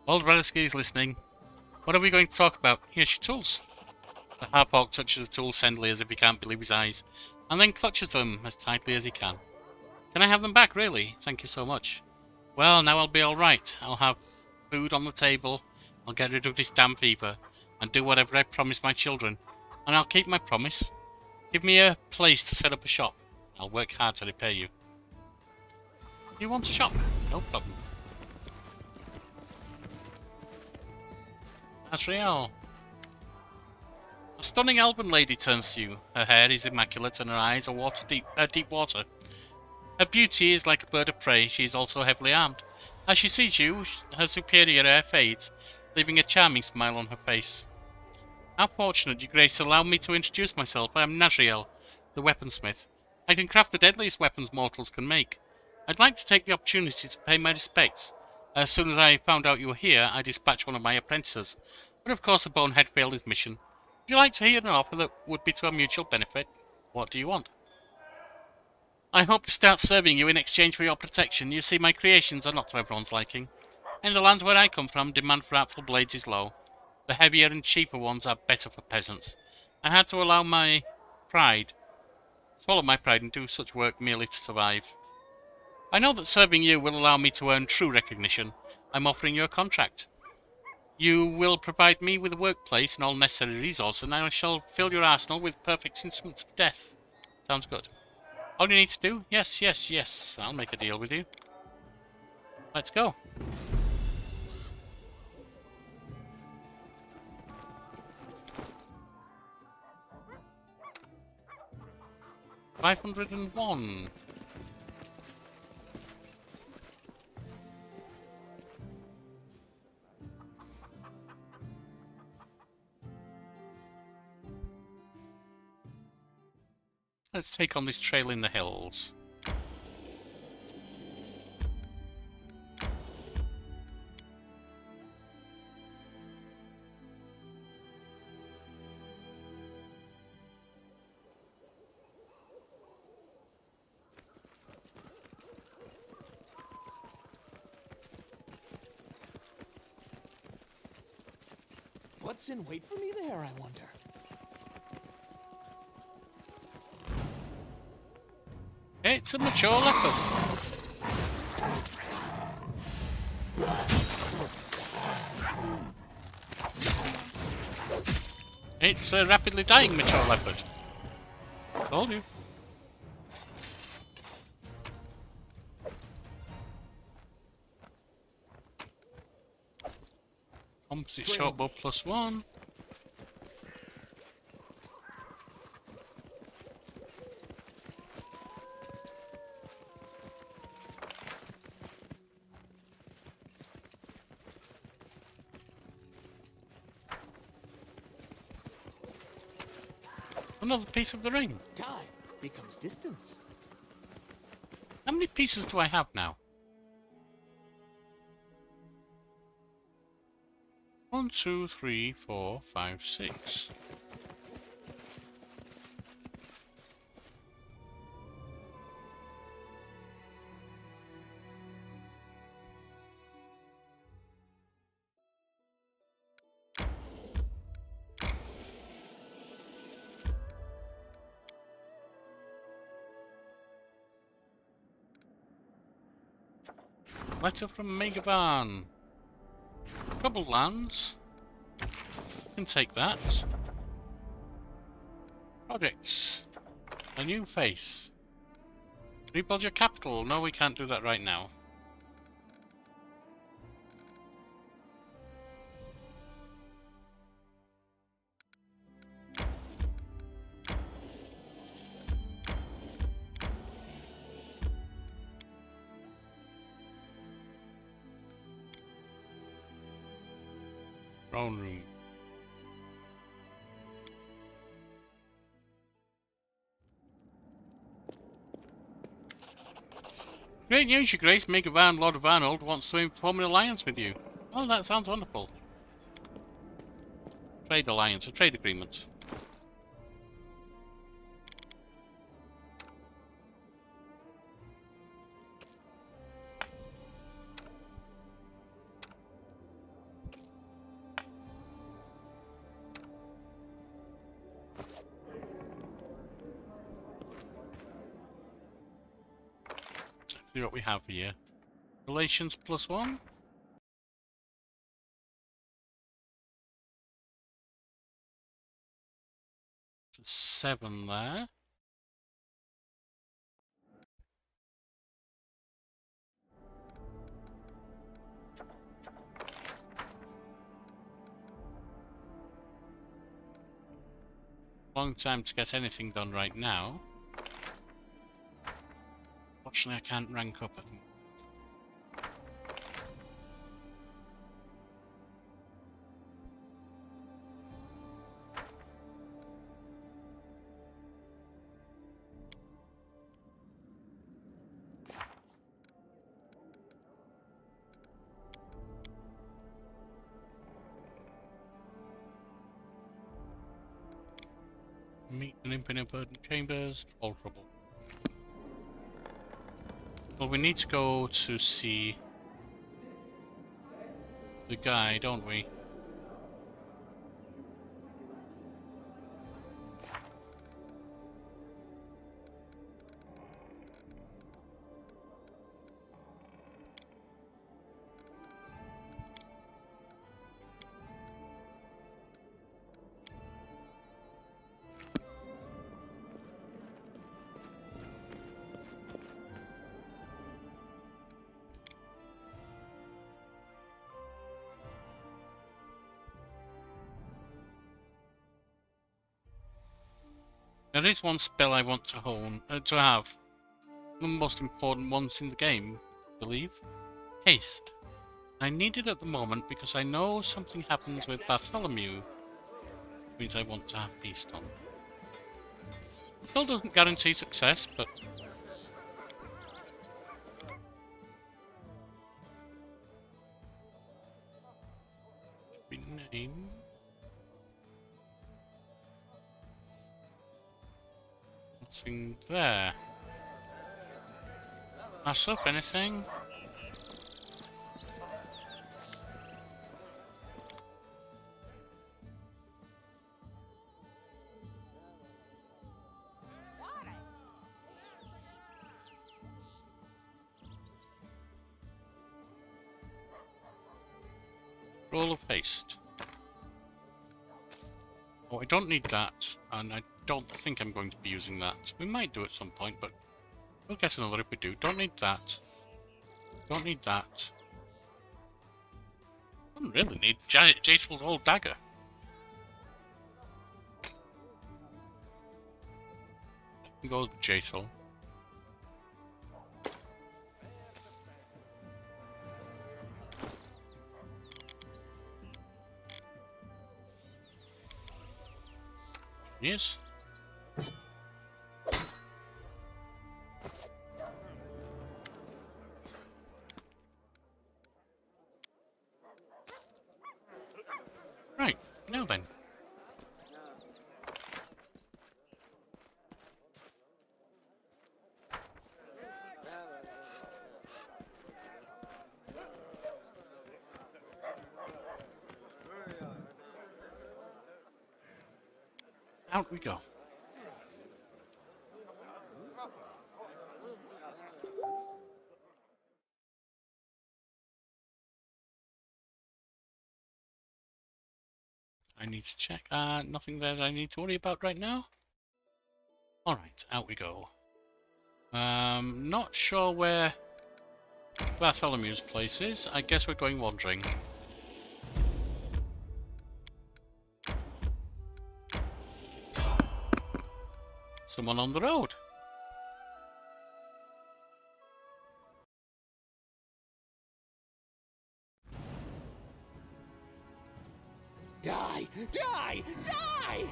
Old Varask is listening. What are we going to talk about? Here's your tools. The half-orc touches the tools tenderly as if he can't believe his eyes, and then clutches them as tightly as he can. Can I have them back, really? Thank you so much. Well, now I'll be alright. I'll have food on the table, I'll get rid of this damn fever, and do whatever I promised my children. And I'll keep my promise. Give me a place to set up a shop. I'll work hard to repay you. You want a shop? No problem. Asriel. A stunning elven lady turns to you. Her hair is immaculate and her eyes are deep water. Her beauty is like a bird of prey. She is also heavily armed. As she sees you, her superior air fades, leaving a charming smile on her face. How fortunate, your grace, allow me to introduce myself. I am Nazriel, the weaponsmith. I can craft the deadliest weapons mortals can make. I'd like to take the opportunity to pay my respects. As soon as I found out you were here, I dispatched one of my apprentices. But of course the bonehead failed his mission. Would you like to hear an offer that would be to our mutual benefit? What do you want? I hope to start serving you in exchange for your protection. You see, my creations are not to everyone's liking. In the lands where I come from, demand for artful blades is low. The heavier and cheaper ones are better for peasants. I had to swallow my pride and do such work merely to survive. I know that serving you will allow me to earn true recognition. I'm offering you a contract. You will provide me with a workplace and all necessary resources, and I shall fill your arsenal with perfect instruments of death. Sounds good. All you need to do? Yes. I'll make a deal with you. Let's go. $501. Let's take on this trail in the hills. What's in wait for me there, I wonder? It's a mature leopard. It's a rapidly dying mature leopard. Told you. Composite shortbow +1. Another piece of the ring. Time becomes distance. How many pieces do I have now? 1, 2, 3, 4, 5, 6. Letter from Megavan. Troubled lands. Can take that. Projects. A new face. Rebuild your capital. No, we can't do that right now. Throne room. Great news, Your Grace. Megavan, Lord of Arnold, wants to form an alliance with you. Oh, that sounds wonderful. Trade alliance, a trade agreement. See what we have here. Relations +1. There's 7 there. Long time to get anything done right now. Fortunately, I can't rank up at the moment. Meet an imp in burden chambers, all trouble. Well, we need to go to see the guy, don't we? There is one spell I want to have. One of the most important ones in the game, I believe. Haste. I need it at the moment because I know something happens with Bartholomew. Which means I want to have haste on. Still doesn't guarantee success, but... should be name... nothing there. Pass up anything? Roll of haste. Oh, I don't need that, and I don't think I'm going to be using that. We might do at some point, but we'll get another if we do. Don't need that. Don't need that. Don't really need Jacel's old dagger. I can go with Jacel. Yes. Right, now then. Out we go. I need to check. Nothing that I need to worry about right now. Alright, out we go. Not sure where Bartholomew's place is. I guess we're going wandering. Someone on the road. Die! Die! Die!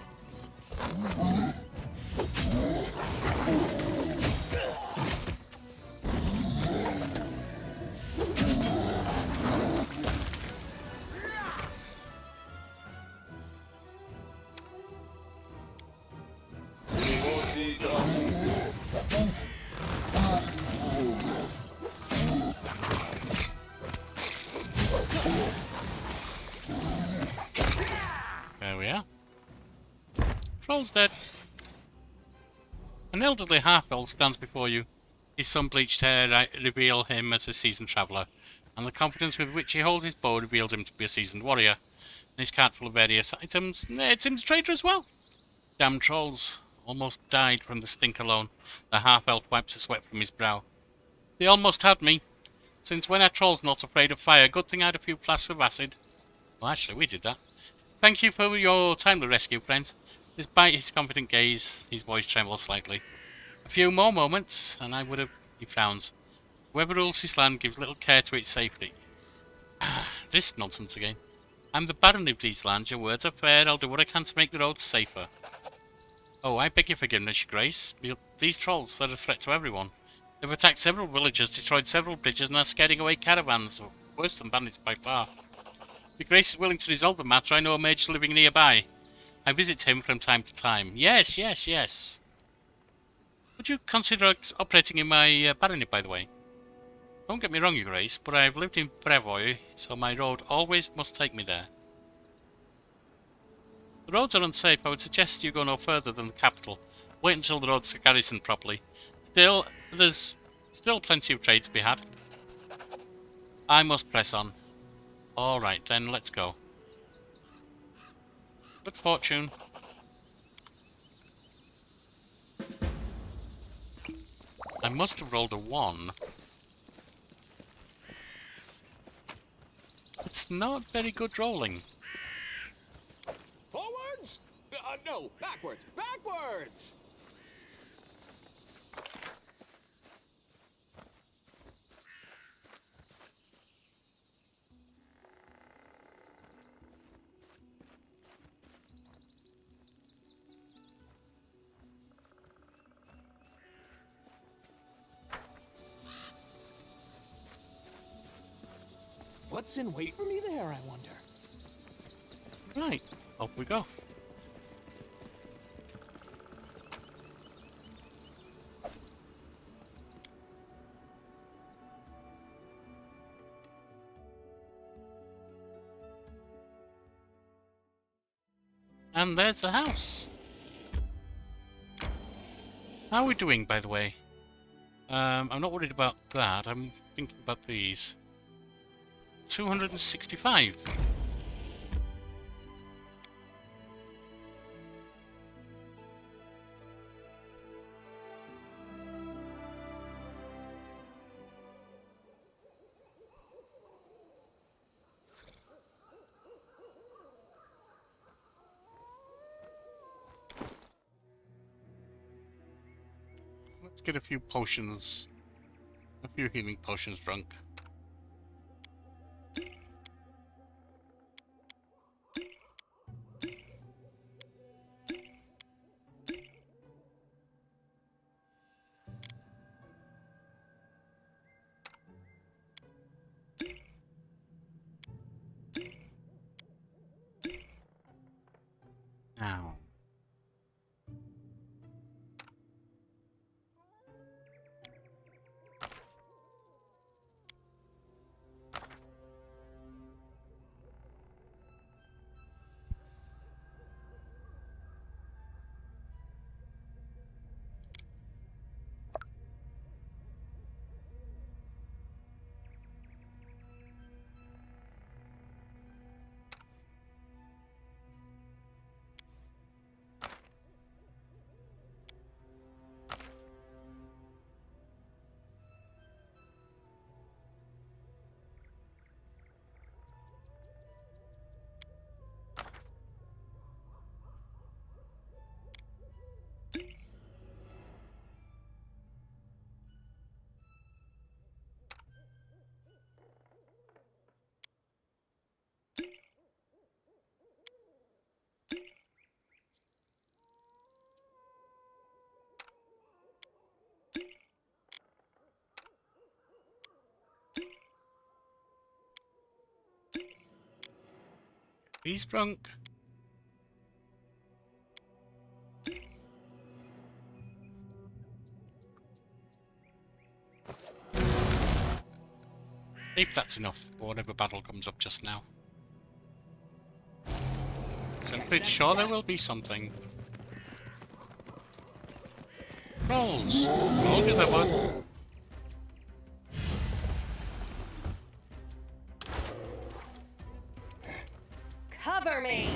There we are. Troll's dead. An elderly half-elf stands before you. His sun-bleached hair reveal him as a seasoned traveller, and the confidence with which he holds his bow reveals him to be a seasoned warrior. And his cart full of various items, it's him a trader as well. Damn trolls. Almost died from the stink alone. The half-elf wipes the sweat from his brow. They almost had me. Since when are trolls not afraid of fire? Good thing I had a few flasks of acid. Well, actually, we did that. Thank you for your timely rescue, friends. Despite his confident gaze, his voice trembles slightly. A few more moments, and I would have... He frowns. Whoever rules this land gives little care to its safety. This nonsense again. I'm the barony of these lands. Your words are fair. I'll do what I can to make the roads safer. Oh, I beg your forgiveness, Your Grace. These trolls are a threat to everyone. They've attacked several villages, destroyed several bridges, and are scaring away caravans. Worse than bandits by far. If Your Grace is willing to resolve the matter, I know a mage living nearby. I visit him from time to time. Yes, yes, yes. Would you consider operating in my barony, by the way? Don't get me wrong, Your Grace, but I've lived in Brevoy, so my road always must take me there. The roads are unsafe. I would suggest you go no further than the capital. Wait until the roads are garrisoned properly. Still, there's still plenty of trade to be had. I must press on. Alright then, let's go. Good fortune. I must have rolled a 1. It's not very good rolling. Forwards? No, backwards. Backwards! What's in wait for me there, I wonder? Right, off we go. And there's the house. How are we doing, by the way? I'm not worried about that. I'm thinking about these. 265. Let's get a few potions, a few healing potions drunk. Now. He's drunk. If that's enough for whatever battle comes up just now. So I'm pretty sure there will be something. Rolls! Roll to the wood. Cover me!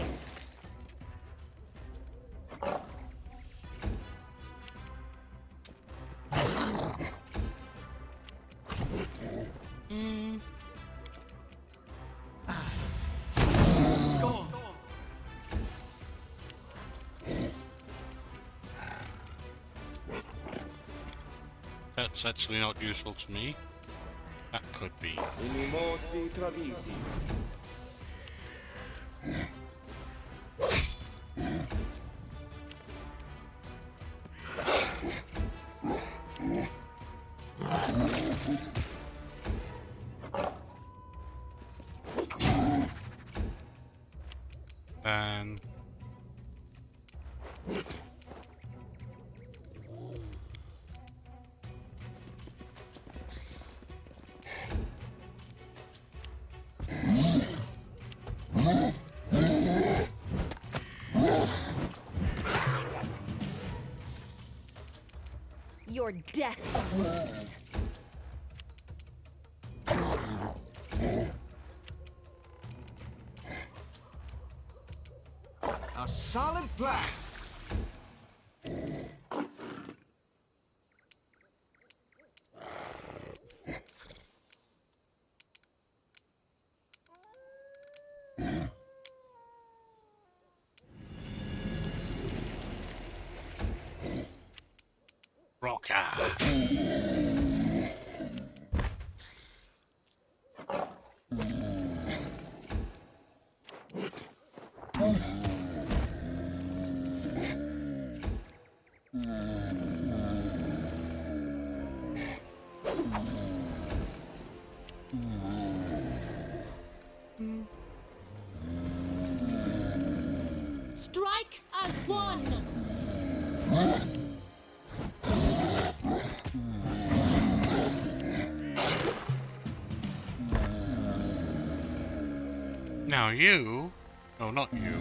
That's actually not useful to me. That could be. Unimosi travisi. Then Your death awaits. A solid plan. rocker. Strike as one! Now you... No, not you.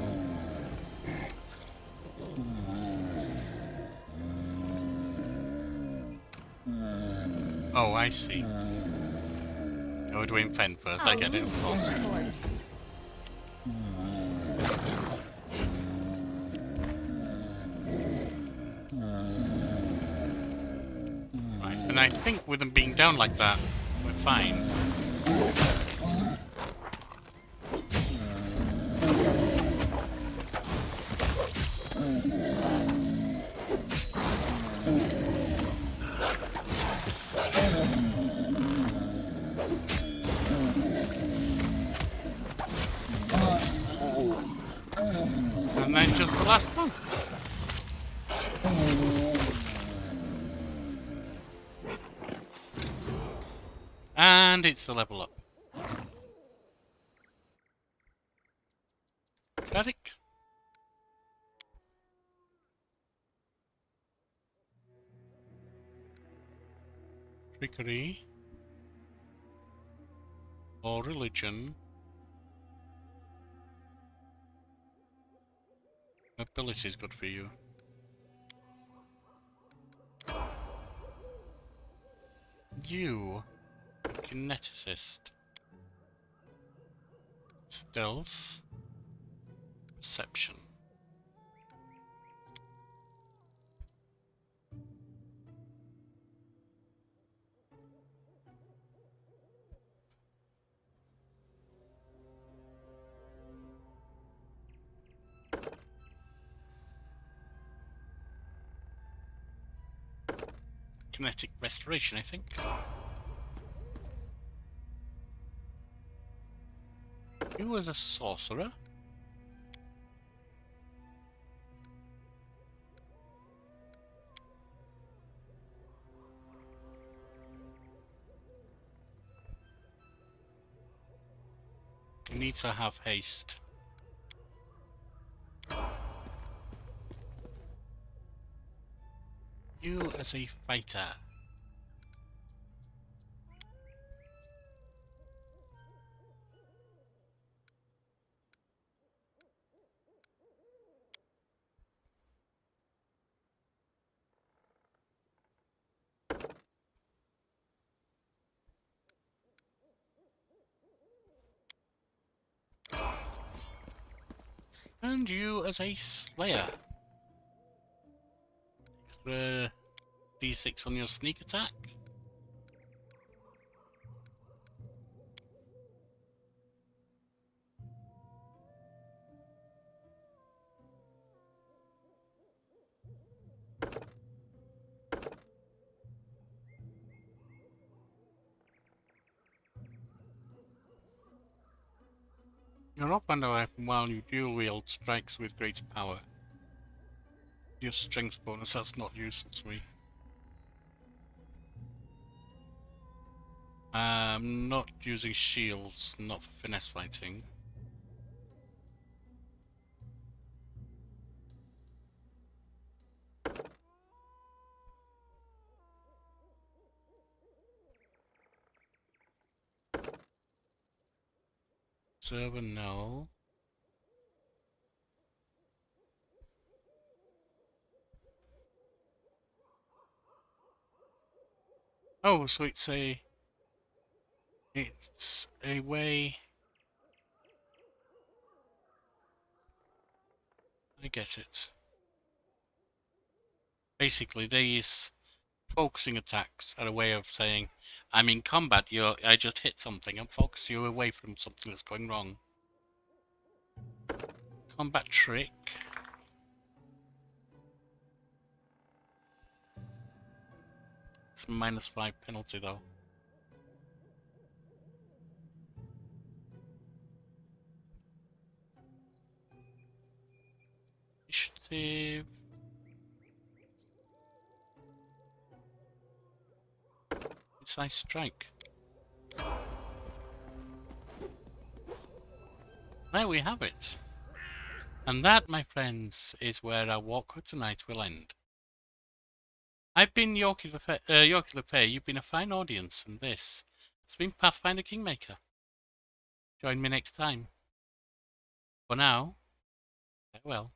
Oh, I see. No, we're doing Fen first. I get it, of course. Right, and I think with them being down like that, we're fine. And then just the last one. And it's the level up. Static. Trickery. Or religion. Ability is good for you. You, kineticist. Stealth. Perception. Kinetic restoration, I think. You was a sorcerer. You need to have haste. You as a fighter. And you as a slayer. Extra d6 on your sneak attack. Your offhand weapon, while you dual wield, strikes with greater power. Your strength bonus, that's not useful to me. Not using shields, not for finesse fighting. Server, no. Oh, so it's a way. I get it. Basically, these focusing attacks are a way of saying, I'm in combat, I just hit something and focus you away from something that's going wrong. Combat trick. It's a -5 penalty though. Initiative. It's nice strike. There we have it. And that, my friends, is where our walk for tonight will end. I've been Yorkie the Fair. You've been a fine audience, and this has been Pathfinder Kingmaker. Join me next time. For now, farewell.